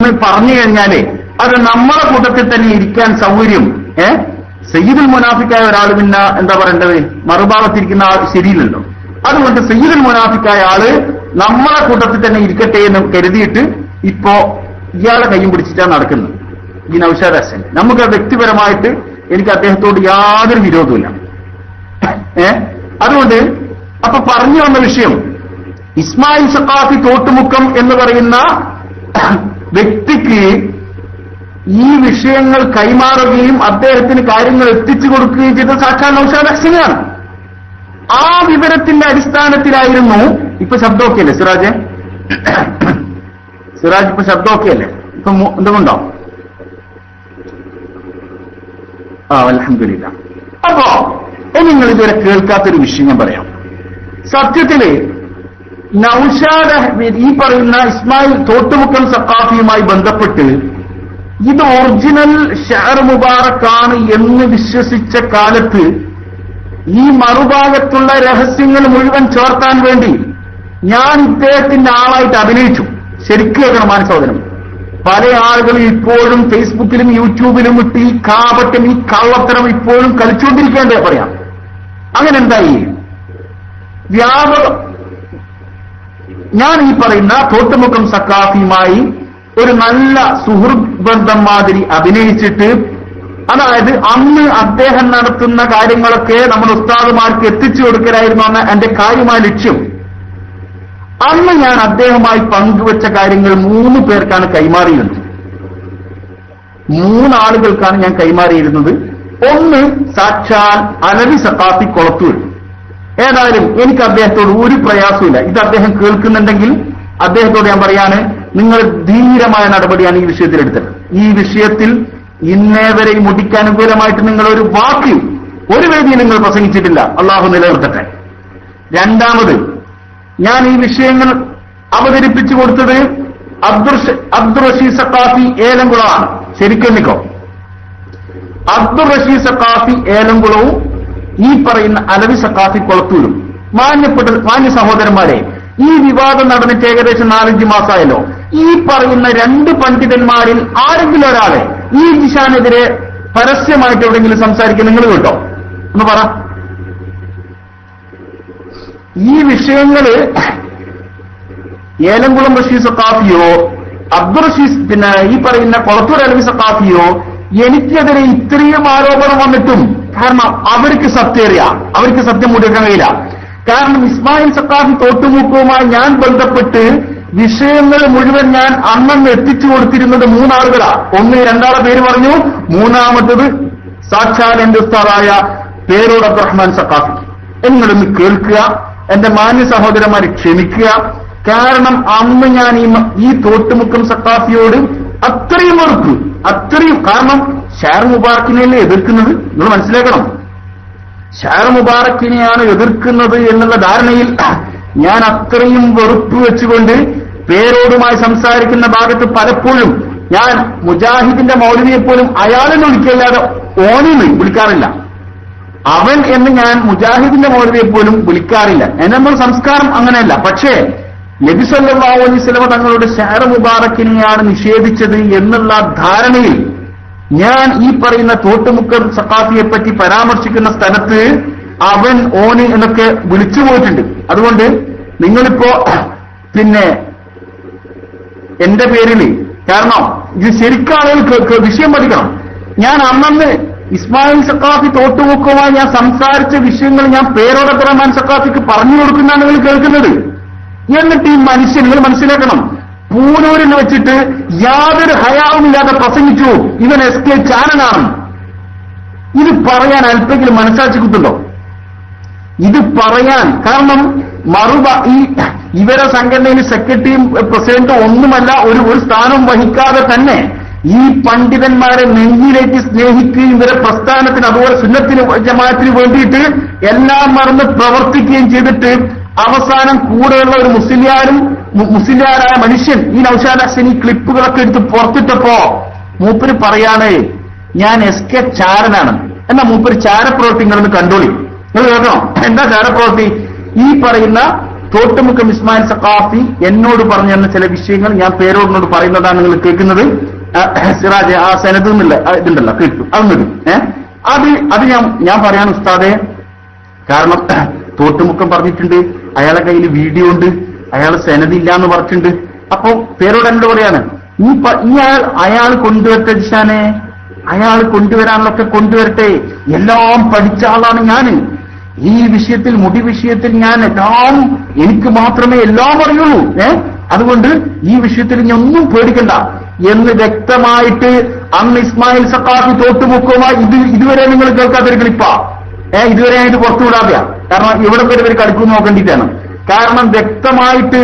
പറഞ്ഞു കഴിഞ്ഞാല് അത് നമ്മളെ കൂട്ടത്തിൽ തന്നെ ഇരിക്കാൻ സൗകര്യം. സയ്യിദുൽ മുനാഫിക്കായ ഒരാൾ പിന്നെ എന്താ പറയേണ്ടത്, മറുഭാഗത്തിരിക്കുന്ന ആൾ ശരിയില്ലല്ലോ. അതുകൊണ്ട് സയ്യിദുൽ മുനാഫിക്കായ ആള് നമ്മളെ കൂട്ടത്തിൽ തന്നെ ഇരിക്കട്ടെ എന്ന് കരുതിയിട്ട് ഇപ്പോ ഇയാളെ കയ്യും പിടിച്ചിട്ടാണ് നടക്കുന്നത് ഈ നൗഷാദ് ഹസൻ. നമുക്ക് വ്യക്തിപരമായിട്ട് എനിക്ക് അദ്ദേഹത്തോട് യാതൊരു വിരോധമില്ല. അതുകൊണ്ട് അപ്പൊ പറഞ്ഞു വന്ന വിഷയം, ഇസ്മായിൽ സഖാഫി തോട്ടുമുക്കം എന്ന് പറയുന്ന വ്യക്തിക്ക് ഈ വിഷയങ്ങൾ കൈമാറുകയും അദ്ദേഹത്തിന് കാര്യങ്ങൾ എത്തിച്ചു കൊടുക്കുകയും ചെയ്ത സാക്ഷാൽ നൗഷാദ് ഹസനാണ്. ആ വിവരത്തിന്റെ അടിസ്ഥാനത്തിലായിരുന്നു. ഇപ്പൊ ശബ്ദമൊക്കെ അല്ലേ സിറാജ്? സിറാജ് ഇപ്പൊ ശബ്ദമൊക്കെ അല്ലേ? ഇപ്പൊ എന്തുകൊണ്ടോ? അൽഹംദുലില്ലാ. അപ്പോ നിങ്ങൾ ഇതുവരെ കേൾക്കാത്തൊരു വിഷയം ഞാൻ പറയാം. സത്യത്തില് നൗഷാദ് ഈ പറയുന്ന ഇസ്മായിൽ തോട്ടുമുക്കം സഖാഫിയുമായി ബന്ധപ്പെട്ട് ഇത് ഒറിജിനൽ ഷഅർ മുബാറക്കാണ് എന്ന് വിശ്വസിച്ച കാലത്ത് ഈ മറുഭാഗത്തുള്ള രഹസ്യങ്ങൾ മുഴുവൻ ചോർത്താൻ വേണ്ടി ഞാൻ ഇദ്ദേഹത്തിന്റെ ആളായിട്ട് അഭിനയിച്ചു. ശരിക്കും കേൾക്കണം മാനസോദരം. പല ആളുകളും ഇപ്പോഴും ഫേസ്ബുക്കിലും യൂട്യൂബിലും ഇട്ട് ഈ കാപട്യം, ഈ കള്ളത്തരം ഇപ്പോഴും കളിച്ചുകൊണ്ടിരിക്കേണ്ടേ പറയാം. അങ്ങനെ എന്തായി? ഞാൻ ഈ പറയുന്ന തോട്ടുമുക്കം സഖാഫിയുമായി ഒരു നല്ല സുഹൃത്ത് ബന്ധം മാതിരി അഭിനയിച്ചിട്ട്, അതായത് അന്ന് അദ്ദേഹം നടത്തുന്ന കാര്യങ്ങളൊക്കെ നമ്മൾ ഉസ്താദുമാർക്ക് എത്തിച്ചു കൊടുക്കലായിരുന്നു അന്ന് എന്റെ കാര്യമായ ലക്ഷ്യം. അന്ന് ഞാൻ അദ്ദേഹവുമായി പങ്കുവച്ച കാര്യങ്ങൾ 3 പേർക്കാണ് കൈമാറിയിരുന്നത്. 3 ആളുകൾക്കാണ് ഞാൻ കൈമാറിയിരുന്നത്. ഒന്ന് സാക്ഷാൽ അലവി സഖാഫി കൊളത്തൂർ. ഏതായാലും എനിക്ക് അദ്ദേഹത്തോട് ഒരു പ്രയാസമില്ല. ഇത് അദ്ദേഹം കേൾക്കുന്നുണ്ടെങ്കിൽ അദ്ദേഹത്തോട് ഞാൻ പറയാണ്, നിങ്ങൾ ധീരമായ നടപടിയാണ് ഈ വിഷയത്തിൽ എടുത്തത്. ഈ വിഷയത്തിൽ ഇന്നേവരെ മുടിക്കാൻ അനുകൂലമായിട്ട് നിങ്ങൾ ഒരു വാക്ക്, ഒരു വേദിയിൽ നിങ്ങൾ പ്രസംഗിച്ചിട്ടില്ല. അള്ളാഹു നിലനിർത്തട്ടെ. രണ്ടാമത്, ഞാൻ ഈ വിഷയങ്ങൾ അവതരിപ്പിച്ചു കൊടുത്തത് അബ്ദുർ റഷീദ് സഖാഫി ഏലംകുളമാണ്. ശരിക്കും നിക്കോ, അബ്ദുർ റഷീദ് സഖാഫി ഏലംകുളവും ഈ പറയുന്ന അലവി സഖാഫി കൊളത്തൂരും. മാന്യ സഹോദരന്മാരെ, ഈ വിവാദം നടന്നിട്ട് ഏകദേശം 4-5 മാസമായല്ലോ. ഈ പറയുന്ന 2 പണ്ഡിതന്മാരിൽ ആരെങ്കിലും ഒരാളെ ഈ ജിഷാനെതിരെ പരസ്യമായിട്ട് എവിടെയെങ്കിലും സംസാരിക്കാൻ നിങ്ങൾ കേട്ടോ? ഒന്ന് പറ. ഈ വിഷയങ്ങള് ഏലംകുളം റഷീദ് സഖാഫിയോ അബ്ദുൾ റഷീദ് പിന്നെ ഈ പറയുന്ന കൊളത്തൂർ അലവി സഖാഫിയോ എനിക്കെതിരെ ഇത്രയും ആരോപണം വന്നിട്ടും, കാരണം അവർക്ക് സത്യം അറിയാം, അവർക്ക് സത്യം മുടിക്കാൻ കഴിയില്ല. കാരണം ഇസ്മായിൽ സഖാഫി തോട്ടുമുക്കവുമായി ഞാൻ ബന്ധപ്പെട്ട് വിഷയങ്ങൾ മുഴുവൻ ഞാൻ അന്നന്ന് എത്തിച്ചു കൊടുത്തിരുന്നത് 3 ആളുകളാണ്. ഒന്ന് 2 പേര് പറഞ്ഞു, മൂന്നാമത്തത് സാക്ഷാൽ എന്റെ ഉസ്താദായ പേരോട് അബ്ദുറഹ്മാൻ സഖാഫി. നിങ്ങളൊന്ന് കേൾക്കുക, എന്റെ മാന്യ സഹോദരന്മാരെ ക്ഷമിക്കുക. കാരണം അന്ന് ഞാൻ ഈ തോട്ടുമുക്കം സഖാഫിയോട് അത്രയും വെറുപ്പ്, അത്രയും. കാരണം ഷാർ മുബാറക്കിനെയല്ലേ എതിർക്കുന്നത്, നിങ്ങൾ മനസ്സിലാക്കണം. ഷാർ മുബാറക്കിനെയാണ് എതിർക്കുന്നത് എന്നുള്ള ധാരണയിൽ ഞാൻ അത്രയും വെറുപ്പ് വെച്ചുകൊണ്ട് പേരോടുമായി സംസാരിക്കുന്ന ഭാഗത്ത് പലപ്പോഴും ഞാൻ മുജാഹിദിന്റെ മൗലവിയെ പോലും അയാളെന്ന് വിളിക്കല്ലാതെ ഓനെന്ന് വിളിക്കാറില്ല. അവൻ എന്ന് ഞാൻ മുജാഹിദിന്റെ മൗലവിയെ പോലും വിളിക്കാറില്ല. നമ്മൾ സംസ്കാരം അങ്ങനെയല്ല. പക്ഷേ നബി സല്ലല്ലാഹു അലൈഹി വസല്ലം തങ്ങളുടെ ഷഅർ മുബാറക്കിനെയാണ് നിഷേധിച്ചത് എന്നുള്ള ധാരണയിൽ ഞാൻ ഈ പറയുന്ന തോട്ടുമുക്കം സഖാഫിയെ പറ്റി പരാമർശിക്കുന്ന സ്ഥലത്ത് അവൻ ഓന് എന്നൊക്കെ വിളിച്ചു പോയിട്ടുണ്ട്. അതുകൊണ്ട് നിങ്ങളിപ്പോ പിന്നെ എന്റെ പേരിൽ, കാരണം ഇത് ശരിക്കും ആളുകൾ വിഷയം പഠിക്കണം. ഞാൻ അന്നന്ന് ഇസ്മായിൽ സഖാഫി തോട്ടുമുക്കവുമായി ഞാൻ സംസാരിച്ച വിഷയങ്ങൾ ഞാൻ പേരോട് അബ്ദുറഹ്മാൻ സഖാഫിക്ക് പറഞ്ഞു കൊടുക്കുന്നതാണ് നിങ്ങൾ കേൾക്കുന്നത്. എന്നിട്ട് ഈ മനുഷ്യൻ, നിങ്ങൾ മനസ്സിലാക്കണം, പൂനൂരിൽ വെച്ചിട്ട് യാതൊരു ഹയാവുമില്ലാതെ പ്രസംഗിച്ചു ഇവൻ SK ചാനലാണ്. ഇത് പറയാൻ അല്പെങ്കിലും മനസ്സാക്ഷി കുത്തുണ്ടോ? ഇത് പറയാൻ കാരണം ഈ ഇവരെ സംഘടനയിൽ സെക്രട്ടറിയും പ്രസിഡന്റും ഒന്നുമല്ല, ഒരു സ്ഥാനം വഹിക്കാതെ തന്നെ ഈ പണ്ഡിതന്മാരെ നെഞ്ചിലേക്ക് സ്നേഹിക്കുകയും ഇവരെ പ്രസ്ഥാനത്തിന് അതുപോലെ സുന്നത്തിന് ജമാഅത്തിന് വേണ്ടിയിട്ട് എല്ലാം മറന്ന് പ്രവർത്തിക്കുകയും ചെയ്തിട്ട് അവസാനം കൂടെയുള്ള ഒരു മുസ്ലിയാരായ മനുഷ്യൻ ഈ നൗഷാദ് ഹസൻ ഈ ക്ലിപ്പുകളൊക്കെ എടുത്ത് പുറത്തിട്ടപ്പോ മൂപ്പര് പറയാണ് ഞാൻ SK ചാരനാണ്. എന്നാ മൂപ്പര് ചാരപ്രവൃത്തി നിങ്ങളൊന്ന് കണ്ടോളി. നിങ്ങൾ കേൾക്കണം, എന്താ ചാരപ്രവൃത്തി? ഈ പറയുന്ന തോട്ടുമുക്കം ഇസ്മായിൽ സഖാഫി എന്നോട് പറഞ്ഞു തന്ന ചില വിഷയങ്ങൾ ഞാൻ പേരോടിനോട് പറയുന്നതാണ് നിങ്ങൾ കേൾക്കുന്നത്. സിറാജ് ആ സനത് എന്നുള്ള ഇതുണ്ടല്ലോ കേട്ടു അതൊന്നിടും. അത് ഞാൻ പറയാണ് ഉസ്താദെ. കാരണം തോട്ടുമുക്കം പറഞ്ഞിട്ടുണ്ട്, അയാളെ കയ്യിൽ വീഡിയോ ഉണ്ട്, അയാൾ സനദില്ല എന്ന് പറഞ്ഞിട്ടുണ്ട്. അപ്പൊ പേരോട് എന്നോട് പറയാണ്, അയാൾ കൊണ്ടുവരട്ടെ ജിഷാനെ, അയാൾ കൊണ്ടുവരാനൊക്കെ കൊണ്ടുവരട്ടെ, എല്ലാം പഠിച്ച ആളാണ് ഞാൻ. ഈ വിഷയത്തിൽ മുടി വിഷയത്തിൽ ഞാൻ എല്ലാം എനിക്ക് മാത്രമേ എല്ലാം അറിയുള്ളൂ. അതുകൊണ്ട് ഈ വിഷയത്തിൽ ഞാൻ ഒന്നും പേടിക്കണ്ട എന്ന് വ്യക്തമായിട്ട് അന്ന് ഇസ്മായിൽ സഖാഫി തോട്ടുമുക്കുമായി ഇതുവരെ നിങ്ങൾ കേൾക്കാത്തൊരു ക്ലിപ്പാ. ഇതുവരെ ഞാൻ ഇത് പുറത്തുവിടാതെയാ. കാരണം ഇവിടെ പേര് ഇവർ കളിക്കും നോക്കേണ്ടിയിട്ടാണ്. കാരണം വ്യക്തമായിട്ട്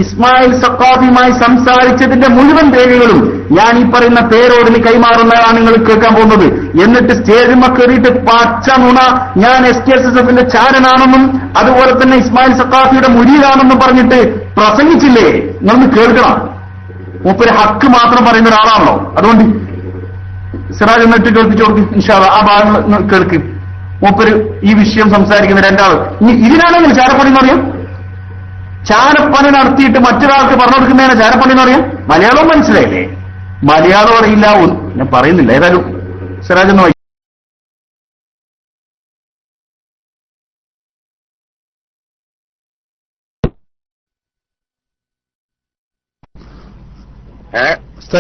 ഇസ്മായിൽ സഖാഫിയുമായി സംസാരിച്ചതിന്റെ മുഴുവൻ രേഖകളും ഞാൻ ഈ പറയുന്ന പേരോടിന് കൈമാറുന്നതാണ് നിങ്ങൾ കേൾക്കാൻ പോകുന്നത്. എന്നിട്ട് സ്റ്റേജിൽ കയറിയിട്ട് പച്ച നുണ ഞാൻ SKSSFന്റെ ചാരനാണെന്നും അതുപോലെ തന്നെ ഇസ്മായിൽ സഖാഫിയുടെ മുരീദാണെന്നും പറഞ്ഞിട്ട് പ്രസംഗിച്ചില്ലേ? നിങ്ങളൊന്ന് കേൾക്കണം. മൂപ്പര് ഹക്ക് മാത്രം പറയുന്ന ഒരാളാണല്ലോ. അതുകൊണ്ട് സിറാജ് എന്നിട്ട് കേൾപ്പിച്ചു കൊടുക്കും ഇൻഷാ അല്ലാഹ്. ആ ഭാഗങ്ങൾ കേൾക്ക്. മൂപ്പര് ഈ വിഷയം സംസാരിക്കുന്ന രണ്ടാൾ. ഇനി ഇതിനാണെങ്കിൽ ചാരപ്പണി എന്ന് പറയും. ചാരപ്പണി നടത്തിയിട്ട് മറ്റൊരാൾക്ക് പറഞ്ഞു കൊടുക്കുന്നതിനെ ചാരപ്പണി എന്ന് പറയാം. മലയാളവും മനസ്സിലായില്ലേ? മലയാളം അറിയില്ല, ഞാൻ പറയുന്നില്ല. ഏതായാലും സിറാജ് എന്ന്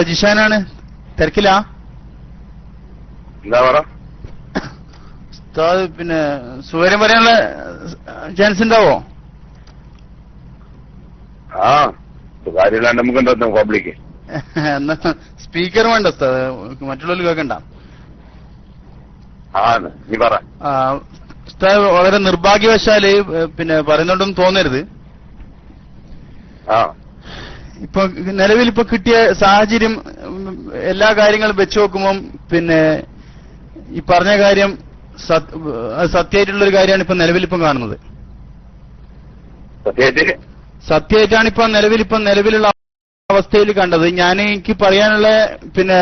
ജിഷാനാണ്. തിരക്കില്ല? എന്താ പറ പിന്നെ സുഖര്യം പറയാനുള്ള ചാൻസ് ഉണ്ടാവോ? ആ കാര്യമില്ലാണ്ട് നമുക്ക് എന്താ പബ്ലിക്ക് എന്നാ സ്പീക്കർ വേണ്ട മറ്റുള്ളവർ കേൾക്കണ്ട. നീ പറ. വളരെ നിർഭാഗ്യവശാല് പിന്നെ പറയുന്നുണ്ടെന്ന് തോന്നരുത്. ഇപ്പൊ നിലവിൽ ഇപ്പൊ കിട്ടിയ സാഹചര്യം എല്ലാ കാര്യങ്ങളും വെച്ച് നോക്കുമ്പം പിന്നെ ഈ പറഞ്ഞ കാര്യം സത്യമായിട്ടുള്ളൊരു കാര്യമാണ് ഇപ്പൊ നിലവിലിപ്പം കാണുന്നത്. സത്യമായിട്ടാണ് ഇപ്പൊ നിലവിലുള്ള അവസ്ഥയിൽ കണ്ടത്. എനിക്ക് പറയാനുള്ള പിന്നെ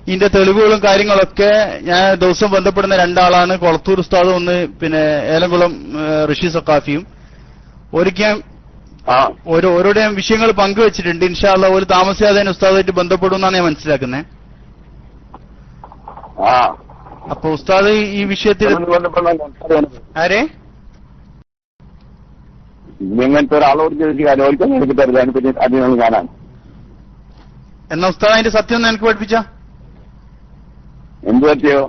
ഇതിന്റെ തെളിവുകളും കാര്യങ്ങളൊക്കെ ഞാൻ ദിവസം ബന്ധപ്പെടുന്ന രണ്ടാളാണ്. കൊളത്തൂർ ഉസ്താദും ഒന്ന് പിന്നെ ഏലംകുളം ഋഷി സഖാഫിയും. ഒരിക്കൽ ഓരോരുടെ വിഷയങ്ങൾ പങ്കുവെച്ചിട്ടുണ്ട്. ഇൻഷാ അല്ലാഹ് ഒരു താമസിയാതെ ഉസ്താദായിട്ട് ബന്ധപ്പെടും എന്നാണ് ഞാൻ മനസ്സിലാക്കുന്നത്. അപ്പൊ ഉസ്താദ് ഈ വിഷയത്തിൽ ആരെ ഇങ്ങനത്തെ ഒരാളോട് ഞാനാണ്. എന്നാ ഉസ്താദ് അതിന്റെ സത്യം ഒന്ന് എനിക്ക് പഠിപ്പിച്ച എന്ത് പറ്റിയോ?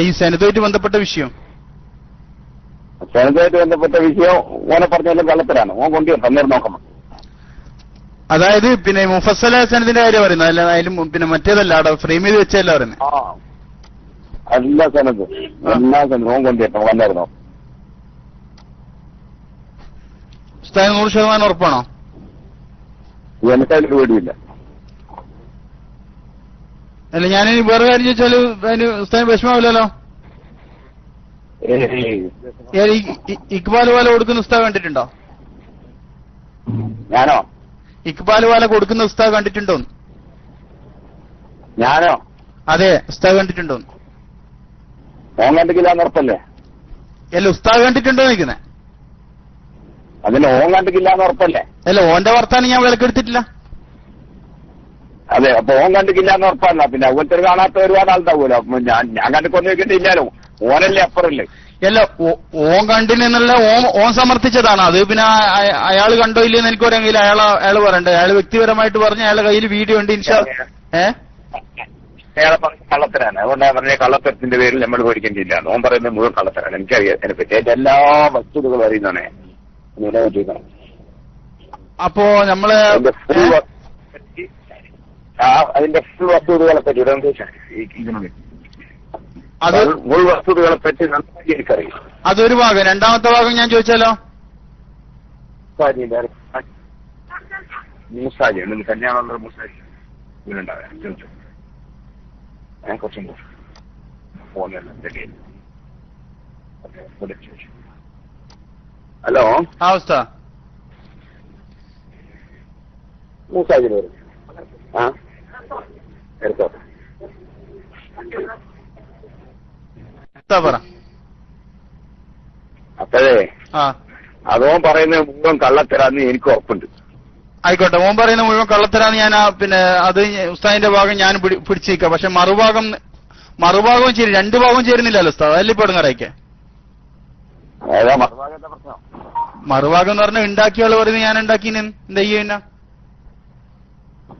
ഈ സനതുമായിട്ട് ബന്ധപ്പെട്ട വിഷയം ഓനെ പറഞ്ഞാലും കള്ളത്തരാണ്. ഓൻ കൊണ്ടുവരും തന്നേരം നോക്കണം. അതായത് പിന്നെ മുഫസ്സല സനദിന്റെ കാര്യം പറയുന്നത് അല്ല, അതിലും പിന്നെ മറ്റേതല്ല അവിടെ ഫ്രെയിം ചെയ്ത് വെച്ചല്ല പറയുന്നത്. എല്ലാ സനതും ഓൻ കൊണ്ടുവരണം. വന്നായിരുന്നോ? ഉസ്താദ് 100% ഉറപ്പാണോ? എനിക്കതിൽ പേടിയില്ല. അല്ല ഞാനിനി വേറെ കാര്യം ചോദിച്ചാല് അതിന് ഉസ്താദിന് വിഷമാവില്ലല്ലോ. ഇക്ബാൽ വാല കൊടുക്കുന്ന ഉസ്താദ് കണ്ടിട്ടുണ്ടോ? ഞാനോ? ഇക്ബാൽ വാല കൊടുക്കുന്ന ഉസ്താദ് കണ്ടിട്ടുണ്ടോ? ഞാനോ? അതെ, ഉസ്താദ് കണ്ടിട്ടുണ്ടോ? ഓൻ കണ്ടിട്ടില്ല ഉറപ്പല്ലേ? അല്ല, ഉസ്താദ് കണ്ടിട്ടുണ്ടോ നിൽക്കുന്നേ? അതിന് ഓൻ കണ്ടിട്ടില്ല ഉറപ്പല്ലേ? അല്ല, ഓന്റെ വർത്താനം ഞാൻ വിലക്കെടുത്തിട്ടില്ല. അതെ, അപ്പൊ ഓൻ കണ്ടിട്ടില്ല ഉറപ്പല്ല. പിന്നെ അങ്ങനത്തെ കാണാത്ത ഒരുപാട് ആൾക്കാവുമല്ലോ. ഞാൻ കണ്ടിക്കൊന്നും വെക്കിട്ടില്ലാലോ. ഓനല്ലേ അപ്പുറല്ലേ? അല്ല, ഓൻ കണ്ടിനെന്നല്ല ഓൻ സമർത്ഥിച്ചതാണ്. അത് പിന്നെ അയാൾ കണ്ടോ ഇല്ലെന്ന് എനിക്ക് പറയാമെങ്കിൽ അയാൾ പറയണ്ടേ. അയാൾ വ്യക്തിപരമായിട്ട് പറഞ്ഞ അയാളുടെ കയ്യിൽ വീഡിയോ ഉണ്ട്. അയാളെ പറഞ്ഞ കള്ളത്തരാണ്. അതുകൊണ്ടാണ് പറഞ്ഞ കള്ളത്തരത്തിന്റെ പേരിൽ നമ്മൾ പേടിക്കേണ്ടിയില്ല. ഓൻ പറയുന്നത് മുഴുവൻ കള്ളത്തരാണ്. എനിക്കറിയാം അതിനെപ്പറ്റി. അതിന്റെ എല്ലാ വസ്തുതകളും അറിയുന്നതാണ്. അപ്പോ നമ്മള് അതിന്റെ ഫുൾ വസ്തുതകളെ പറ്റി മുൾ വസ്തുതകളെ പറ്റി നന്നായി എനിക്കറിയാം. അതൊരു ഭാഗം. രണ്ടാമത്തെ ഭാഗം ഞാൻ ചോദിച്ചാലോ? മൂസാജി ഉണ്ട്. കല്യാണമുള്ള മൂസാജി വീടുണ്ടാവാം. ചോദിച്ചു ഞാൻ കുറച്ചും ഫോണിൽ. ഹലോ, അവസ്ഥ മൂസാജിന് വരും. എടുത്തോട്ടെ. പറ. അപ്പൊ അതോ പറയുന്നത് മുഴുവൻ കള്ളത്തരാന്ന് എനിക്ക് ഉറപ്പുണ്ട്. ആയിക്കോട്ടെ, ഓൻ പറയുന്ന മുഴുവൻ കള്ളത്തരാന്ന് ഞാൻ പിന്നെ അത് ഉസ്താദിന്റെ ഭാഗം ഞാൻ പിടിച്ചിരിക്കാം. പക്ഷെ മറുഭാഗവും ചേരും, രണ്ടു ഭാഗവും ചേരുന്നില്ലല്ലോ ഉസ്താദ്, അതല്ലേ ഇപ്പൊ ഇടങ്ങാറൊക്കെ. ഏതാ മറുഭാഗത്തെ പ്രശ്നം? മറുഭാഗം എന്ന് പറഞ്ഞാൽ ഉണ്ടാക്കിയ ആള് പറയുന്നത് ഞാൻ ഉണ്ടാക്കി എന്താ ചെയ്യുന്ന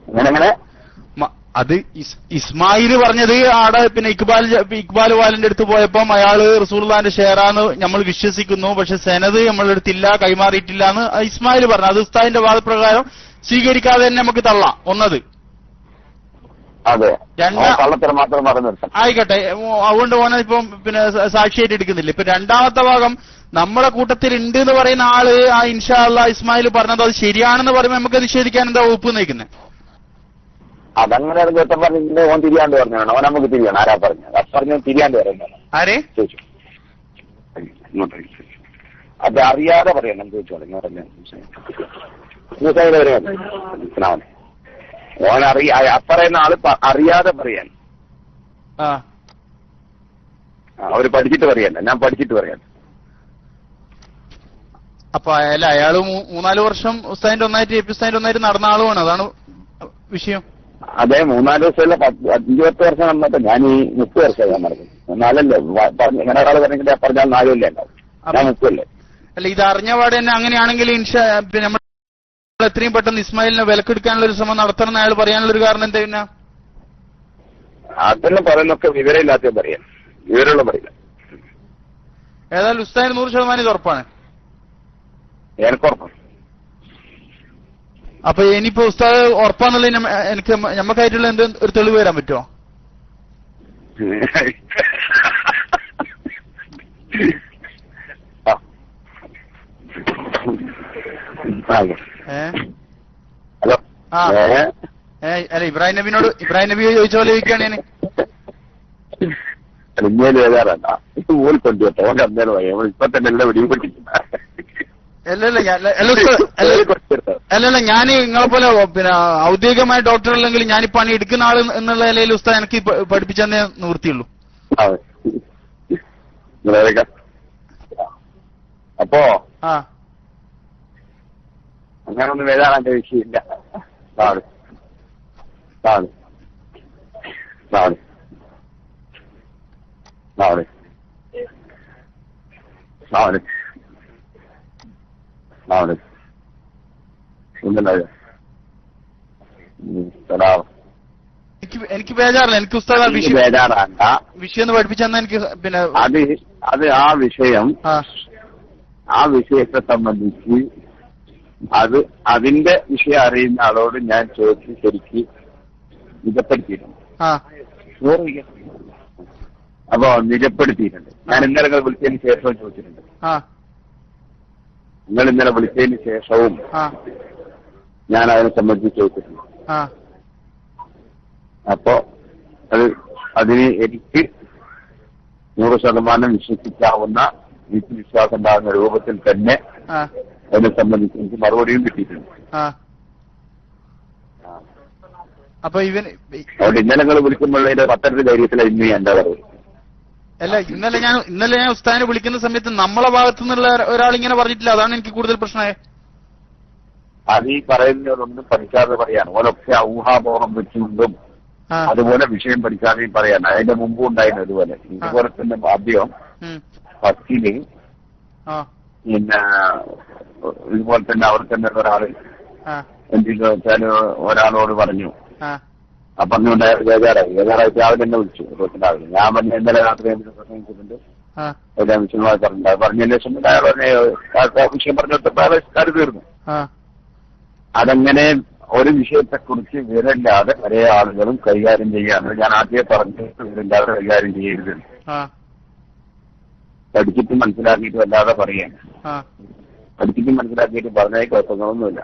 അങ്ങനെ അത് ഇസ്മായിൽ പറഞ്ഞത് ആടെ പിന്നെ ഇക്ബാൽ വാലിന്റെ അടുത്ത് പോയപ്പം അയാള് റസൂലുള്ളാഹിന്റെ ഷെയറാന്ന് നമ്മൾ വിശ്വസിക്കുന്നു, പക്ഷെ സെനത് നമ്മളുടെ അടുത്തില്ല, കൈമാറിയിട്ടില്ല എന്ന് ഇസ്മായിൽ പറഞ്ഞു. അത് ഉസ്താദിന്റെ വാദപ്രകാരം സ്വീകരിക്കാതെ തന്നെ നമുക്ക് തള്ളാം. ഒന്നത് കള്ളത്തരം മാത്രം പറഞ്ഞു ആയിക്കോട്ടെ, അതുകൊണ്ട് ഓനെ ഇപ്പം പിന്നെ സാക്ഷിയായിട്ട് എടുക്കുന്നില്ല. ഇപ്പൊ രണ്ടാമത്തെ ഭാഗം നമ്മളെ കൂട്ടത്തിൽ ഉണ്ട് എന്ന് പറയുന്ന ആള് ആ ഇൻഷാ അല്ലാഹ് ഇസ്മായിൽ പറഞ്ഞത് അത് ശരിയാണെന്ന് പറയുമ്പോൾ നമുക്ക് നിഷേധിക്കാൻ എന്താ വകുപ്പ് നയിക്കുന്നത്? അതങ്ങനെ കേട്ട പറഞ്ഞിട്ട് ഓൻ തിരിയാണ്ട് പറഞ്ഞാണ്, ഓൻ നമുക്ക് തിരിയാണ്. ആരാ പറഞ്ഞത്? പറഞ്ഞ തിരിയാണ്ട് പറയുന്നതാണ്. ആരെ ചോദിച്ചു? അത് അറിയാതെ പറയണം. ചോദിച്ചോളെ ഓൻ പറയുന്ന ആള് അറിയാതെ പറയാൻ. അവര് പഠിച്ചിട്ട് പറയണ്ട, ഞാൻ പഠിച്ചിട്ട് പറയാൻ. അപ്പൊ അയാള് 3-4 വർഷം ഉസ്താദിന്റെ ഒന്നായിട്ട് നടന്ന ആളുമാണ്, അതാണ് വിഷയം. അതെ, 3-4 വർഷമല്ല, 5-10 വർഷം നടന്നപ്പോ ഞാൻ ഈ 30 വർഷമായി ഞാൻ നടക്കുന്നത്. 4അല്ലേ ഇങ്ങനെ ഒരാൾ പറഞ്ഞെങ്കിൽ പറഞ്ഞാൽ 4 കൊല്ലേ ഉണ്ടാവും, ഞാൻ 30 കൊല്ലേ. അല്ല, ഇത് അറിഞ്ഞ പാടെ തന്നെ അങ്ങനെയാണെങ്കിൽ നമ്മൾ എത്രയും പെട്ടെന്ന് ഇസ്മായിലിനെ വിലക്കെടുക്കാനുള്ള ഒരു ശ്രമം നടത്തണം എന്ന് അയാൾ പറയാനുള്ള ഒരു കാരണം എന്താ? പിന്നെ അതെല്ലാം പറയുന്നൊക്കെ വിവരമില്ലാത്ത പറയാൻ, വിവരമുള്ള പറയില്ല. ഏതായാലും ഉസ്താദിന് 100% ഇത് ഉറപ്പാണ്. എനിക്ക് ഉറപ്പാണ്. അപ്പൊ ഇനിയിപ്പോ ഉസ്താദ് ഉറപ്പാന്നുള്ളത് എനിക്ക് ഞമ്മക്കായിട്ടുള്ള എന്ത് ഒരു തെളിവ് വരാൻ പറ്റുമോ? ഹലോ. അല്ല, ഇബ്രാഹിം നബി ചോദിച്ച പോലെ ചോദിക്കുകയാണ് ഞാൻ. ഇങ്ങനെ ഏതാറണ്ട ഓൽ കൊണ്ടുവട്ടോ, ഓന്റെ അന്നേരം ഇപ്പൊ തന്നെ എല്ലാം വെടിപൊട്ടിക്കുന്ന. അല്ലല്ല, ഞാൻ നിങ്ങളെ പോലെ പിന്നെ ഔദ്യോഗികമായ ഡോക്ടർ അല്ലെങ്കിൽ ഞാൻ ഈ പണി എടുക്കുന്ന ആള് എന്നുള്ള നിലയിൽ ഉസ്താദ് എനിക്ക് പഠിപ്പിച്ചെന്നേ നിവൃത്തിയുള്ളൂ. അപ്പോ അങ്ങനൊന്നും വേദാണെന്റെ വിഷയമില്ല. സാണ് സാണ് സാണ് സാണ് സാണ് സാണ് എനിക്ക് ബേജാറില്ല. എനിക്ക് ഉസ്താദ് ബേജാറാണ്ട വിഷയം ഒന്ന് പഠിപ്പിച്ചെന്നാ എനിക്ക് പിന്നെ അത് ആ വിഷയത്തെ സംബന്ധിച്ച് അതിന്റെ വിഷയം അറിയുന്ന ആളോട് ഞാൻ ചോദിച്ച് ശരിക്ക് നിജപ്പെടുത്തിയിട്ടുണ്ട്. അപ്പൊ നിജപ്പെടുത്തിയിട്ടുണ്ട്. ഞാൻ ഇന്നലെ നിങ്ങൾ വിളിച്ചതിന് ശേഷവും ചോദിച്ചിട്ടുണ്ട്. നിങ്ങൾ ഇന്നലെ വിളിച്ചതിന് ശേഷവും ഞാൻ അതിനെ സംബന്ധിച്ച് ചോദിച്ചിട്ടുണ്ട്. അപ്പോ അതിന് എനിക്ക് 100% വിശ്വസിക്കാവുന്ന, എനിക്ക് വിശ്വാസം ഉണ്ടാകുന്ന രൂപത്തിൽ തന്നെ അതിനെ സംബന്ധിച്ച് എനിക്ക് മറുപടിയും കിട്ടിയിട്ടുണ്ട്. അപ്പൊ അതുകൊണ്ട് ഇന്നലെ നിങ്ങൾ വിളിക്കുമ്പോഴേ പത്രത്തിൽ ധൈര്യത്തില ഇന്ന് എന്താ പറയുക? അല്ല, ഇന്നലെ ഞാൻ ഉസ്താദിനെ വിളിക്കുന്ന സമയത്ത് നമ്മളെ ഭാഗത്തു നിന്നുള്ള ഒരാൾ ഇങ്ങനെ പറഞ്ഞിട്ടില്ല. അതാണ് എനിക്ക് കൂടുതൽ പ്രശ്നമായത്. അത് ഈ പറയുന്നതൊന്നും പഠിക്കാതെ പറയാണ്. ഓരൊക്കെ ഊഹാപോഹം വെച്ചുകൊണ്ടും അതുപോലെ വിഷയം പഠിക്കാതെയും പറയാണ്. അതിന്റെ മുമ്പും ഉണ്ടായിരുന്നു അതുപോലെ. ഇതുപോലെ തന്നെ ആദ്യം ഫസ്റ്റില് പിന്നെ ഇതുപോലെ തന്നെ അവർ തന്നെ ഒരാള് എന്തെങ്കിലും വെച്ചാൽ ഒരാളോട് പറഞ്ഞു. അപ്പൊ പറഞ്ഞുകൊണ്ടായ ബേജാറായിട്ട് രാവിലെ തന്നെ വിളിച്ചു. രാവിലെ ഞാൻ പറഞ്ഞ ഇന്നലെ രാത്രി പ്രസംഗിച്ചിട്ടുണ്ട്, വിഷയമായി പറഞ്ഞിട്ടുണ്ട്. പറഞ്ഞതിന് ശേഷം അയാൾ വിഷയം പറഞ്ഞിട്ടപ്പോ അയാൾ തീർന്നു. അതങ്ങനെ ഒരു വിഷയത്തെക്കുറിച്ച് വിവരമില്ലാതെ പല ആളുകളും കൈകാര്യം ചെയ്യാന്ന് ഞാൻ ആദ്യമേ പറഞ്ഞു. വിവരമില്ലാതെ കൈകാര്യം ചെയ്യരുത്, പഠിച്ചിട്ട് മനസ്സിലാക്കിയിട്ട് അല്ലാതെ പറയാൻ. പഠിച്ചിട്ട് മനസ്സിലാക്കിയിട്ട് പറഞ്ഞാൽ കുഴപ്പങ്ങളൊന്നുമില്ല.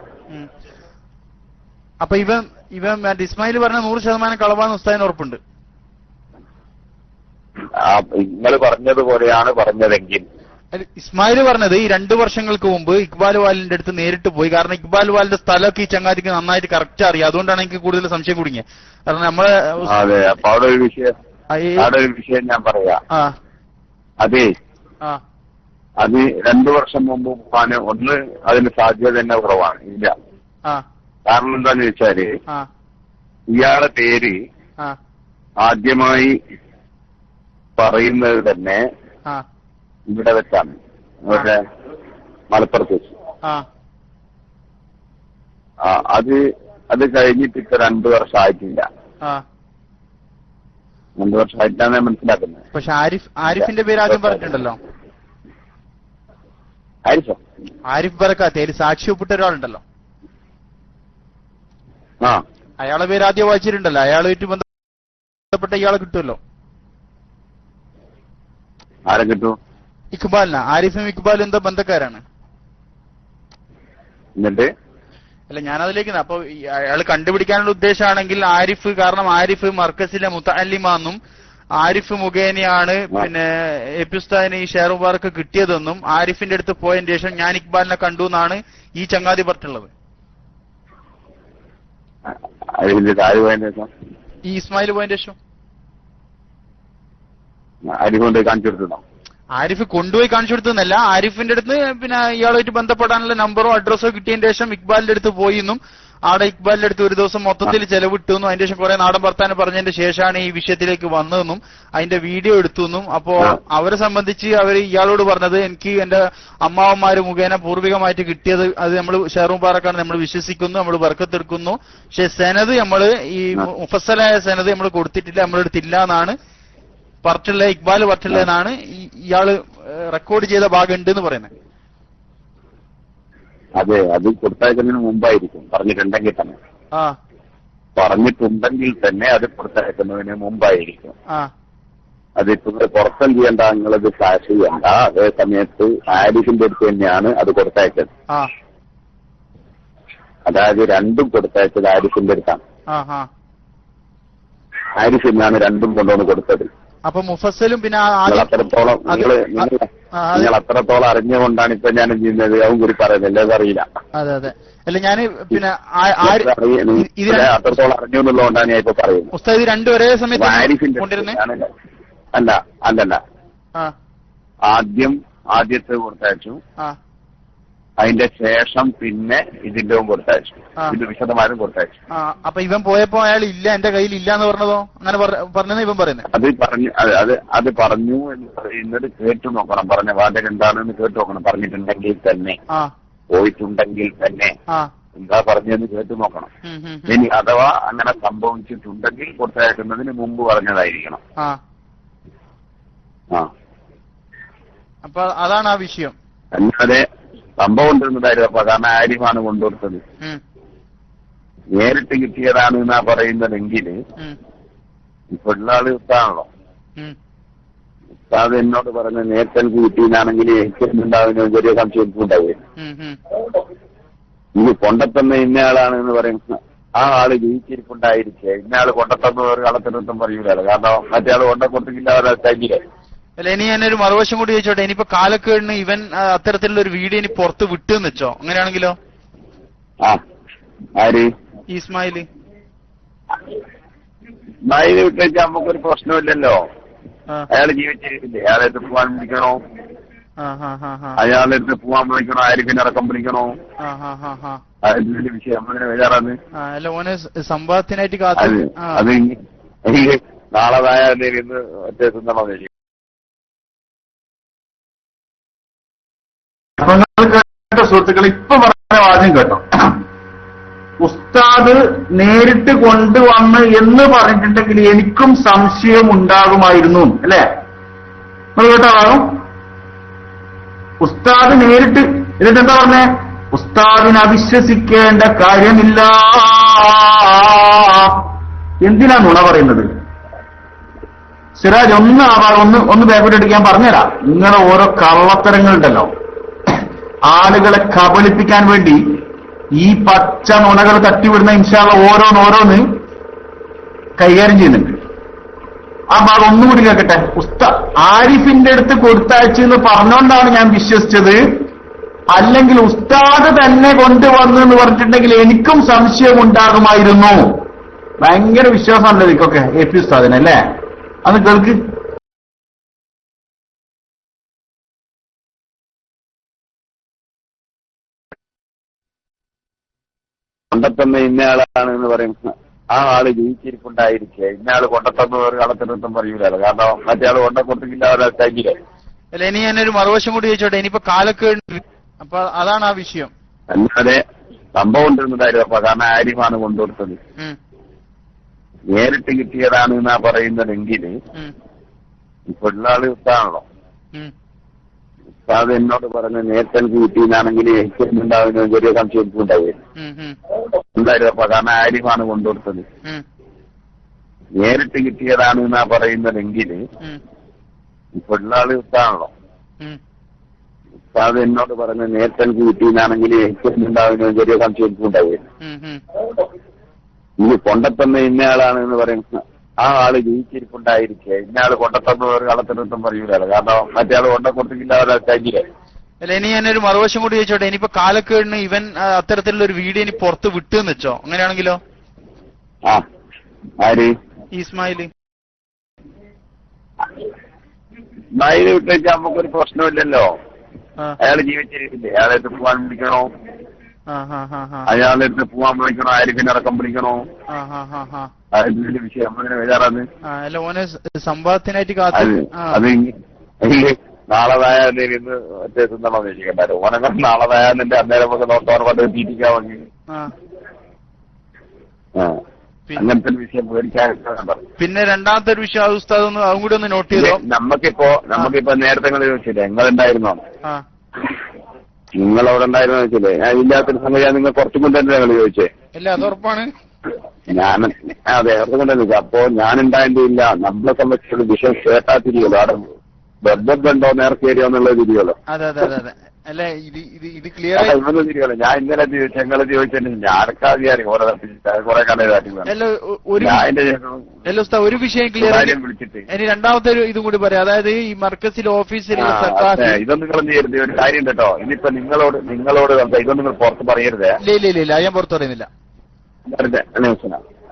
അപ്പൊ ഇവൻ ഇസ്മായിൽ പറഞ്ഞ 100% കളവാന്ന് ഉസ്താദിന് ഉറപ്പുണ്ട്. നിങ്ങൾ പറഞ്ഞതുപോലെയാണ് പറഞ്ഞതെങ്കിൽ ഇസ്മായിൽ പറഞ്ഞത് ഈ 2 വർഷങ്ങൾക്ക് മുമ്പ് ഇക്ബാൽ വാലിന്റെ അടുത്ത് നേരിട്ട് പോയി. കാരണം ഇക്ബാൽ വാലിന്റെ സ്ഥലമൊക്കെ ഈ ചങ്ങാതിക്ക് നന്നായിട്ട് കറക്റ്റ് അറിയാം. അതുകൊണ്ടാണ് എനിക്ക് കൂടുതൽ സംശയം കുടുങ്ങിയത്. കാരണം നമ്മളെ അതെ. അപ്പൊ അവിടെ ഒരു വിഷയം ഞാൻ പറയാം. അതെ, അത് 2 വർഷം മുമ്പ് പോകാന് ഒന്ന് അതിന് സാധ്യത തന്നെ കുറവാണ്. ഇല്ല. കാരണം എന്താന്ന് വെച്ചാല് ഇയാളെ പേര് ആദ്യമായി പറയുന്നത് തന്നെ ഇവിടെ വെച്ചാണ്, ഇവിടെ മലപ്പുറത്ത് വെച്ച്. അത് കഴിഞ്ഞിട്ട് ഇപ്പൊ 2 വർഷം ആയിട്ടില്ല. 2 വർഷം ആയിട്ടാണ് മനസ്സിലാക്കുന്നത്. പക്ഷെ ആരിഫിന്റെ പേര് ആദ്യം പറഞ്ഞിട്ടുണ്ടല്ലോ. ആരിഫ് ബറക്കാത്ത് അതിൽ സാക്ഷി ഒപ്പിട്ട ഒരാളുണ്ടല്ലോ, അയാളെ പേര് ആദ്യം വായിച്ചിട്ടുണ്ടല്ലോ. അയാളുമായിട്ട് ബന്ധപ്പെട്ട ഇയാളെ കിട്ടുമല്ലോ. ആരെ കിട്ടും? ഇക്ബാലിനാ. ആരിഫും ഇക്ബാലും എന്താ ബന്ധക്കാരാണ്. എന്നിട്ട് അല്ല, ഞാനതിലേക്ക് അപ്പൊ അയാൾ കണ്ടുപിടിക്കാനുള്ള ഉദ്ദേശമാണെങ്കിൽ ആരിഫ്, കാരണം ആരിഫ് മർക്കസിലെ മുത്തഅല്ലിമാന്നും ആരിഫ് മുഖേനയാണ് പിന്നെ എപി ഉസ്താദിന് ഈ ഷെയർ മുബാറക്ക് കിട്ടിയതെന്നും ആരിഫിന്റെ അടുത്ത് പോയതിന് ശേഷം ഞാൻ ഇക്ബാലിനെ കണ്ടു എന്നാണ് ഈ ചങ്ങാതി പറഞ്ഞിട്ടുള്ളത്. ഈ ഇസ്മായിൽ പോയതിന് ശേഷം ആരിഫ് കൊണ്ടുപോയി കാണിച്ചു കൊടുത്തതല്ല. ആരിഫിന്റെ അടുത്ത് പിന്നെ ഇയാളുമായിട്ട് ബന്ധപ്പെടാനുള്ള നമ്പറോ അഡ്രസ്സോ കിട്ടിയതിന് ശേഷം ഇക്ബാലിന്റെ അടുത്ത് പോയി എന്നും അവിടെ ഇക്ബാലിന്റെ അടുത്ത് ഒരു ദിവസം മൊത്തത്തിൽ ചെലവിട്ടുവെന്നും അതിന്റെ ശേഷം കുറെ നാടൻ വർത്താനം പറഞ്ഞതിന്റെ ശേഷമാണ് ഈ വിഷയത്തിലേക്ക് വന്നതെന്നും അതിന്റെ വീഡിയോ എടുത്തുവെന്നും. അപ്പോ അവരെ സംബന്ധിച്ച് അവർ ഇയാളോട് പറഞ്ഞത് എനിക്ക് എന്റെ അമ്മാവന്മാര് മുഖേന പൂർവികമായിട്ട് കിട്ടിയത് അത് നമ്മൾ ഷെയർ മുബാറക്കാണ്, നമ്മൾ വിശ്വസിക്കുന്നു, നമ്മൾ ബർക്കത്തെടുക്കുന്നു. പക്ഷെ സെനത് നമ്മള് ഈ മുഫസ്സലായ സെനത് നമ്മൾ കൊടുത്തിട്ടില്ല, നമ്മളെടുത്തില്ല എന്നാണ് പറഞ്ഞിട്ടുള്ള ഇക്ബാൽ പറഞ്ഞിട്ടുള്ളതെന്നാണ് ഇയാള് റെക്കോർഡ് ചെയ്ത ഭാഗം ഉണ്ട് എന്ന് പറയുന്നത്. അതെ, അത് കൊടുത്തയക്കുന്നതിന് മുമ്പായിരിക്കും പറഞ്ഞിട്ടുണ്ടെങ്കിൽ തന്നെ. പറഞ്ഞിട്ടുണ്ടെങ്കിൽ തന്നെ അത് കൊടുത്തയക്കുന്നതിന് മുമ്പായിരിക്കും. അതിപ്പോ പുറത്തം ചെയ്യേണ്ട, നിങ്ങളത് ഫ്ലാഷ് ചെയ്യണ്ട. അതേ സമയത്ത് ആരിഫിന്റെ അടുത്ത് തന്നെയാണ് അത് കൊടുത്തയച്ചത്. അതായത് രണ്ടും കൊടുത്തയച്ചത് ആരിഫിന്റെ അടുത്താണ്. ആരിഫ് എന്നാണ് രണ്ടും കൊണ്ടുവന്ന് കൊടുത്തത്. അപ്പൊ മുഫസ്സലും പിന്നെ അത്രത്തോളം നിങ്ങൾ അത്രത്തോളം അറിഞ്ഞുകൊണ്ടാണ് ഇപ്പൊ ഞാൻ ചെയ്യുന്നത്. അവൻ കൂടി പറയുന്നില്ല, അതറിയില്ല. അതെ അതെ. അല്ല ഞാൻ പിന്നെ അത്രത്തോളം അറിഞ്ഞു എന്നുള്ളതുകൊണ്ടാണ് ഞാൻ ഇപ്പൊ പറയുന്നത്. ഉസ്താദ് ഇത് രണ്ടും ഒരേ സമയത്ത് അല്ലല്ല ആദ്യത്തെ കൊടുത്തയച്ചു, അതിന്റെ ശേഷം പിന്നെ ഇതിന്റെ കൊടുത്തയച്ചു, ഇത് വിശദമായും കൊടുത്തയച്ചു. അപ്പൊ ഇവൻ പോയപ്പോ അയാൾ ഇല്ല, എന്റെ കയ്യിൽ ഇല്ല എന്ന് പറഞ്ഞതോ? അങ്ങനെ പറഞ്ഞെന്ന് ഇവൻ പറയുന്നത്. അത് പറഞ്ഞു എന്ന് പറയുന്നത് കേട്ടു നോക്കണം. പറഞ്ഞ വാചകം എന്താണെന്ന് കേട്ടു നോക്കണം. പറഞ്ഞിട്ടുണ്ടെങ്കിൽ തന്നെ, പോയിട്ടുണ്ടെങ്കിൽ തന്നെ എന്താ പറഞ്ഞതെന്ന് കേട്ടു നോക്കണം. ഇനി അഥവാ അങ്ങനെ സംഭവിച്ചിട്ടുണ്ടെങ്കിൽ കൊടുത്തയക്കുന്നതിന് മുമ്പ് പറഞ്ഞതായിരിക്കണം. അപ്പൊ അതാണ് ആ വിഷയം. അല്ലാതെ സംഭവം ഉണ്ടെന്നതായിരുന്നു. അപ്പൊ കാരണം ആരിഫാണ് കൊണ്ടുകൊടുത്തത്, നേരിട്ട് കിട്ടിയതാണ് എന്നാ പറയുന്നതെങ്കിൽ ഇപ്പൊ ഉള്ള ആള് ഉത്താണല്ലോ. ഉസ്താദ് എന്നോട് പറഞ്ഞ നേരത്തെ കിട്ടിയെന്നാണെങ്കിൽ എനിക്കുണ്ടാവുന്ന ചെറിയ സംശയം ഉണ്ടാവുക. ഇനി കൊണ്ടത്തന്ന ഇന്നയാളാണ് എന്ന് പറയുന്ന ആ ആള് ജീവിച്ചിരിപ്പുണ്ടായിരിക്കെ ഇന്നയാള് കൊണ്ടത്തന്ന ഒരു കളത്തിനൊന്നും പറയൂലല്ലോ. കാരണം മറ്റേ ആള് കൊണ്ട കൊടുത്തില്ല, അവരെ കഴിഞ്ഞില്ലേ. അല്ല, ഇനി ഞാനൊരു മറുവശം കൂടി ചോദിച്ചോട്ടെ. ഇനിയിപ്പോ കാലക്കേടിന് ഇവൻ അത്തരത്തിലുള്ള ഒരു വീഡിയോ ഇനി പുറത്ത് വിട്ടുന്ന് വെച്ചോ, അങ്ങനെയാണെങ്കിലോ? ആര്? ഇസ്മായില് വിട്ടേച്ച് നമുക്കൊരു പ്രശ്നമില്ലല്ലോ. അയാൾ ജീവിച്ചിരിക്കില്ലേ? അയാളെടുത്ത് പോകാൻ വിളിക്കണോ? അയാളെടുത്ത് പോകാൻ വിളിക്കണോ? ആരിഫിനെ ഇറക്കം വിളിക്കണോ? അതിന്റെ വിഷയം അങ്ങനെ വേറാണ്. അല്ല, ഓന് സംഭവത്തിനായിട്ട് അത് എനിക്ക് നാളെ ഇന്ന് വ്യത്യാസം ശരി. സുഹൃത്തുക്കൾ ഇപ്പൊ പറഞ്ഞ വാചകം കേട്ടോ. ഉസ്താദ് നേരിട്ട് കൊണ്ടുവന്ന് എന്ന് പറഞ്ഞിട്ടുണ്ടെങ്കിൽ എനിക്കും സംശയം ഉണ്ടാകുമായിരുന്നു, അല്ലേ? നിങ്ങൾ കേട്ടോ? ഉസ്താദ് നേരിട്ട് എന്നിട്ടെന്താ പറഞ്ഞേ? ഉസ്താദിനെ അവിശ്വസിക്കേണ്ട കാര്യമില്ല. എന്തിനാ നുണ പറയുന്നത്? സിറാജ് ഒന്ന് ബാക്കോട്ട് അടിക്കാൻ പറഞ്ഞുതരാം. നിങ്ങളെ ഓരോ കള്ളത്തരങ്ങളുണ്ടല്ലോ, ആളുകളെ കബളിപ്പിക്കാൻ വേണ്ടി ഈ പച്ച നുണകൾ തട്ടിവിടുന്ന ഇൻഷാ അല്ലാഹ് ഓരോന്ന് കൈകാര്യം ചെയ്യുന്നുണ്ട്. ആ ഭാഗം ഒന്നുകൂടി കേൾക്കട്ടെ. ആരിഫിന്റെ അടുത്ത് കൊടുത്തയച്ചു എന്ന് പറഞ്ഞുകൊണ്ടാണ് ഞാൻ വിശ്വസിച്ചത്. അല്ലെങ്കിൽ ഉസ്താദ് തന്നെ കൊണ്ടുവന്നു എന്ന് പറഞ്ഞിട്ടുണ്ടെങ്കിൽ എനിക്കും സംശയം ഉണ്ടാകുമായിരുന്നു. ഭയങ്കര വിശ്വാസമാണല്ലോ ഇതൊക്കെ എ പി ഉസ്താദിനല്ലേ? അത് കേൾക്ക്. കൊണ്ടെത്തുന്ന ഇന്നയാളാണ് എന്ന് പറയുമ്പോൾ ആ ആള് ജീവിച്ചിരിപ്പുണ്ടായിരിക്കുക. ഇന്നയാള് കൊണ്ടെത്തുന്ന ഒരു കളത്തിനൊന്നും പറയൂലല്ലോ, കാരണം മറ്റേ ആള് കൊണ്ട കൊടുത്തില്ല അവരാക്കില്ലേ. അല്ല, ഇനി ഞാനൊരു മറുവശം കൂടി ചോദിച്ചോട്ടെ. ഇനിയിപ്പോ കാലക്കേട്, അപ്പൊ അതാണ് ആ വിഷയം. അല്ലാതെ സംഭവം ഉണ്ടെന്നതായിരുന്നു. അപ്പൊ കാരണം ആര്യമാണ് കൊണ്ടുകൊടുത്തത്, നേരിട്ട് കിട്ടിയതാണ് എന്നാ പറയുന്നതെങ്കിൽ ഇപ്പൊ ഉള്ള ആള് ഉത്താണല്ലോ. ഉസ്താദ് എന്നോട് പറഞ്ഞ നേരത്തെ എനിക്ക് കിട്ടിയെന്നാണെങ്കിൽ എനിക്കുണ്ടാവുന്ന ചെറിയ സംശയം ഉണ്ടാവുകയായിരുന്നു. എന്തായാലും അപ്പൊ കാരണം ആര്യമാണ് കൊണ്ടുകൊടുത്തത്, നേരിട്ട് കിട്ടിയതാണ് എന്നാ പറയുന്നതെങ്കിൽ ഇപ്പൊ ഉള്ള ആള് ഉത്താണല്ലോ. ഉസ്താദ് എന്നോട് പറഞ്ഞ നേരത്തെ എനിക്ക് കിട്ടിയെന്നാണെങ്കിൽ എനിക്കുണ്ടാവുന്ന ചെറിയ സംശയം ഉണ്ടാവുകയായിരുന്നു. ഇനി കൊണ്ടെത്തുന്ന ഇന്നയാളാണ് എന്ന് പറയുമ്പോൾ ആ ആള് ജീവിച്ചിരിപ്പുണ്ടായിരിക്കുക. ഇന്നയാള് കൊണ്ടെത്തുന്ന ഒരു കളത്തിനൊന്നും പറയൂലല്ലോ, കാരണം മറ്റേ ആള് കൊണ്ട കൊടുത്തില്ല അവരാക്കില്ലേ. അല്ല, ഇനി ഞാനൊരു മറുവശം കൂടി ചോദിച്ചോട്ടെ. ഇനിയിപ്പോ കാലക്കേടിന് ഇവൻ അത്തരത്തിലുള്ള ഒരു വീഡിയോ ഇനി പുറത്ത് വിട്ടുവെന്ന് വെച്ചോ, അങ്ങനെയാണെങ്കിലോ? ആര്? ഇസ്മായില് വിട്ടേച്ചാൽ നമുക്കൊരു പ്രശ്നമില്ലല്ലോ. അയാൾ ജീവിച്ചിരിക്കില്ലേ, അയാളെടുത്ത് പോകാൻ വിളിക്കണോ, അയാളെടുത്ത് പോകാൻ വിളിക്കണോ, ആരിഫിനടക്കം വിളിക്കണോ, അതിന്റെ വിഷയം അങ്ങനെ വേദാറാന്ന്. അല്ല, ഓനെ സംഭവത്തിനായിട്ട് അത് നാളെതായാലും ഇന്ന് മറ്റേ തിന്നണോ ചോദിക്കണ്ടായിരുന്നു. ഓനങ്ങൾ നാളെതായാലിന്റെ അന്നേരം നമുക്ക് നോക്കാൻ കൊണ്ട് തീറ്റിക്കാൻ വാങ്ങി അങ്ങനത്തെ ഒരു വിഷയം പേടിക്കാൻ. പിന്നെ രണ്ടാമത്തെ ഒരു വിഷയം ഉസ്താദ് അതും കൂടി ഒന്ന് നോട്ട് ചെയ്തോ. നമുക്കിപ്പോ നേരത്തെ നിങ്ങൾ ചോദിച്ചില്ലേ എങ്ങളുണ്ടായിരുന്നോ, നിങ്ങളവിടെ ഉണ്ടായിരുന്നോ ചോദിച്ചില്ലേ? ഞാൻ ഇല്ലാത്തൊരു സംഗതി നിങ്ങൾ കുറച്ചും കൊണ്ടല്ലേ നിങ്ങൾ ചോദിച്ചേ? അല്ല, അത് ഉറപ്പാണ്. അതെ, കുറച്ചും കൊണ്ടല്ലേ. അപ്പോ ഞാനുണ്ടായതിന്റെ ഇല്ല, നമ്മളെ സംബന്ധിച്ചുള്ള വിഷയം കേട്ടാ തിരിയല്ലോ, അവിടെ ബന്ധമുണ്ടോ നേർക്കേരിയോ എന്നുള്ള തിരിയല്ലോ. അതെ അതെ അതെ. അല്ല, ഇത് ക്ലിയർ ഇതൊന്നും തിരിയല്ലോ. ഞാൻ ഇന്നലെ ചോദിച്ചു, ഞങ്ങൾ ചോദിച്ചിട്ട് ഞാനൊക്കെ ഓരോ കുറെ കണ്ടു. ഒരു വിഷയം ക്ലിയർ വിളിച്ചിട്ട് ഇനി രണ്ടാമത്തെ ഇതും കൂടി പറയാം. അതായത് ഈ മർക്കസിൽ ഓഫീസിൽ ഇതൊന്നും നിങ്ങൾ എന്ത് ചെയ്യരുത്. ഒരു കാര്യം കേട്ടോ, ഇനിയിപ്പോ നിങ്ങളോട് ഇതൊന്നും നിങ്ങൾ പുറത്ത് പറയരുതേ. ഇല്ല, ഞാൻ പുറത്ത് പറയുന്നില്ല.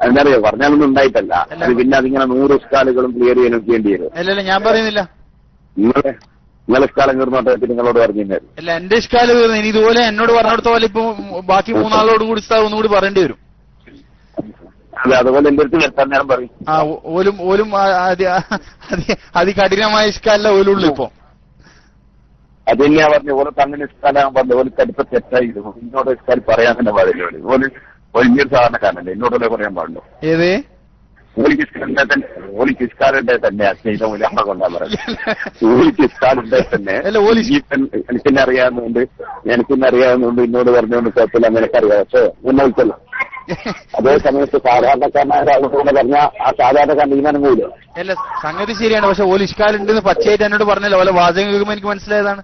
എന്താറിയോ, പറഞ്ഞാലൊന്നും ഉണ്ടായിട്ടല്ല. പിന്നെ അതിങ്ങനെ 100 സ്കാലുകളും ക്ലിയർ ചെയ്യാൻ വേണ്ടി വരും. അല്ലല്ല, ഞാൻ പറയുന്നില്ല. നിങ്ങളെ സ്കാലം കീർന്നോട്ടെ നിങ്ങളോട് പറഞ്ഞില്ല. അല്ല, എന്റെ സ്കാല് കീർന്നു. ഇനി ഇതുപോലെ എന്നോട് പറഞ്ഞെടുത്ത പോലെ ഇപ്പൊ ബാക്കി 3 ആളോടും കൂടി ഒന്നുകൂടി പറയേണ്ടി വരും. അതെ, അതുപോലെ എന്റെ അടുത്ത് നിർത്താൻ നേരം പറയും. ഓലും അതികഠിനമായ സ്കാലല്ല ഓലുള്ളൂ ഇപ്പൊ. അത് തന്നെയാ പറഞ്ഞു. ഓരോ അങ്ങനെ സ്കാലാൻ പറഞ്ഞു. ഓല് കടുത്ത തെറ്റായിരുന്നു. ഇന്നോട് സ്കാൽ പറയാൻ തന്നെ പാടില്ല. ഓല് വലിയൊരു സാധാരണക്കാരനല്ലേ, എന്നോടല്ലേ പറയാൻ പാടുള്ളൂ. ഏത് ഓലിക്കിസ്കാലിന്റെ തന്നെ സ്നേഹിതം കൊണ്ടാ പറയുന്നത്. ഓലിക്കിസ്കാലിന്റെ തന്നെ എനിക്കെന്നെ അറിയാവുന്നതുകൊണ്ട് എന്നോട് പറഞ്ഞുകൊണ്ട് കുഴപ്പമില്ല, നിനക്കറിയാം. പക്ഷെ മുന്നോട്ടല്ലോ അതേ സമയത്ത് സാധാരണക്കാരനായ ഒരാളോട് പറഞ്ഞാൽ ആ സാധാരണക്കാരൻ തീരുമാനം പോയില്ല. അല്ല, സംഗതി ശരിയാണ്. പക്ഷെ ഓലിസ്കാലുണ്ടെന്ന് പച്ചയായിട്ട് എന്നോട് പറഞ്ഞല്ലോ. ഓലെ വാചകം കേൾക്കുമ്പോൾ എനിക്ക് മനസ്സിലായതാണ്.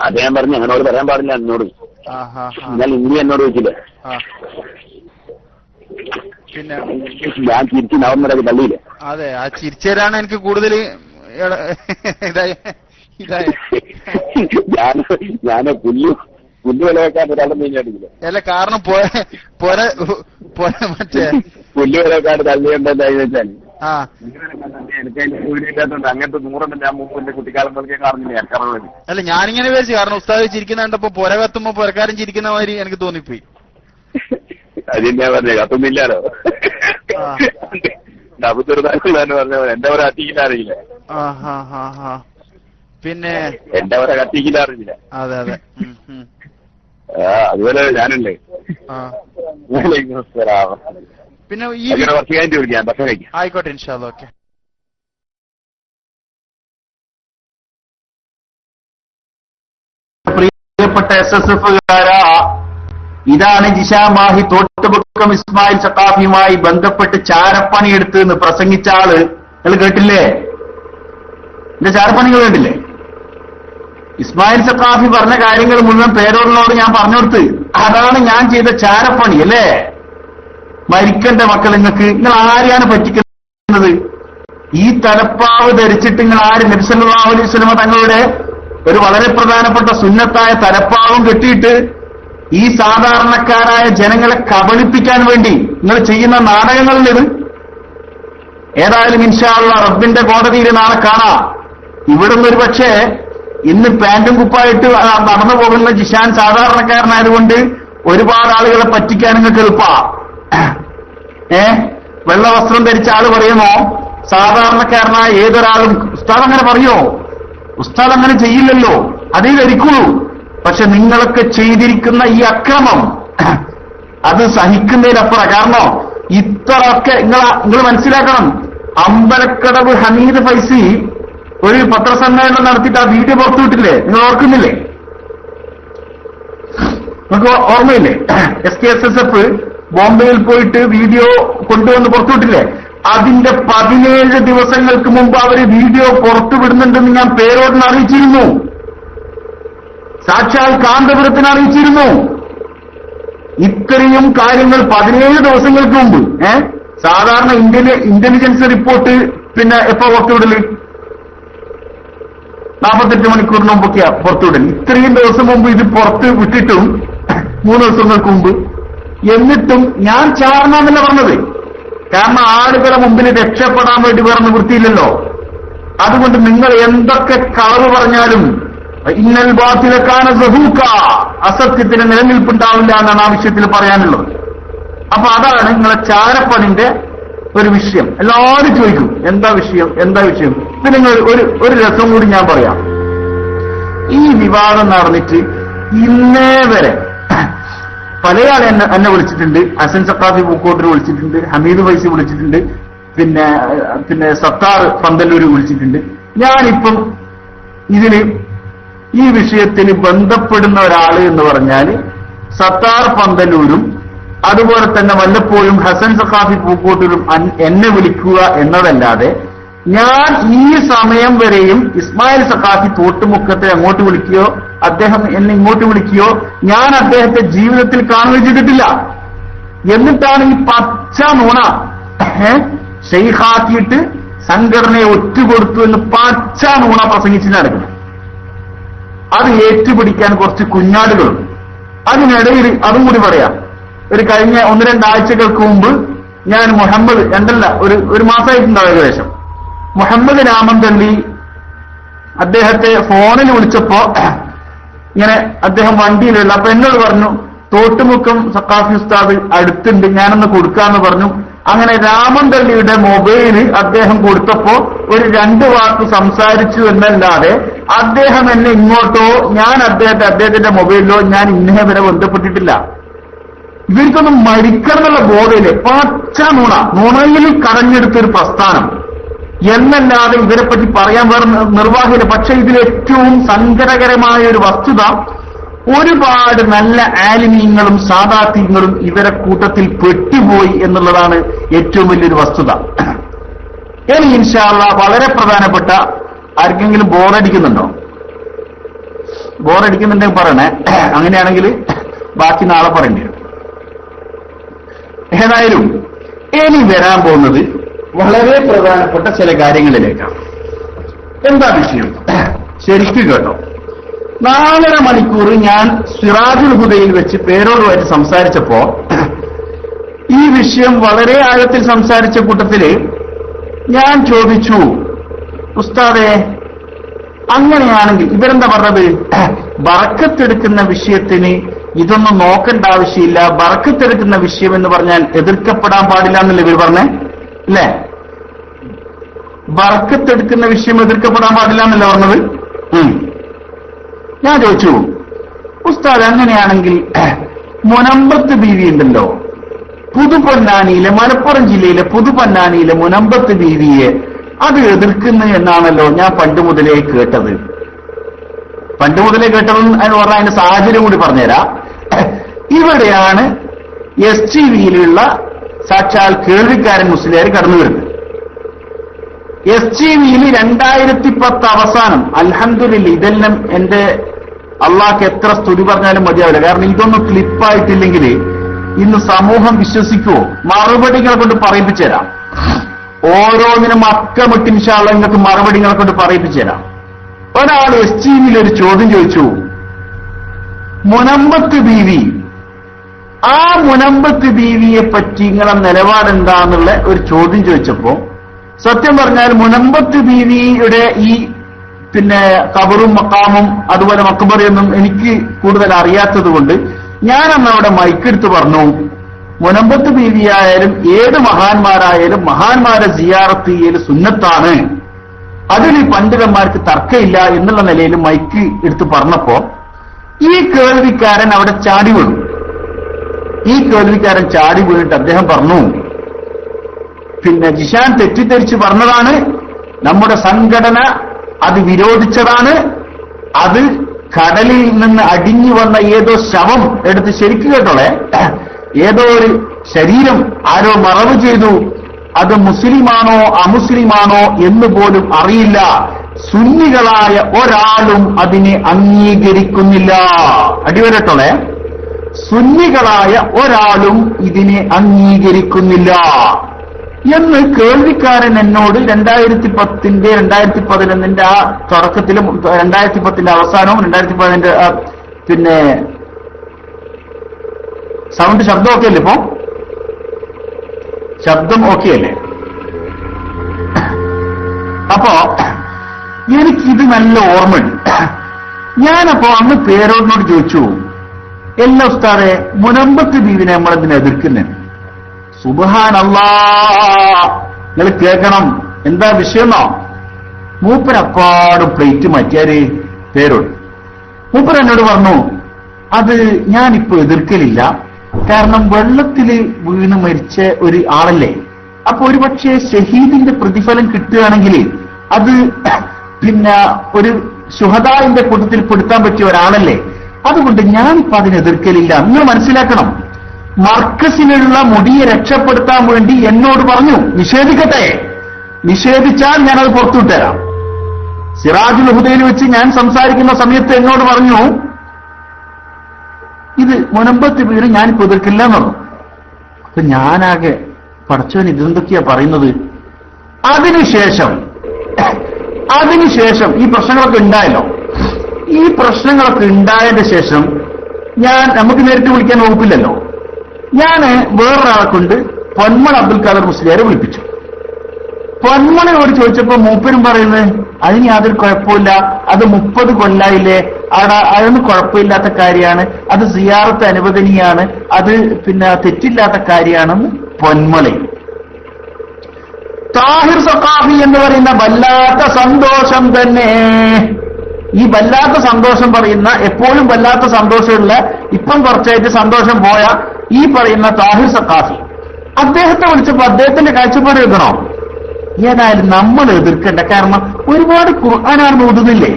അത് ഞാൻ പറഞ്ഞു, അങ്ങനോട് പറയാൻ പാടില്ല എന്നോട്. ഞാൻ ഇനി എന്നോട് ചോദിച്ചില്ലേ, പിന്നെ ഞാൻ ചിരിച്ച് നവംബർ തള്ളിയില്ലേ. അതെ, ആ ചിരിച്ചേരാണ് എനിക്ക് കൂടുതൽ ഞാൻ പുല്ല് വിലവെക്കാൻ ഒരാളും നീങ്ങിയിട്ടില്ല. അല്ല, കാരണം മറ്റേ പുല്ല് വിലവെക്കാൻ തള്ളിയുണ്ടെന്ന് വെച്ചാൽ എനിക്ക് അതിന്റെ സൂര്യയില്ലാത്തതുകൊണ്ട് അങ്ങനത്തെ 100 ഞാൻ മുമ്പ് എന്റെ കുട്ടിക്കാലം മുതലേ കാണുന്നില്ല. എനിക്കറിയാം. അല്ല, ഞാനിങ്ങനെ വിചാരിച്ചു, കാരണം ഉസ്താദ് ചിരിക്കുന്ന കണ്ടപ്പോ പുര കത്തുമ്പോ പുരക്കാരൻ ചിരിക്കുന്ന മാതിരി എനിക്ക് തോന്നിപ്പോയി. അതിന്റെ പറഞ്ഞ കത്തുന്നില്ലാലോ. അബുദുർദാന്ന് പറഞ്ഞ എന്റെ വരെ കത്തിക്കില്ല. പിന്നെ എന്റെ വരെ കത്തിക്കില്ല അറിയില്ല. അതെ അതെ. അതുപോലെ ഞാനുണ്ട്. പിന്നെ ഈ കുറച്ച് കഴിഞ്ഞിട്ട് വിളിക്കാം, ഭക്ഷണം കഴിക്കാം. ആയിക്കോട്ടെ, ഇൻഷാ അല്ലാഹ്. ഓക്കെ. പ്രിയപ്പെട്ട SSFകാരാ, ഇതാണ് ജിഷാമാഹി തോട്ടുപക്കം ഇസ്മായിൽ സഖാഫിയുമായി ബന്ധപ്പെട്ട് ചാരപ്പണി എടുത്ത് പ്രസംഗിച്ച ആള്. നിങ്ങൾ കേട്ടില്ലേ? എന്റെ ചാരപ്പണികൾ കേട്ടില്ലേ? ഇസ്മായിൽ സഖാഫി പറഞ്ഞ കാര്യങ്ങൾ മുഴുവൻ പേരോടിനോട് ഞാൻ പറഞ്ഞു കൊടുത്ത്. അതാണ് ഞാൻ ചെയ്ത ചാരപ്പണി അല്ലേ? മരിക്കണ്ട മക്കൾ, നിങ്ങൾ ആരെയാണ് പറ്റിക്കുന്നത്? ഈ തലപ്പാവ് ധരിച്ചിട്ട് നിങ്ങൾ ആര്? നബി സല്ലല്ലാഹു അലൈഹി വസല്ലം തങ്ങളുടെ ഒരു വളരെ പ്രധാനപ്പെട്ട സുന്നത്തായ തലപ്പാവും കെട്ടിയിട്ട് ഈ സാധാരണക്കാരായ ജനങ്ങളെ കബളിപ്പിക്കാൻ വേണ്ടി നിങ്ങൾ ചെയ്യുന്ന നാടകങ്ങളിലിത്. ഏതായാലും ഇൻഷാ അല്ലാഹ് റബ്ബിന്റെ കോടതിയിൽ നാളെ കാണാം. ഇവിടുന്ന് ഒരു പക്ഷേ ഇന്ന് പാന്റും കുപ്പായിട്ട് നടന്നു പോകുന്ന ജിഷാൻ സാധാരണക്കാരനായതുകൊണ്ട് ഒരുപാട് ആളുകളെ പറ്റിക്കാൻ നിങ്ങൾക്ക് എളുപ്പാ. വെള്ള വസ്ത്രം ധരിച്ച ആള് പറയുമോ സാധാരണക്കാരനായ ഏതൊരാളും ഉസ്താദ് അങ്ങനെ പറയോ? ഉസ്താദ് അങ്ങനെ ചെയ്യില്ലല്ലോ, അതേ ധരിക്കുള്ളൂ. പക്ഷെ നിങ്ങളൊക്കെ ചെയ്തിരിക്കുന്ന ഈ അക്രമം അത് സഹിക്കുന്നതിനപ്പുറം. കാരണം ഇത്രയൊക്കെ നിങ്ങൾ മനസ്സിലാക്കണം. അമ്പലക്കടവ് ഹമീദ് ഫൈസി ഒരു പത്രസമ്മേളനം നടത്തിയിട്ട് ആ വീഡിയോ പുറത്തുവിട്ടില്ലേ? നിങ്ങൾ ഓർക്കുന്നില്ലേ? നിങ്ങൾക്ക് ഓർമ്മയില്ലേ? SKSSF ബോംബെയിൽ പോയിട്ട് വീഡിയോ കൊണ്ടുവന്ന് പുറത്തുവിട്ടില്ലേ? അതിന്റെ 17 ദിവസങ്ങൾക്ക് മുമ്പ് അവര് വീഡിയോ പുറത്തുവിടുന്നുണ്ടെന്ന് ഞാൻ പേരോടിനെ അറിയിച്ചിരുന്നു. സാക്ഷാൽ കാന്തപുരത്തിന് അറിയിച്ചിരുന്നു. ഇത്രയും കാര്യങ്ങൾ 17 ദിവസങ്ങൾക്ക് മുമ്പ്. സാധാരണ ഇന്റലിജൻസ് റിപ്പോർട്ട് പിന്നെ എപ്പോ പുറത്തുവിടല്? 48 മണിക്കൂറിന് മുമ്പൊക്കെയാ പുറത്തുവിടൽ. ഇത്രയും ദിവസം മുമ്പ് ഇത് പുറത്ത് വിട്ടിട്ടും 3 ദിവസങ്ങൾക്ക് മുമ്പ്. എന്നിട്ടും ഞാൻ ചാടണമെന്നല്ല പറഞ്ഞത്. കാരണം ആളുകളെ മുമ്പിൽ രക്ഷപ്പെടാൻ വേണ്ടി വേറെ നിവൃത്തിയില്ലല്ലോ. അതുകൊണ്ട് നിങ്ങൾ എന്തൊക്കെ കളവ് പറഞ്ഞാലും ഇന്നൽ ബാത്തിലക്കാന സഹൂക്ക, അസത്യത്തിന് നിലനിൽപ്പുണ്ടാവില്ല എന്നാണ് ആ വിഷയത്തിൽ പറയാനുള്ളത്. അപ്പൊ അതാണ് നിങ്ങളെ ചാരപ്പണിന്റെ ഒരു വിഷയം. എല്ലാവരും ചോദിക്കും എന്താ വിഷയം, എന്താ വിഷയം. ഇത് നിങ്ങൾ ഒരു രസം കൂടി ഞാൻ പറയാം. ഈ വിവാദം നടന്നിട്ട് ഇന്നേ വരെ പല ആളെ എന്നെ വിളിച്ചിട്ടുണ്ട്. ഹസൻ സഖാഫി പൂക്കോട്ടിന് വിളിച്ചിട്ടുണ്ട്, ഹമീദ് ഫൈസി വിളിച്ചിട്ടുണ്ട്, പിന്നെ സത്താർ പന്തല്ലൂര് വിളിച്ചിട്ടുണ്ട്. ഞാനിപ്പം ഇതിന് ഈ വിഷയത്തിന് ബന്ധപ്പെടുന്ന ഒരാള് എന്ന് പറഞ്ഞാൽ സത്താർ പന്തല്ലൂരും അതുപോലെ തന്നെ വല്ലപ്പോഴും ഹസൻ സഖാഫി പൂക്കോട്ടൂരും എന്നെ വിളിക്കുക എന്നതല്ലാതെ ഞാൻ ഈ സമയം വരെയും ഇസ്മായിൽ സഖാഫി തോട്ടുമുക്കത്തെ അങ്ങോട്ട് വിളിക്കുകയോ അദ്ദേഹം എന്നെ ഇങ്ങോട്ട് വിളിക്കുകയോ ഞാൻ അദ്ദേഹത്തെ ജീവിതത്തിൽ കാണുകയോ ചെയ്തിട്ടില്ല. എന്നിട്ടാണ് ഈ പച്ച നുണ ഷെയ്ഖാക്കിയിട്ട് സംഘടനയെ ഒറ്റുകൊടുത്തു എന്ന് പച്ച നുണ പ്രസംഗിച്ച് നടക്കുന്നത്. അത് ഏറ്റുപിടിക്കാൻ കുറച്ച് കുഞ്ഞാടുകളുണ്ട്. അതിനിടയിൽ അതും കൂടി പറയാം. ഒരു കഴിഞ്ഞ 1-2 ആഴ്ചകൾക്ക് മുമ്പ് ഞാൻ മുഹമ്മദ് ഒരു മാസമായിട്ടുണ്ടാവും ഏകദേശം, മുഹമ്മദ് രാമന്തള്ളി അദ്ദേഹത്തെ ഫോണിൽ വിളിച്ചപ്പോ ഇങ്ങനെ അദ്ദേഹം വണ്ടിയിലുള്ള, അപ്പൊ എന്നോട് പറഞ്ഞു തോട്ടുമുക്കം സഖാഫി ഉസ്താദ് അടുത്തുണ്ട്, ഞാനൊന്ന് കൊടുക്കാന്ന് പറഞ്ഞു. അങ്ങനെ രാമന്തള്ളിയുടെ മൊബൈല് അദ്ദേഹം കൊടുത്തപ്പോ ഒരു 2 വാക്ക് സംസാരിച്ചു എന്നല്ലാതെ അദ്ദേഹം എന്നെ ഇങ്ങോട്ടോ ഞാൻ അദ്ദേഹത്തിന്റെ മൊബൈലിലോ ഞാൻ ഇന്നേ വരെ ബന്ധപ്പെട്ടിട്ടില്ല. ഇവർക്കൊന്നും മരിക്കണം എന്നുള്ള ബോധയില്ലേ? പച്ച നുണയിൽ കടഞ്ഞെടുത്തൊരു പ്രസ്ഥാനം എന്നല്ലാതെ ഇവരെപ്പറ്റി പറയാൻ വേറെ നിർവാഹമില്ല. പക്ഷെ ഇതിലേറ്റവും സങ്കടകരമായ ഒരു വസ്തുത, ഒരുപാട് നല്ല ആലിമീങ്ങളും സാദാത്യങ്ങളും ഇവരെ കൂട്ടത്തിൽ പെട്ടുപോയി എന്നുള്ളതാണ് ഏറ്റവും വലിയൊരു വസ്തുത. ഇനി ഇൻഷാ അല്ലാഹ് വളരെ പ്രധാനപ്പെട്ട ആർക്കെങ്കിലും ബോറടിക്കുന്നുണ്ടോ? ബോറടിക്കുന്നുണ്ടെങ്കിൽ പറയണേ. അങ്ങനെയാണെങ്കിൽ ബാക്കി നാളെ പറയേണ്ടി വരും. ഏതായാലും ഇനി വരാൻ പോകുന്നത് വളരെ പ്രധാനപ്പെട്ട ചില കാര്യങ്ങളിലേക്കാണ്. എന്താ വിഷയം? ശരിക്കും കേട്ടോ. 4.5 മണിക്കൂർ ഞാൻ സിറാജുൽ ഹുദയിൽ വെച്ച് പേരോടുമായിട്ട് സംസാരിച്ചപ്പോ ഈ വിഷയം വളരെ ആഴത്തിൽ സംസാരിച്ച കൂട്ടത്തില് ഞാൻ ചോദിച്ചു, ഉസ്താദേ അങ്ങനെയാണെങ്കിൽ ഇവരെന്താ പറഞ്ഞത്? ബറക്കത്തെടുക്കുന്ന വിഷയത്തിന് ഇതൊന്നും നോക്കേണ്ട ആവശ്യമില്ല, ബറക്കത്തെടുക്കുന്ന വിഷയം എന്ന് പറഞ്ഞാൽ എതിർക്കപ്പെടാൻ പാടില്ല എന്നല്ലേ ഇവർ പറഞ്ഞേ? അല്ലേ? ബറക്കത്തെടുക്കുന്ന വിഷയം എതിർക്കപ്പെടാൻ പാടില്ല എന്നല്ലേ പറഞ്ഞത്? ഞാൻ ചോദിച്ചു, ഉസ്താദ് അങ്ങനെയാണെങ്കിൽ മുനമ്പത്ത് ബീവി ഉണ്ടല്ലോ, പുതുപൊന്നാനിയിലെ, മലപ്പുറം ജില്ലയിലെ പുതുപൊന്നാനിയിലെ മുനമ്പത്ത് ബീവിയെ അത് എതിർക്കുന്നു എന്നാണല്ലോ ഞാൻ പണ്ട് മുതലേ കേട്ടത്. പണ്ട് മുതലേ കേട്ടതെന്ന് പറഞ്ഞാൽ അതിന്റെ സാഹചര്യം കൂടി പറഞ്ഞുതരാം. ഇവിടെയാണ് STVയിലുള്ള സാക്ഷാൽ കേൾവിക്കാരൻ മുസ്ലിയാർ കടന്നു വരുന്നത്. STVയിൽ 2010 അവസാനം, അൽഹംദുലില്ലാ, ഇതെല്ലാം എന്റെ അള്ളാഹ്ക്ക് എത്ര സ്തുതി പറഞ്ഞാലും മതിയാവില്ല. കാരണം ഇതൊന്നും ക്ലിപ്പായിട്ടില്ലെങ്കിൽ ഇന്ന് സമൂഹം വിശ്വസിക്കുമോ? മറുപടികളെ കൊണ്ട് പറയിപ്പിച്ചു തരാം. ഓരോന്നിനും അക്കമിട്ട് ഇൻഷാ അല്ലാഹ് നിങ്ങൾക്ക് മറുപടികളെ കൊണ്ട് പറയിപ്പിച്ചു തരാം. ഒരാൾ STVയിൽ ഒരു ചോദ്യം ചോദിച്ചു, മുനമ്പത്ത് ബീവി, ആ മുനമ്പത്ത് ബീവിയെ പറ്റി നിങ്ങളെ നിലപാടെന്താന്നുള്ള ഒരു ചോദ്യം ചോദിച്ചപ്പോ, സത്യം പറഞ്ഞാൽ മുനമ്പത്ത് ബീവിയുടെ ഈ ഖബറും മക്കാമും അതുപോലെ മക്ബറയൊന്നും എനിക്ക് കൂടുതൽ അറിയാത്തത് കൊണ്ട് ഞാൻ അന്നവിടെ മൈക്കെടുത്ത് പറഞ്ഞു, മുനമ്പത്ത് ബീവിയായാലും ഏത് മഹാന്മാരായാലും മഹാന്മാരെ സിയാറത്ത് ചെയ്യൽ സുന്നത്താണ്, അതിൽ പണ്ഡിതന്മാർക്ക് തർക്കമില്ല എന്നുള്ള നിലയിൽ മൈക്ക് എടുത്ത് പറഞ്ഞപ്പോ ഈ കേൾവിക്കാരൻ അവിടെ ചാടി വീണു. ഈ കേൾവിക്കാരൻ ചാടി വീണിട്ട് അദ്ദേഹം പറഞ്ഞു, പിന്നെ ജിഷാൻ തെറ്റിദ്ധരിച്ച് പറഞ്ഞതാണ്, നമ്മുടെ സംഘടന അത് വിരോധിച്ചതാണ്, അത് കടലിൽ നിന്ന് അടിഞ്ഞു വന്ന ഏതോ ശവം എടുത്ത് ശരിക്കും കേട്ടോളെ, ഏതോ ഒരു ശരീരം ആരോ മറവ് ചെയ്തു, അത് മുസ്ലിമാണോ അമുസ്ലിമാണോ എന്ന് പോലും അറിയില്ല, സുന്നികളായ ഒരാളും അതിനെ അംഗീകരിക്കുന്നില്ല. അടിവരട്ടോളെ, സുന്നികളായ ഒരാളും ഇതിനെ അംഗീകരിക്കുന്നില്ല എന്ന് കേൾവിക്കാരൻ എന്നോട് 2010 2011 ആ തുടക്കത്തിലും 2010 അവസാനവും 2010 പിന്നെ സൗണ്ട് ശബ്ദം ഓക്കെ അല്ലേ? ഇപ്പോ ശബ്ദം ഓക്കെ അല്ലേ? അപ്പോ എനിക്കിത് നല്ല ഓർമ്മയുണ്ട്. ഞാനപ്പോ അന്ന് പേരോടിനോട് ചോദിച്ചു, എല്ലാ ഉസ്താദെ മുനമ്പത്ത് ബീവിനെ നമ്മളെന്തിനെ എതിർക്കുന്നത്? സുബ്ഹാനല്ലാഹ്, നിങ്ങൾ കേൾക്കണം, എന്താ വിഷയമെന്നോ? മൂപ്പരപ്പാടും പ്ലേറ്റ് മാറ്റിയാര് പേരോട്. മൂപ്പർ എന്നോട് പറഞ്ഞു, അത് ഞാനിപ്പോ എതിർക്കലില്ല, കാരണം വെള്ളത്തില് വീണ് മരിച്ച ഒരു ആളല്ലേ, അപ്പൊ ഒരുപക്ഷെ ഷഹീദിന്റെ പ്രതിഫലം കിട്ടുകയാണെങ്കിൽ അത് പിന്നെ ഒരു ശുഹദാഇന്റെ കൂട്ടത്തിൽ പെടുത്താൻ പറ്റിയ ഒരാളല്ലേ, അതുകൊണ്ട് ഞാനിപ്പോ അതിനെ എതിർക്കലില്ല. നിങ്ങൾ മനസ്സിലാക്കണം, മർക്കസിലുള്ള മുടിയെ രക്ഷപ്പെടുത്താൻ വേണ്ടി എന്നോട് പറഞ്ഞു നിഷേധിക്കട്ടെ, നിഷേധിച്ചാൽ ഞാനത് പുറത്തുവിട്ടുതരാം. സിറാജുൽ ഹുദയിൽ വെച്ച് ഞാൻ സംസാരിക്കുന്ന സമയത്ത് എന്നോട് പറഞ്ഞു, ഇത് മുനമ്പത്ത് വീട് ഞാനിപ്പോ എതിർക്കില്ല എന്ന് പറഞ്ഞു. അപ്പൊ ഞാനാകെ പടച്ചവൻ ഇതെന്തൊക്കെയാ പറയുന്നത്. അതിനുശേഷം ഈ പ്രശ്നങ്ങളൊക്കെ ഉണ്ടായല്ലോ. ഈ പ്രശ്നങ്ങളൊക്കെ ഉണ്ടായതിന്റെ ശേഷം നമുക്ക് നേരിട്ട് വിളിക്കാൻ വകുപ്പില്ലല്ലോ, ഞാന് വേറൊരാളെ കൊണ്ട് പൊന്മള അബ്ദുൽ ഖാദർ മുസ്ലിയാരെ വിളിപ്പിച്ചു. പൊന്മളയോട് ചോദിച്ചപ്പോ മൂപ്പരും പറയുന്നത് അതിന് യാതൊരു കുഴപ്പമില്ല, അത് 30 കൊല്ലായില്ലേ, അതൊന്നും കുഴപ്പമില്ലാത്ത കാര്യമാണ്, അത് സിയാറത്ത് അനുവദനീയാണ്, അത് പിന്നെ തെറ്റില്ലാത്ത കാര്യമാണെന്ന് പൊന്മളയും. താഹിർ സഖാഫി എന്ന് പറയുന്ന വല്ലാത്ത സന്തോഷം തന്നെ, ഈ വല്ലാത്ത സന്തോഷം പറയുന്ന, എപ്പോഴും വല്ലാത്ത സന്തോഷമുള്ള, ഇപ്പം കുറച്ചായിട്ട് സന്തോഷം പോയ ഈ പറയുന്ന താഹിർ സഖാഫി, അദ്ദേഹത്തെ വിളിച്ചപ്പോ അദ്ദേഹത്തിന്റെ കാഴ്ചപ്പാട് എഴുതണോ? ഏതായാലും നമ്മൾ എതിർക്കണ്ട, കാരണം ഒരുപാട് ഖുർആനാണ് ഓതുന്നില്ലേ,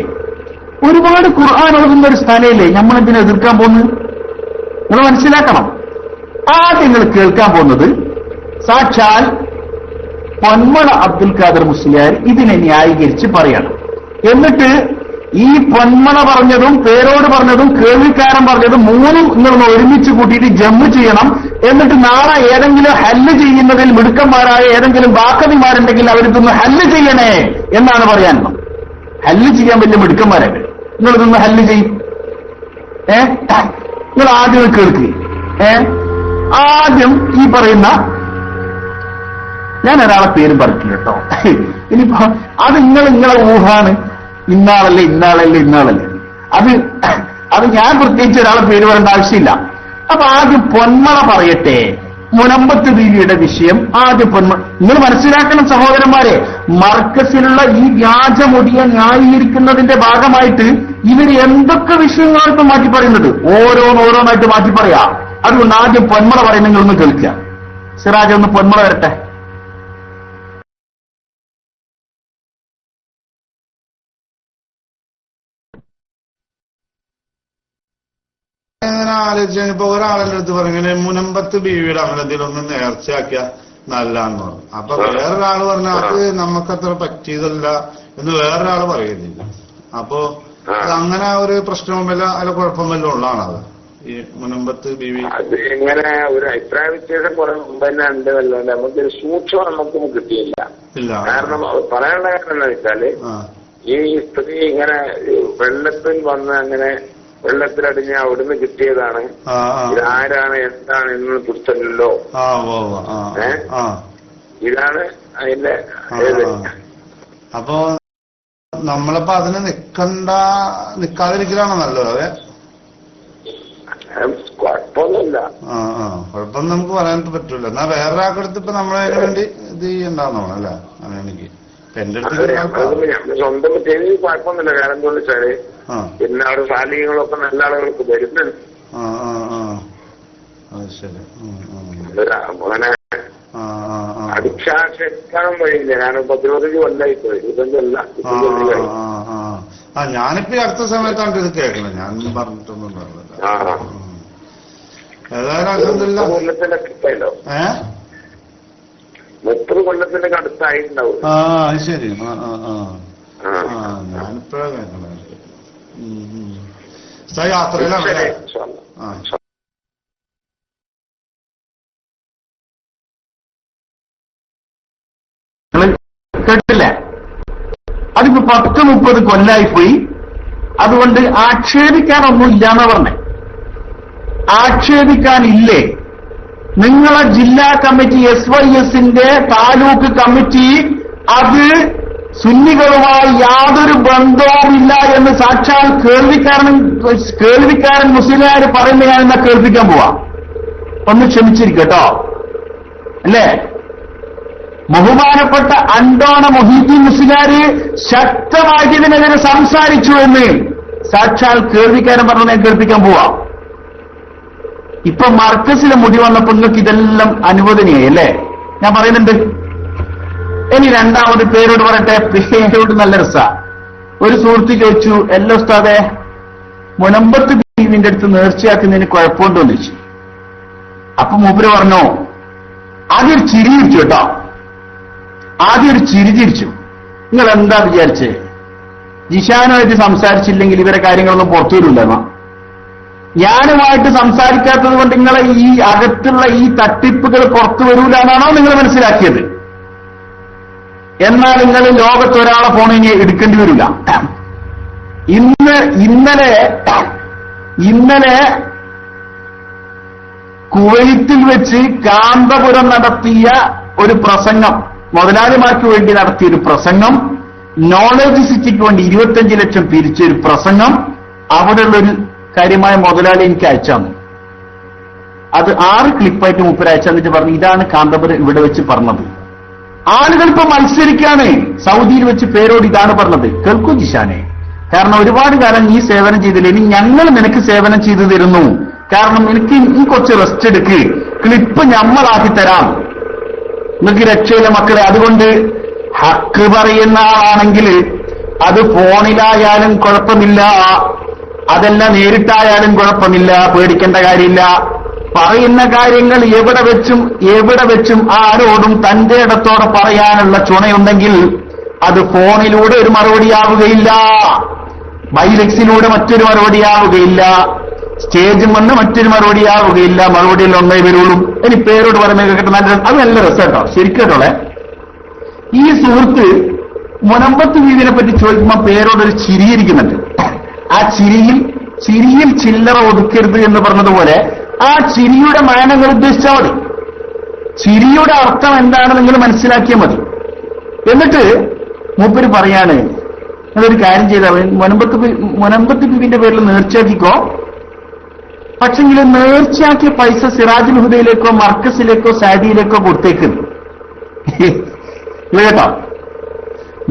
ഒരുപാട് ഖുർആൻ ഓതുന്ന ഒരു സ്ഥലമില്ലേ, നമ്മളെന്തിനാ എതിർക്കാൻ പോകുന്നത്? നിങ്ങൾ മനസ്സിലാക്കണം. ആദ്യം നിങ്ങൾ കേൾക്കാൻ പോകുന്നത് സാക്ഷാൽ പൊന്മള അബ്ദുൽ ഖാദർ മുസ്ലിയാർ ഇതിനെ ന്യായീകരിച്ച് പറയണം. എന്നിട്ട് ഈ പൊന്മള പറഞ്ഞതും പേരോട് പറഞ്ഞതും കേൾവിക്കാരൻ പറഞ്ഞതും മൂന്നും നിങ്ങൾ ഒരുമിച്ച് കൂട്ടിയിട്ട് ജമ്മ് ചെയ്യണം. എന്നിട്ട് നാളെ ഏതെങ്കിലും ഹല്ല് ചെയ്യുന്നതിൽ മിടുക്കന്മാരായ ഏതെങ്കിലും വാക്കതിമാരുണ്ടെങ്കിൽ അവരിതൊന്ന് ഹല്ല് ചെയ്യണേ എന്നാണ് പറയാനുള്ളത്. ഹല്ല് ചെയ്യാൻ വലിയ മിടുക്കന്മാരൊക്കെ, നിങ്ങളിതൊന്ന് ഹല്ല് ചെയ്യും. നിങ്ങൾ ആദ്യം കേൾക്ക്. ആദ്യം ഈ പറയുന്ന, ഞാൻ ഒരാളെ പേരും പറഞ്ഞിട്ടില്ല കേട്ടോ, ഇനിയിപ്പോ അത് നിങ്ങളെ ഊഹാണ്, ഇന്നാളല്ലേ അത് ഞാൻ പ്രത്യേകിച്ച് ഒരാളെ പേര് പറയേണ്ട ആവശ്യമില്ല. അപ്പൊ ആദ്യം പൊന്മള പറയട്ടെ, മുനമ്പത്ത് ബീവിയുടെ വിഷയം ആദ്യം പൊന്മള. നിങ്ങൾ മനസ്സിലാക്കണം സഹോദരന്മാരെ, മർക്കസിലുള്ള ഈ വ്യാജമൊടിയെ ന്യായീകരിക്കുന്നതിന്റെ ഭാഗമായിട്ട് ഇവർ എന്തൊക്കെ വിഷയങ്ങളാണ് മാറ്റി പറയുന്നത്, ഓരോന്നായിട്ട് മാറ്റി പറയാ. അതുകൊണ്ട് ആദ്യം പൊന്മള പറയുന്ന നിങ്ങളൊന്ന് കേൾക്കുക. സിറാജ് ഒന്ന് പൊന്മള വരട്ടെ. അങ്ങനെ ആലോചിച്ച് ഇപ്പൊ ഒരാളെന്റെ അടുത്ത് പറഞ്ഞിങ്ങനെ മുനമ്പത്ത് ബീവിയുടെ അമലത്തിലൊന്ന് നേർച്ചയാക്കിയ നല്ലാന്ന് പറഞ്ഞു. അപ്പൊ വേറൊരാള് പറഞ്ഞ അത് നമുക്കത്ര പറ്റിയതല്ല എന്ന് വേറൊരാള് പറയുന്നില്ല. അപ്പൊ അങ്ങനെ ഒരു പ്രശ്നവും വല്ല അതിൽ കുഴപ്പം വല്ല ഉള്ളതാണത് ഈ മുനമ്പത്ത് ബീവി? അത് ഇങ്ങനെ ഒരു അഭിപ്രായ വ്യത്യാസം കുറെ മുമ്പ് തന്നെ ഉണ്ട്, അല്ലാണ്ട് നമുക്കൊരു സൂക്ഷ്മം നമുക്കൊന്നും കിട്ടിയില്ല. കാരണം പറയാനുള്ള കാരണം എന്താ വെച്ചാല്, ഈ സ്ത്രീ ഇങ്ങനെ വെള്ളത്തിൽ വന്ന് അങ്ങനെ വെള്ളത്തിലടിഞ്ഞ് അവിടുന്ന് കിട്ടിയതാണ്, ഇതാരാണ് എന്താണ് എന്ന് പിടിച്ചല്ലോ. ഇതാണ് അതിന്റെ. അപ്പൊ നമ്മളിപ്പോ അതിന് നിക്കാതിരിക്കലാണോ നല്ലത്? അതെ, കുഴപ്പമൊന്നുമില്ല. കുഴപ്പമൊന്നും നമുക്ക് പറയാൻ പറ്റൂല. എന്നാ വേറൊരാൾക്കടുത്ത് ഇപ്പൊ നമ്മളെ വേണ്ടി ഇത് ചെയ്യണ്ടാന്നോ അല്ല അങ്ങനെയാണെങ്കിൽ എന്റെ അടുത്ത് സ്വന്തം ചെയ്ത് കുഴപ്പമൊന്നുമില്ല. കാരണം എന്താണെന്ന് വെച്ചാല് പിന്നെ അവിടെ സാലികളൊക്കെ നല്ല ആളുകൾക്ക് വരുന്നുണ്ട്. ശരി. അങ്ങനെ അടിച്ചാക്ഷേപിക്കാൻ വഴിയില്ല. കാരണം 15 കൊല്ലായി പോയി. 25 ഞാനിപ്പോ അടുത്ത സമയത്താണ് ഇത് കേൾക്കണേ. ഞാനൊന്നും പറഞ്ഞിട്ടൊന്നും ഏതായാലും കൊല്ലത്തിന്റെ അടുത്തായില്ലോ. 30 കൊല്ലത്തിന്റെ അടുത്തായിട്ടുണ്ടാവും. ശരി. ഞാനിപ്പോഴാ കേൾക്കണേ. യാത്രയിലാണ്. കേട്ടില്ല. അതിപ്പോ 10-30 കൊല്ലായിപ്പോയി. അതുകൊണ്ട് ആക്ഷേപിക്കാനൊന്നും ഇല്ലാന്ന് പറഞ്ഞേ. ആക്ഷേപിക്കാനില്ലേ? നിങ്ങളെ ജില്ലാ കമ്മിറ്റി SYSന്റെ താലൂക്ക് കമ്മിറ്റി അത് സുന്നികളുമായി യാതൊരു ബന്ധവുമില്ല എന്ന് സാക്ഷാൽ കേൾവിക്കാരൻ മുസ്ലിംകാർ പറയുന്ന ഞാൻ എന്നാ കേൾപ്പിക്കാൻ പോവാ. ഒന്ന് ക്ഷമിച്ചിരിക്കട്ടോ. അല്ലേ? ബഹുമാനപ്പെട്ട അണ്ടോണ മൊഹീദ്ദീൻ മുസ്ലിയാര് ശക്തമായിട്ട് ഇതിനെതിരെ സംസാരിച്ചു എന്ന് സാക്ഷാൽ കേൾവിക്കാരൻ പറഞ്ഞ ഞാൻ കേൾപ്പിക്കാൻ പോവാ. ഇപ്പൊ മർക്കസിലെ മുടി വന്നപ്പോ നിങ്ങൾക്ക് ഇതെല്ലാം അനുവദനീയായി അല്ലേ? ഞാൻ പറയുന്നുണ്ട്. ഇനി രണ്ടാമത് പേരോട് പറയട്ടെ. പേരോട് നല്ല രസാ. ഒരു സുഹൃത്ത് ചോദിച്ചു, എല്ലാ ഉസ്താദെ മുനമ്പത്ത് ബീവിന്റെ അടുത്ത് നേർച്ചയാക്കുന്നതിന് കുഴപ്പമുണ്ടോന്ന് ചോദിച്ചു. അപ്പൊ മൂപ്പര് പറഞ്ഞു, ആദ്യം ഒരു ചിരി ചിരിച്ചു കേട്ടോ. ആദ്യം ഒരു ചിരി ചിരിച്ചു. നിങ്ങൾ എന്താ വിചാരിച്ചേ? ജിഷാനുമായിട്ട് സംസാരിച്ചില്ലെങ്കിൽ ഇവരെ കാര്യങ്ങളൊന്നും പുറത്തു വരില്ലെന്നാ. ഞാനുമായിട്ട് സംസാരിക്കാത്തത് കൊണ്ട് നിങ്ങളെ ഈ അകത്തുള്ള ഈ തട്ടിപ്പുകൾ പുറത്തു വരൂല എന്നാണോ നിങ്ങൾ മനസ്സിലാക്കിയത്? എന്നാൽ നിങ്ങൾ ലോകത്ത് ഒരാളെ ഫോണിന് എടുക്കേണ്ടി വരില്ല. ഇന്നലെ കുവൈത്തിൽ വെച്ച് കാന്തപുരം നടത്തിയ ഒരു പ്രസംഗം, മുതലാളിമാർക്ക് വേണ്ടി നടത്തിയ ഒരു പ്രസംഗം, നോളജ് സിറ്റിക്ക് വേണ്ടി 25 ലക്ഷം പിരിച്ചൊരു പ്രസംഗം, അവിടെയുള്ളൊരു കാര്യമായ മുതലാളി എനിക്ക് അയച്ചു തന്നു. അത് 6 ക്ലിപ്പായിട്ട് മൂപ്പര് അയച്ചു തന്നിട്ട് പറഞ്ഞു, ഇതാണ് കാന്തപുരം ഇവിടെ വെച്ച് പറഞ്ഞത്. ആളുകൾ ഇപ്പൊ മത്സരിക്കാണ്. സൗദിയിൽ വെച്ച് പേരോട് ഇതാണ് പറഞ്ഞത്. കേൾക്കൂ ജിഷാനെ, കാരണം ഒരുപാട് കാലം നീ സേവനം ചെയ്തില്ല, ഇനി ഞങ്ങൾ നിനക്ക് സേവനം ചെയ്തു തരുന്നു. കാരണം എനിക്ക് കുറച്ച് റെസ്റ്റ് എടുക്ക്, ക്ലിപ്പ് ഞമ്മളാക്കി തരാം, നിങ്ങൾക്ക് രക്ഷയില്ല മക്കളെ. അതുകൊണ്ട് ഹക്ക് പറയുന്ന ആളാണെങ്കിൽ അത് ഫോണിലായാലും കുഴപ്പമില്ല, അതല്ല നേരിട്ടായാലും കുഴപ്പമില്ല, പേടിക്കേണ്ട കാര്യമില്ല. പറയുന്ന കാര്യങ്ങൾ എവിടെ വെച്ചും ആരോടും തന്റെ ഇടത്തോടെ പറയാനുള്ള ചുണയുണ്ടെങ്കിൽ അത് ഫോണിലൂടെ ഒരു മറുപടിയാവുകയില്ല, ബൈലക്സിലൂടെ മറ്റൊരു മറുപടിയാവുകയില്ല, സ്റ്റേജും വന്ന് മറ്റൊരു മറുപടിയാവുകയില്ല. മറുപടിയിൽ ഒന്നേ വരുള്ളൂ. ഇനി പേരോട് പറയുന്നത് കേട്ടോ, നല്ല അത് നല്ല രസം കേട്ടോ, ശരിക്കും കേട്ടോളെ. ഈ സുഹൃത്ത് മുനമ്പത്ത് വീതിനെ പറ്റി ചോദിക്കുമ്പോൾ പേരോടൊരു ചിരിയിരിക്കുന്നുണ്ട്. ആ ചിരിയിൽ ചില്ലറ ഒതുക്കരുത് എന്ന് പറഞ്ഞതുപോലെ ആ ചിരിയുടെ മാനങ്ങൾ ഉദ്ദേശിച്ചാൽ മതി. ചിരിയുടെ അർത്ഥം എന്താണെന്ന് നിങ്ങൾ മനസ്സിലാക്കിയാൽ മതി. എന്നിട്ട് മൂപ്പര് പറയാണ്, അതൊരു കാര്യം ചെയ്താൽ മുനമ്പത്ത് ബീവിന്റെ പേരിൽ നേർച്ചയാക്കിക്കോ, പക്ഷെങ്കിൽ നേർച്ചയാക്കിയ പൈസ സിറാജുൽ ഹുദയിലേക്കോ മർക്കസിലേക്കോ സാഡിയിലേക്കോ കൊടുത്തേക്കുന്നു. കേട്ടോ,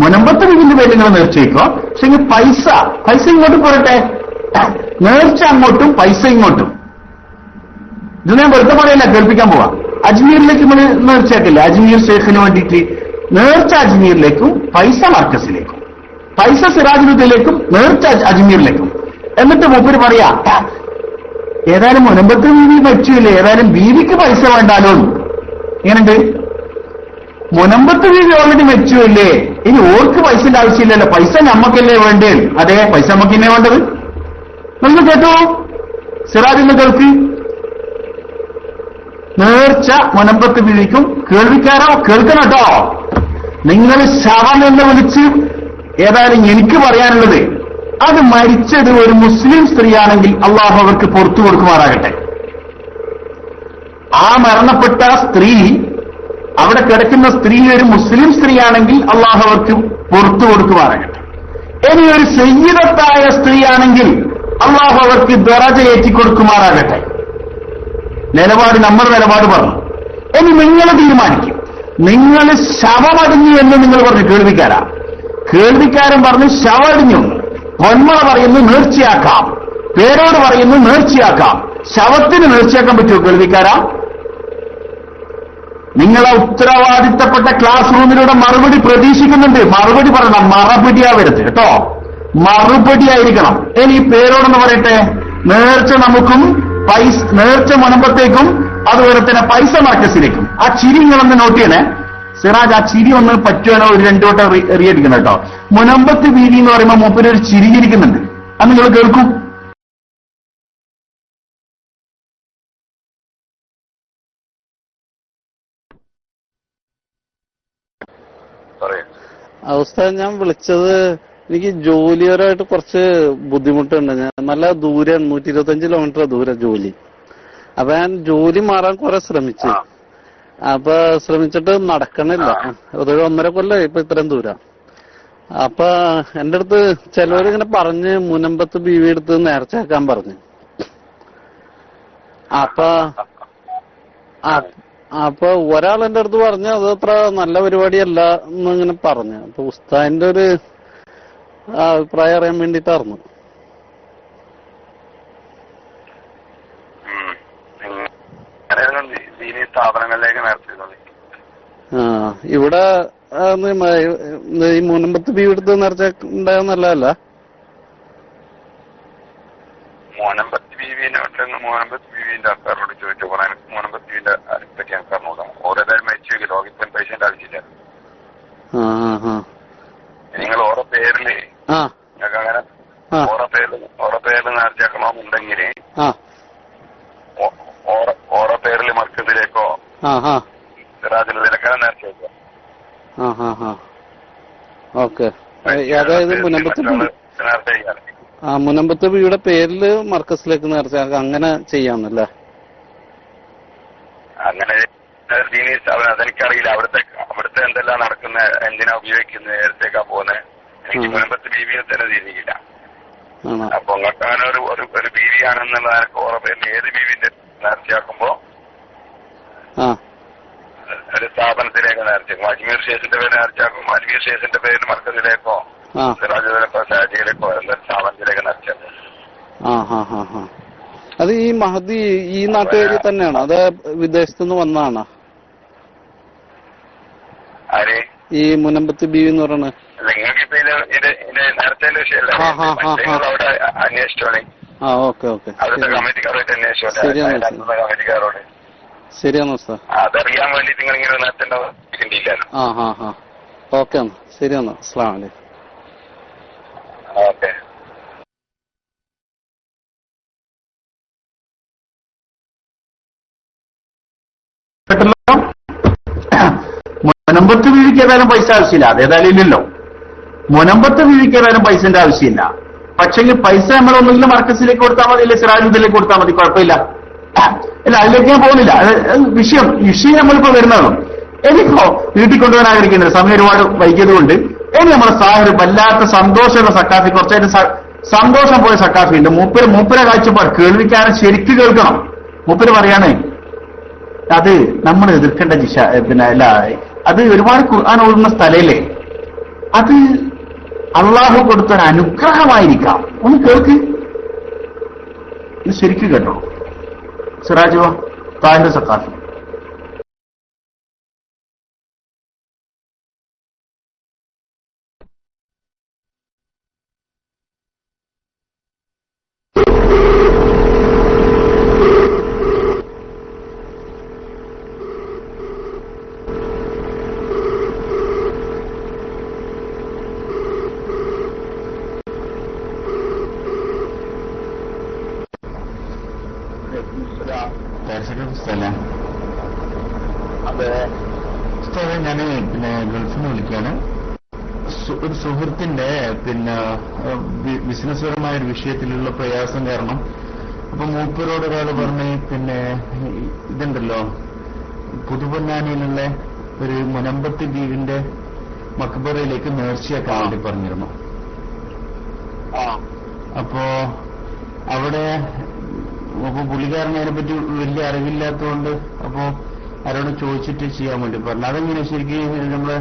മുനമ്പത്ത് ബീവിന്റെ പേരിൽ നിങ്ങൾ നേർച്ചയാക്കോ, പക്ഷെങ്കിൽ പൈസ ഇങ്ങോട്ടും പോരട്ടെ, നേർച്ച അങ്ങോട്ടും പൈസ ഇങ്ങോട്ടും. ഇത് ഞാൻ വെറുതെ പറയില്ല, കേൾപ്പിക്കാൻ പോവാം. അജ്മീറിലേക്ക് നമ്മൾ നേർച്ചയാക്കില്ല, അജ്മീർ ഷേഖിന് വേണ്ടിയിട്ട് നേർച്ച അജ്മീറിലേക്കും പൈസ മർക്കസിലേക്കും, പൈസ സിറാജുദ്ദീനിലേക്കും നേർച്ച അജ്മീറിലേക്കും. എന്നിട്ട് മൂപ്പര് പറയാ, ഏതായാലും മുനമ്പത്ത് ബീവി വെച്ചില്ലേ, ഏതായാലും ബീവിക്ക് പൈസ വേണ്ടാലോ. എങ്ങനെയുണ്ട്? മുനമ്പത്ത് ബീവി ഓൾറെഡി വെച്ചില്ലേ, ഇനി ഓർക്ക് പൈസയുടെ ആവശ്യമില്ലല്ലോ, പൈസ നമ്മക്കല്ലേ വേണ്ടേ? അതെ, പൈസ നമുക്ക് തന്നെ വേണ്ടത്. നിങ്ങൾ കേട്ടോ, സിറാജിന്റെ കേൾക്ക്. നേർച്ച മുനമ്പത്ത് ബീവിക്കും. കേൾവിക്കാരോ കേൾക്കണം കേട്ടോ. നിങ്ങൾ ശവം എന്ന് വിളിച്ച് ഏതായാലും എനിക്ക് പറയാനുള്ളത്, അത് മരിച്ചത് ഒരു മുസ്ലിം സ്ത്രീയാണെങ്കിൽ അള്ളാഹു അവർക്ക് പുറത്തു കൊടുക്കുമാറാകട്ടെ. ആ മരണപ്പെട്ട സ്ത്രീ, അവിടെ കിടക്കുന്ന സ്ത്രീ ഒരു മുസ്ലിം സ്ത്രീയാണെങ്കിൽ അള്ളാഹു അവർക്ക് പുറത്തു കൊടുക്കുമാറാകട്ടെ. ഇനി ഒരു സയ്യിദത്തായ സ്ത്രീയാണെങ്കിൽ അള്ളാഹു അവർക്ക് ദറജ ഏറ്റി കൊടുക്കുമാറാകട്ടെ. നിലപാട് നമ്മുടെ നിലപാട് പറഞ്ഞു. ഇനി നിങ്ങൾ തീരുമാനിക്കും. നിങ്ങൾ ശവമടിഞ്ഞു എന്ന് നിങ്ങൾ പറഞ്ഞു. കേൾവിക്കാരൻ പറഞ്ഞു ശവമടിഞ്ഞു. പൊന്മള പറയുന്നു നേർച്ചയാക്കാം, പേരോട് പറയുന്നു നേർച്ചയാക്കാം. ശവത്തിന് നേർച്ചയാക്കാൻ പറ്റുമോ കേൾവിക്കാരാ? നിങ്ങളെ ഉത്തരവാദിത്തപ്പെട്ട ക്ലാസ് റൂമിലൂടെ മറുപടി പ്രതീക്ഷിക്കുന്നുണ്ട്. മറുപടി പറയണം, മറുപടിയാവരുത് കേട്ടോ, മറുപടിയായിരിക്കണം. ഇനി പേരോടെന്ന് പറയട്ടെ, നേർച്ച നമുക്കും നേർച്ച മുനമ്പത്തേക്കും അതുപോലെ തന്നെ പൈസ മർക്കസിലേക്കും. ആ ചിരി നിങ്ങളൊന്ന് നോട്ട് ചെയ്യണേ സിറാജ്. ആ ചിരി ഒന്ന് പറ്റുവാനോ ഒരു രണ്ടു വട്ടം എറിയടിക്കണം കേട്ടോ. മുനമ്പത്ത് ബീവി എന്ന് പറയുമ്പോൾ മൂപ്പര് ഒരു ചിരിയിരിക്കുന്നുണ്ട്. അത് നിങ്ങൾ കേൾക്കൂ. അവസ്ഥ ഞാൻ വിളിച്ചത്, എനിക്ക് ജോലിപരമായിട്ട് കുറച്ച് ബുദ്ധിമുട്ടുണ്ട്. ഞാൻ നല്ല ദൂരെ 125 കിലോമീറ്റർ ദൂരെ ജോലി. അപ്പൊ ഞാൻ ജോലി മാറാൻ കുറെ ശ്രമിച്ചു. അപ്പൊ ശ്രമിച്ചിട്ട് നടക്കണില്ല. അതൊരു 1.5 കൊല്ലം ഇപ്പൊ ഇത്രയും ദൂരം. അപ്പൊ എന്റെ അടുത്ത് ചിലവരിങ്ങനെ പറഞ്ഞ് മുനമ്പത്ത് ബീവി എടുത്ത് നേർച്ചയാക്കാൻ പറഞ്ഞു. അപ്പൊ ഒരാൾ എന്റെ അടുത്ത് പറഞ്ഞു അത് അത്ര നല്ല പരിപാടിയല്ല എന്നിങ്ങനെ പറഞ്ഞു. അപ്പൊ ഉസ്താദിന്റെ ഒരു അഭിപ്രായം അറിയാൻ വേണ്ടിട്ടായിരുന്നു. ഇവിടെ ഈ മുനമ്പത്ത് ബീവി എടുത്ത് നേർച്ച ഉണ്ടായ നല്ലതല്ല. മോനമ്പത്ത് ബീവിന്റെ ആൾക്കാരോട് ചോദിച്ചു മോനമ്പത്ത് ബീവിന്റെ പറ്റി എനിക്ക് അറിഞ്ഞൂടാം. ഓരോരുത്തരും മരിച്ചു ലോകത്തിന് പൈസന്റെ ആവശ്യമില്ല. നിങ്ങൾ ഓരോ പേരില് നിങ്ങൾക്ക് അങ്ങനെ ഓരോ പേരിൽ നേർച്ചയാക്കണമെന്നുണ്ടെങ്കിൽ ഓരോ പേരിൽ മർക്കത്തിലേക്കോ സിറാജിലൊക്കെ നേർച്ചയാക്കുക. ഓക്കെ. അതായത് മുനമ്പത്ത് ബീവിയുടെ പേരില് മർക്കസിലേക്ക് നേർച്ചയാക്കാം, അങ്ങനെ ചെയ്യാന്നല്ലേ? അങ്ങനെ അതെനിക്കറിയില്ല. അവിടുത്തെ എന്തെല്ലാം നടക്കുന്ന, എന്തിനാ ഉപയോഗിക്കുന്നത്, നേരത്തേക്കാ പോകുന്നത്, എനിക്ക് മുനമ്പത്ത് ബീവിയെ തന്നെ തിരിഞ്ഞില്ല. അപ്പൊ നിങ്ങൾക്ക് അങ്ങനെ ഒരു ബീവിയാണെന്നുള്ള ഓരോ പേരിൽ ഏത് ബീവിന്റെ നേർച്ചയാക്കുമ്പോ ഒരു സ്ഥാപനത്തിലേക്ക് നേർച്ചയാക്കും. അജ്മീർ ഷേഖിന്റെ പേര് നേർച്ചയാക്കും. അജ്മീർ ഷേഖിന്റെ പേര് മർക്കസിലേക്കോ സിറാജിലേക്കോ ഷാജിയിലേക്കോ എന്തൊരു സ്ഥാപനത്തിലേക്ക് നേർച്ചയാക്കും. അത് ഈ മഹദി ഈ നാട്ടുകാരി തന്നെയാണോ അത് വിദേശത്തുനിന്ന് വന്നതാണോ? ആര്? ഈ മുനമ്പത്ത് ബീവി എന്ന് പറയുന്നത്. നിങ്ങൾക്കിപ്പോ ഇത് നേരത്തെ വിഷയമല്ല, അവിടെ അന്വേഷിച്ചോളെ. Okay okay. അവിടുത്തെ കമ്മിറ്റിക്കാരോട് അന്വേഷിച്ചോളെ, കമ്മിറ്റിക്കാരോട്. ശരിയാണോ സാർ? അതറിയാൻ വേണ്ടി നിങ്ങൾ ഇങ്ങനെ നേരത്തെ. ഓക്കെ എന്നാ ശരിയെന്നാ. അസ്സലാമു അലൈക്കും. ഓക്കെ. മുനമ്പത്ത് വീഴിക്ക് ഏതായാലും പൈസ ആവശ്യമില്ല, അതേതായാലും ഇല്ലല്ലോ. മുനമ്പത്ത് വീഴിക്ക് ഏതായാലും പൈസന്റെ ആവശ്യമില്ല. പക്ഷെങ്കിൽ പൈസ നമ്മളൊന്നുകിലും മർക്കസിലേക്ക് കൊടുത്താൽ മതി, ഇല്ല സിറാജുദ്ദീനിലേക്ക് കൊടുത്താൽ മതി, കുഴപ്പമില്ല. അല്ല, അതിലേക്ക് ഞാൻ പോകുന്നില്ല. വിഷയം നമ്മളിപ്പോ വരുന്നതും എനിക്കോ വീട്ടിൽ കൊണ്ടുപോകാൻ ആഗ്രഹിക്കുന്നത് സമയം ഒരുപാട് വൈകിയത് കൊണ്ട് ഇനി നമ്മുടെ സാഹചര്യം വല്ലാത്ത സന്തോഷമുള്ള സക്കാഫി, കുറച്ചായിട്ട് സന്തോഷം പോയ സക്കാഫി ഉണ്ട്. മൂപ്പരെ കാഴ്ചപ്പാട് കേൾവിക്കാരൻ ശരിക്ക് കേൾക്കണം. മൂപ്പര് പറയാണ് അത് നമ്മൾ എതിർക്കേണ്ട അല്ല, അത് ഒരുപാട് ഖുർആൻ ഓടുന്ന സ്ഥലല്ലേ, അത് അള്ളാഹു കൊടുത്തൊരു അനുഗ്രഹമായിരിക്കാം. ഒന്ന് കേൾക്ക്, ഇത് ശരിക്കും കേട്ടോ. സിറാജ് താഹിർ സക്കാഫി. ഞാൻ ഗൾഫിൽ നിന്ന് വിളിക്കുകയാണ്. ഒരു സുഹൃത്തിന്റെ ബിസിനസ് പരമായ ഒരു വിഷയത്തിലുള്ള പ്രയാസം കാരണം അപ്പൊ മൂപ്പരോട് ഒരാൾ പറഞ്ഞ് ഇതുണ്ടല്ലോ പുതുപൊന്നാനിയിലുള്ള ഒരു മുനമ്പത്ത് ദ്വീപിന്റെ മക്ബറയിലേക്ക് നേർച്ചയാക്കാൻ വേണ്ടി പറഞ്ഞിരുന്നു. അപ്പോ അവിടെ അപ്പൊ പുള്ളിക്കാരന് അതിനെപ്പറ്റി വലിയ അറിവില്ലാത്തതുകൊണ്ട് അപ്പൊ ആരോട് ചോദിച്ചിട്ട് ചെയ്യാൻ വേണ്ടി പറഞ്ഞു. അതെങ്ങനെ ശരിക്കും നമ്മള്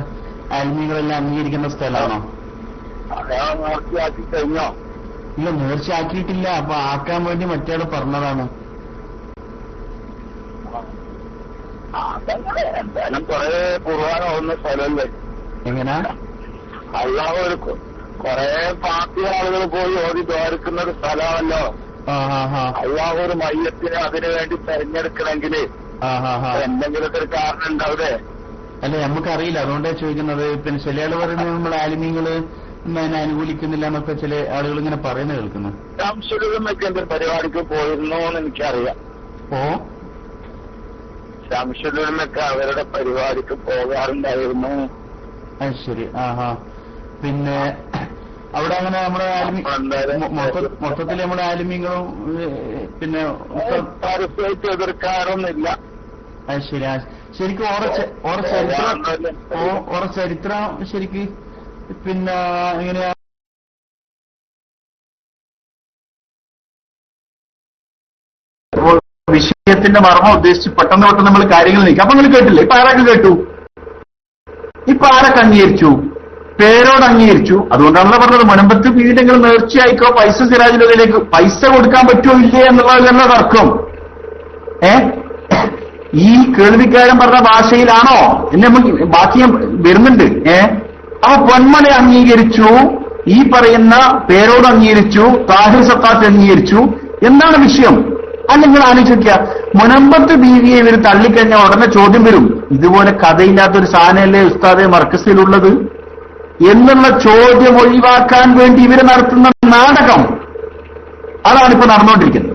ആത്മീയങ്ങളെല്ലാം അംഗീകരിക്കുന്ന സ്ഥലമാണോ? നേർച്ചയാക്കി കഴിഞ്ഞോ? ഇല്ല, നേർച്ച ആക്കിയിട്ടില്ല. അപ്പൊ ആക്കാൻ വേണ്ടി മറ്റേ പറഞ്ഞതാണ്. എന്തായാലും കുറെ കുർബാനാവുന്ന സ്ഥലമല്ലേ? എങ്ങനാ? അല്ലാതെ ഒരു കുറെ പാർട്ടി ആളുകൾ പോയി ഓടി ദ്വാരിക്കുന്ന ഒരു സ്ഥലമല്ലോ. അല്ലാതെ ഒരു മയ്യത്തിനെ അതിനു വേണ്ടി തെരഞ്ഞെടുക്കണമെങ്കിൽ എന്തെങ്കിലുമൊക്കെ ഒരു കാരണം ഉണ്ടാവൂലേ? അല്ല, നമുക്കറിയില്ല, അതുകൊണ്ടാണ് ചോദിക്കുന്നത്. പിന്നെ ചില ആള് പറയുന്നത് നമ്മൾ ആലിമീങ്ങള് അതിനെ അനുകൂലിക്കുന്നില്ല എന്നൊക്കെ ചില ആളുകൾ ഇങ്ങനെ പറയുന്നത് കേൾക്കുന്നു. ശംസുലുമൊക്കെ എന്റെ പരിപാടിക്ക് പോയിരുന്നു എന്ന് എനിക്കറിയാം. ഓ, ശംസുലുമൊക്കെ അവരുടെ പരിപാടിക്ക് പോകാറുണ്ടായിരുന്നു. അത് ശരി. പിന്നെ അവിടെ അങ്ങനെ നമ്മുടെ മൊത്തത്തിൽ നമ്മുടെ ആലിമീങ്ങളും പിന്നെ പരസ്യമായിട്ട് എതിർക്കാറൊന്നുമില്ല. അത് ശരി. ശരിക്കും ഓറ ചരിത്രം ശരിക്ക് പിന്നെ എങ്ങനെയാ? വിഷയത്തിന്റെ മർമ്മം ഉദ്ദേശിച്ച് പെട്ടെന്ന് നമ്മൾ കാര്യങ്ങൾ നീക്കാം. അപ്പൊ നിങ്ങൾ കേട്ടില്ലേ? ഇപ്പൊ ആരൊക്കെ കേട്ടു? ഇപ്പൊ ആരൊക്കെ അംഗീകരിച്ചു? പേരോട് അംഗീകരിച്ചു. അതുകൊണ്ടാണല്ലോ പറഞ്ഞത് മുനമ്പത്ത് വീടെങ്കിലും നേർച്ചയായിക്കോ പൈസ സിറാജിലേക്ക് പൈസ കൊടുക്കാൻ പറ്റുമോ ഇല്ലേ എന്നുള്ളതല്ല തർക്കം. ഈ കേൾവിക്കാരൻ പറഞ്ഞ ഭാഷയിലാണോ എന്ന് നമുക്ക് ബാക്കി വരുന്നുണ്ട്. അപ്പൊ പൊന്മല അംഗീകരിച്ചു, ഈ പറയുന്ന പേരോട് അംഗീകരിച്ചു, താഹിർ സക്കാത്ത് അംഗീകരിച്ചു. എന്താണ് വിഷയം? അല്ലെങ്കിൽ ആലോചിക്കുക, മുനമ്പത്ത് ബീവിയെ ഇവർ തള്ളിക്കഴിഞ്ഞാൽ ഉടനെ ചോദ്യം വരും, ഇതുപോലെ കഥയില്ലാത്തൊരു സാധനമല്ലേ ഉസ്താദെ മർക്കസിലുള്ളത് എന്നുള്ള ചോദ്യം ഒഴിവാക്കാൻ വേണ്ടി ഇവർ നടത്തുന്ന നാടകം അതാണിപ്പോ നടന്നുകൊണ്ടിരിക്കുന്നത്.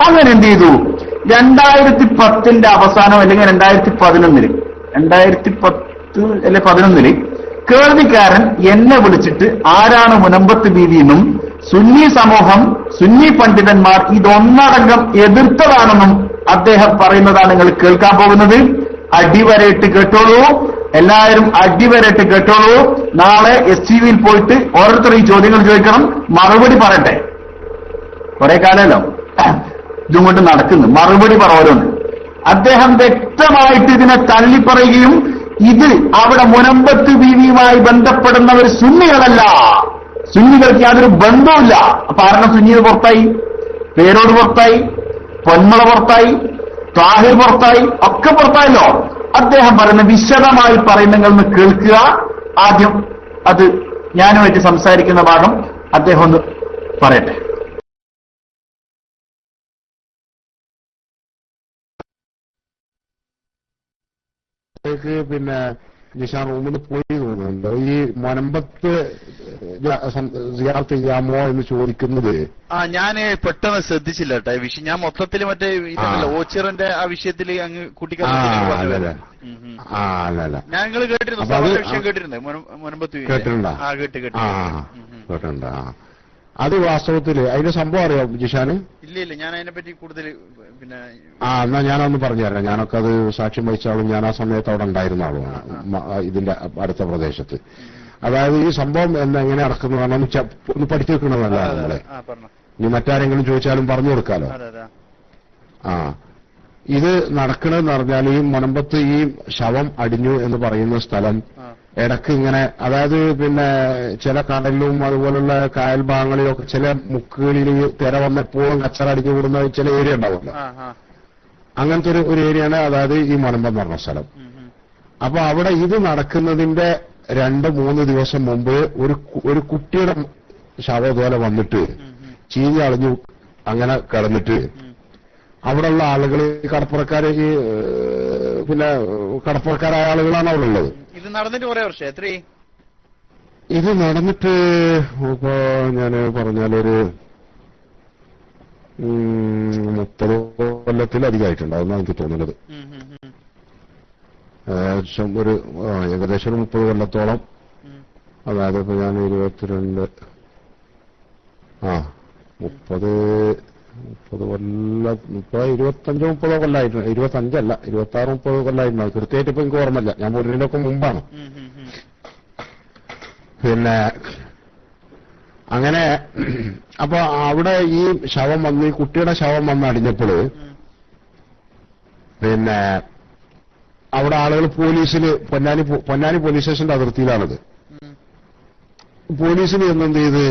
അങ്ങനെ എന്ത് ചെയ്തു? 2010 അവസാനം അല്ലെങ്കിൽ 2011 അല്ലെ 2011 കേൾവിക്കാരൻ എന്നെ വിളിച്ചിട്ട് ആരാണ് മുനമ്പത്ത് ബീവിയെന്നും സുന്നി സമൂഹം സുന്നി പണ്ഡിതന്മാർ ഇതൊന്നടങ്കം എതിർത്തതാണെന്നും അദ്ദേഹം പറയുന്നതാണ് നിങ്ങൾ കേൾക്കാൻ പോകുന്നത്. അടിവരയിട്ട് കേട്ടോളൂ, എല്ലാവരും അടിവരയിട്ട് കേട്ടോളൂ. നാളെ STVയിൽ പോയിട്ട് ഓരോരുത്തർ ഈ ചോദ്യങ്ങൾ ചോദിക്കണം, മറുപടി പറയട്ടെ. കുറെ കാലമല്ലോ ഇതും കൊണ്ട് നടക്കുന്നു, മറുപടി പറവരുണ്ട്. അദ്ദേഹം വ്യക്തമായിട്ട് ഇതിനെ തള്ളിപ്പറയുകയും ഇത് അവിടെ മുനമ്പത്ത് ബീവിയുമായി ബന്ധപ്പെടുന്നവർ സുന്നികളല്ല, സുന്നികൾക്ക് യാതൊരു ബന്ധവുമില്ല. അപ്പൊ ആരണം സുന്നികൾ പുറത്തായി, പേരോട് പുറത്തായി, പൊന്മള പുറത്തായി, താഹിർ പുറത്തായി, ഒക്കെ പുറത്തായല്ലോ. അദ്ദേഹം പറയുന്ന വിശദമായി പറയുന്നതെന്ന് കേൾക്കുക. ആദ്യം അത് ഞാനുമായിട്ട് സംസാരിക്കുന്ന ഭാഗം അദ്ദേഹം ഒന്ന് പറയട്ടെ. പിന്നെ നിഷാൻ റൂമിൽ പോയി തോന്നുന്നുണ്ട്. ഈ മുനമ്പത്ത് സിയാറത്ത് ചെയ്യാമോ എന്ന് ചോദിക്കുന്നത് ഞാൻ പെട്ടെന്ന് ശ്രദ്ധിച്ചില്ല കേട്ടോ ഈ വിഷയം. ഞാൻ മൊത്തത്തിൽ മറ്റേ ഓച്ചിറിന്റെ ആ വിഷയത്തിൽ അങ്ങ് അല്ലല്ല ഞങ്ങൾ കേട്ടിരുന്നു, വിഷയം കേട്ടിരുന്നേ മുനമ്പത്ത് കേട്ടിട്ടുണ്ടോ? കേട്ടിട്ടുണ്ടോ? അത് വാസ്തവത്തില് അതിന്റെ സംഭവം അറിയാം ജിഷാന്? ഇല്ല, ഞാൻ അതിനെപ്പറ്റി കൂടുതൽ പിന്നെ എന്നാ ഞാനൊന്ന് പറഞ്ഞുതരാം. ഞാനൊക്കെ അത് സാക്ഷ്യം വഹിച്ചാളും ഞാൻ ആ സമയത്ത് അവിടെ ഉണ്ടായിരുന്ന ആളുമാണ് ഇതിന്റെ അടുത്ത പ്രദേശത്ത്. അതായത് ഈ സംഭവം എങ്ങനെ നടക്കുന്നതാണ് ഒന്ന് പഠിച്ചു വെക്കണമെന്നല്ല നമ്മളെ. ഇനി മറ്റാരെങ്കിലും ചോദിച്ചാലും പറഞ്ഞു കൊടുക്കാലോ. ഇത് നടക്കണമെന്ന് പറഞ്ഞാൽ ഈ മുനമ്പത്ത് ഈ ശവം അടിഞ്ഞു എന്ന് പറയുന്ന സ്ഥലം ഇടക്ക് ഇങ്ങനെ, അതായത് പിന്നെ ചില കടലിലും അതുപോലുള്ള കായൽ ഭാഗങ്ങളിലൊക്കെ ചില മുക്കുകളിൽ തിര വന്നെപ്പോഴും കച്ചറ അടിഞ്ഞു കൂടുന്ന ചില ഏരിയ ഉണ്ടാവുമല്ലോ. അങ്ങനത്തെ ഒരു ഏരിയയാണ് അതായത് ഈ മുനമ്പം എന്ന് പറഞ്ഞ സ്ഥലം. അപ്പൊ അവിടെ ഇത് നടക്കുന്നതിന്റെ 2-3 ദിവസം മുമ്പ് ഒരു കുട്ടിയുടെ ശവം പോലെ വന്നിട്ട് ചീഞ്ഞ് അളിഞ്ഞു അങ്ങനെ കിടന്നിട്ട് അവിടെയുള്ള ആളുകൾ കടപ്പുറക്കാര് പിന്നെ കടപ്പുറക്കാരായ ആളുകളാണ് അവിടെ ഉള്ളത്. ഇത് നടന്നിട്ട് കുറെ വർഷം എത്ര? ഇത് നടന്നിട്ട് ഇപ്പോ ഞാന് പറഞ്ഞാലൊരു 30 കൊല്ലത്തിലധികമായിട്ടുണ്ടാവുന്ന എനിക്ക് തോന്നുന്നത്. ഏകദേശം 30 കൊല്ലത്തോളം. അതായത് ഇപ്പൊ ഞാൻ 22 25-30 കൊല്ലമായിട്ടുണ്ട്. 25 26-30 കൊല്ലമായിട്ടുണ്ടാവും. കൃത്യമായിട്ട് ഇപ്പൊ എനിക്ക് ഓർമ്മയില്ല, ഞാൻ പോരുന്നതിനൊക്കെ മുമ്പാണ്. പിന്നെ അങ്ങനെ അപ്പൊ അവിടെ ഈ ശവം വന്ന് ഈ കുട്ടിയുടെ ശവം വന്ന് അടിഞ്ഞപ്പോൾ പിന്നെ അവിടെ ആളുകൾ പോലീസില് പൊന്നാനി പോലീസ് സ്റ്റേഷന്റെ അതിർത്തിയിലാണത്. പോലീസിന് എന്ത് ചെയ്ത്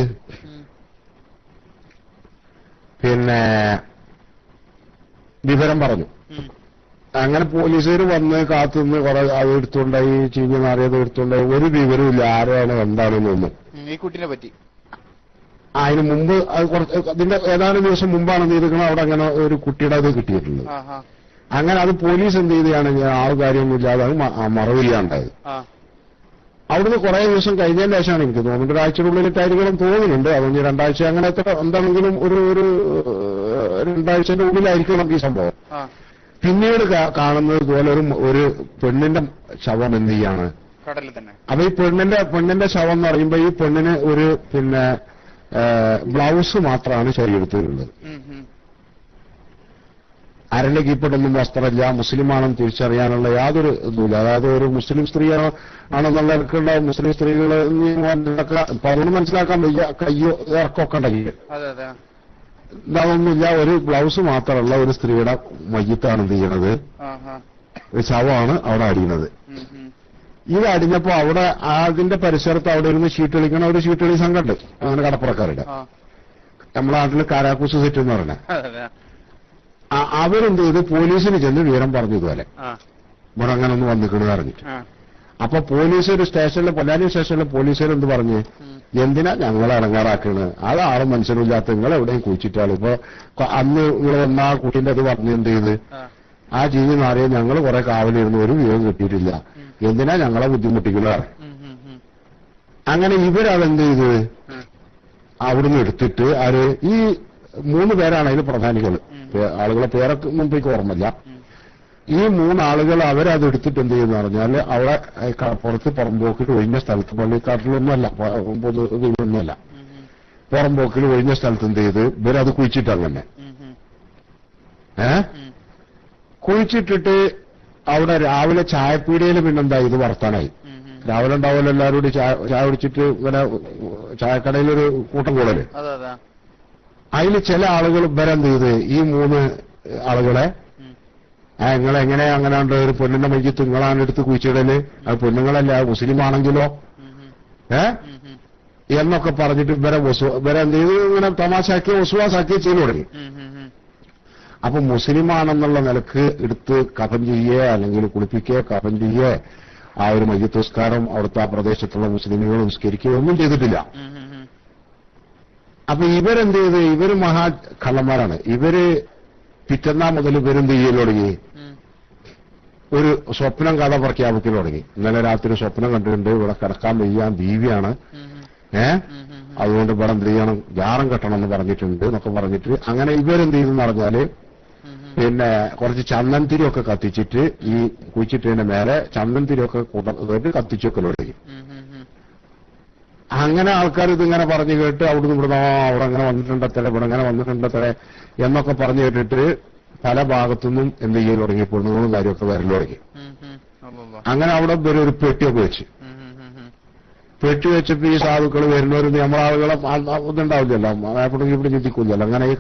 പിന്നെ വിവരം പറഞ്ഞു. അങ്ങനെ പോലീസുകാർ വന്ന് കാത്തുനിന്ന് കുറെ അത് എടുത്തുണ്ടായി, ചീഞ്ഞ് മാറിയത് എടുത്തുണ്ടായി, ഒരു വിവരമില്ല ആരാണ് എന്താണെന്നൊന്നും ഈ കുട്ടിനെ പറ്റി. അതിന് മുമ്പ് അത് കുറച്ച് അതിന്റെ ഏതാനും ദിവസം മുമ്പാണ് നീതിക്കണം അവിടെ അങ്ങനെ ഒരു കുട്ടിയുടെ അത് കിട്ടിയിട്ടുള്ളത്. അങ്ങനെ അത് പോലീസ് എന്ത് ചെയ്താണ് ആ കാര്യമൊന്നുമില്ലാതെ അത് മറവില്ലാണ്ടായത്. അവിടുന്ന് കുറെ ദിവസം കഴിഞ്ഞതിന് ശേഷമാണ് എനിക്ക് തോന്നുന്നത് ഒരാഴ്ചയുടെ തോന്നുന്നുണ്ട്. അതൊന്ന് രണ്ടാഴ്ച അങ്ങനെ എന്താണെങ്കിലും ഒരു 2 ആഴ്ചന്റെ ഉള്ളിലായിരിക്കണം ഈ സംഭവം. പിന്നീട് കാണുന്നത് പോലെ ഒരു പെണ്ണിന്റെ ശവം എന്ത് ചെയ്യാണ് കടലിൽ തന്നെ. അപ്പൊ ഈ പെണ്ണിന്റെ ശവം എന്ന് പറയുമ്പോ ഈ പെണ്ണിന് ഒരു പിന്നെ ബ്ലൗസ് മാത്രമാണ് ശരീരത്തിലുള്ളത്. അരന്റെ കീഴ്പ്പെട്ടൊന്നും വസ്ത്രമില്ല, മുസ്ലിമാണെന്ന് തിരിച്ചറിയാനുള്ള യാതൊരു ഇതുമില്ല. അതായത് ഒരു മുസ്ലിം സ്ത്രീ ആണെന്നുള്ളവർക്കുള്ള മുസ്ലിം സ്ത്രീകൾ അതുകൊണ്ട് മനസ്സിലാക്കാൻ വയ്യ, കയ്യോ ഇറക്കൊക്കെ ഉണ്ടെങ്കിൽ ഇതൊന്നുമില്ല. ഒരു ബ്ലൗസ് മാത്രമുള്ള ഒരു സ്ത്രീയുടെ മയ്യത്താണ് എന്ത് ചെയ്യണത്, ഒരു ശവമാണ് അവിടെ അടിയുന്നത്. ഇത് അടിഞ്ഞപ്പോ അവിടെ അതിന്റെ പരിസരത്ത് അവിടെ ഇരുന്ന് ഷീറ്റ് ഒരു ഷീറ്റ് കളി സംഘമുണ്ട്, അങ്ങനെ കടപ്പുറക്കാരുടെ. നമ്മുടെ നാട്ടില് കാരാക്കൂസ് സെറ്റ് എന്ന് പറഞ്ഞ അവരെന്ത് ചെയ്ത് പോലീസിന് ചെന്ന് വിവരം പറഞ്ഞു ഇതുപോലെ ഇവിടെ അങ്ങനെ ഒന്ന് വന്നിക്കണെന്ന് പറഞ്ഞിട്ട്. അപ്പൊ പോലീസ് ഒരു സ്റ്റേഷനിലെ പൊന്നാനി സ്റ്റേഷനിലെ പോലീസുകാർ എന്ത് പറഞ്ഞ്, എന്തിനാ ഞങ്ങളെ ഇറങ്ങാറാക്കണ്, അത് ആളും മനുഷ്യരില്ലാത്ത നിങ്ങൾ എവിടെയും കുഴിച്ചിട്ടാള്. ഇപ്പൊ അന്ന് നിങ്ങൾ വന്ന ആ കുട്ടീന്റെ അത് പറഞ്ഞ് എന്ത് ചെയ്ത് ആ ജീവി മാറിയ ഞങ്ങൾ കുറെ കാവലിരുന്ന് ഒരു വിവരം കിട്ടിയിട്ടില്ല, എന്തിനാ ഞങ്ങളെ ബുദ്ധിമുട്ടിക്കുന്നത്. അങ്ങനെ ഇവരതെന്ത് ചെയ്ത് അവിടുന്ന് എടുത്തിട്ട് ഈ 3 പേരാണ് അതിൽ പ്രധാനികൾ. ആളുകളെ പേരൊക്കെ മുമ്പേക്ക് ഓർമ്മയില്ല. ഈ 3 ആളുകൾ അവരത് എടുത്തിട്ട് എന്ത് ചെയ്യുന്ന പറഞ്ഞാല് അവിടെ പുറത്ത് പുറമ്പോക്കിൽ ഒഴിഞ്ഞ സ്ഥലത്ത്, പള്ളിക്കാട്ടിലൊന്നുമല്ല, പൊതുവൊന്നുമല്ല, പുറമ്പോക്കിൽ ഒഴിഞ്ഞ സ്ഥലത്ത് എന്ത് ചെയ്ത് ഇവരത് കുഴിച്ചിട്ട് അങ്ങനെ കുഴിച്ചിട്ടിട്ട് അവിടെ രാവിലെ ചായപ്പീടികയിൽ പിന്നെന്താ ഇത് വർത്താനായി. രാവിലെ ഉണ്ടാവുമല്ലോ എല്ലാവരും കൂടി ചായ കുടിച്ചിട്ട് ഇങ്ങനെ ചായക്കടയിലൊരു കൂട്ടം കൂടല്. അതിൽ ചില ആളുകൾ ഇവരെന്ത് ചെയ്ത് ഈ 3 ആളുകളെ നിങ്ങളെങ്ങനെ അങ്ങനെ ഉണ്ട് ഒരു പെണ്ണിന്റെ മയ്യത്ത് നിങ്ങളാണ് എടുത്ത് കുഴിച്ചിടല്, അത് പെണ്ണുങ്ങളല്ല മുസ്ലിം ആണെങ്കിലോ എന്നൊക്കെ പറഞ്ഞിട്ട് ഇവരെന്ത് ചെയ്ത് ഇങ്ങനെ തമാശാക്കി വസുവാസാക്കി ചെയ്തു തുടങ്ങി. അപ്പൊ മുസ്ലിമാണെന്നുള്ള നിലക്ക് എടുത്ത് കഫൻ ചെയ്യേ അല്ലെങ്കിൽ കുളിപ്പിക്കേ കഫൻ ചെയ്യേ ആ ഒരു മയ്യത്ത് നിസ്കാരം അവിടുത്തെ ആ പ്രദേശത്തുള്ള മുസ്ലിമുകൾ നിസ്കരിക്കുകയോ ഒന്നും ചെയ്തിട്ടില്ല. അപ്പൊ ഇവരെന്ത് ചെയ്ത് ഇവര് മഹാ കള്ളന്മാരാണ്. ഇവര് പിറ്റന്നാ മുതൽ ഇവരെന്ത് ചെയ്യൽ തുടങ്ങി, ഒരു സ്വപ്നം കഥ പ്രഖ്യാപിക്കൽ തുടങ്ങി. ഇന്നലെ രാത്രി സ്വപ്നം കണ്ടിട്ടുണ്ട്, ഇവിടെ കിടക്കാൻ വയ്യാൻ ബീവിയാണ്, അതുകൊണ്ട് ഇവിടെ എന്ത് ചെയ്യണം, ജാറം കെട്ടണം എന്ന് പറഞ്ഞിട്ടുണ്ട് എന്നൊക്കെ പറഞ്ഞിട്ട് അങ്ങനെ ഇവരെന്ത് ചെയ്തെന്ന് പറഞ്ഞാല് പിന്നെ കുറച്ച് ചന്ദനത്തിരിയൊക്കെ കത്തിച്ചിട്ട് ഈ കുഴിച്ചിട്ടതിന്റെ മേലെ ചന്ദനത്തിരിയൊക്കെ കൂട്ടി കത്തിച്ചൊക്കെ തുടങ്ങി. അങ്ങനെ ആൾക്കാർ ഇതിങ്ങനെ പറഞ്ഞു കേട്ട് അവിടുന്ന് ഇവിടുന്ന് അവിടെ അങ്ങനെ വന്നിട്ടുണ്ടത്ര ഇവിടെ അങ്ങനെ വന്നിട്ടുണ്ടത്ര എന്നൊക്കെ പറഞ്ഞു കേട്ടിട്ട് പല ഭാഗത്തുനിന്നും എന്ത് ചെയ്യൽ തുടങ്ങി, പെണ്ണുങ്ങളും കാര്യമൊക്കെ വരൽ തുടങ്ങി. അങ്ങനെ അവിടെ ഒരു പെട്ടിയൊക്കെ വെച്ച് പെട്ടി വെച്ചപ്പോ ഈ സാധുക്കൾ വരുന്നവരും നമ്മളാളുകളെ ഇതുണ്ടാവില്ലല്ലോ, എപ്പോഴും ഇവിടെ ചിന്തിക്കില്ലല്ലോ. അങ്ങനെ ഈ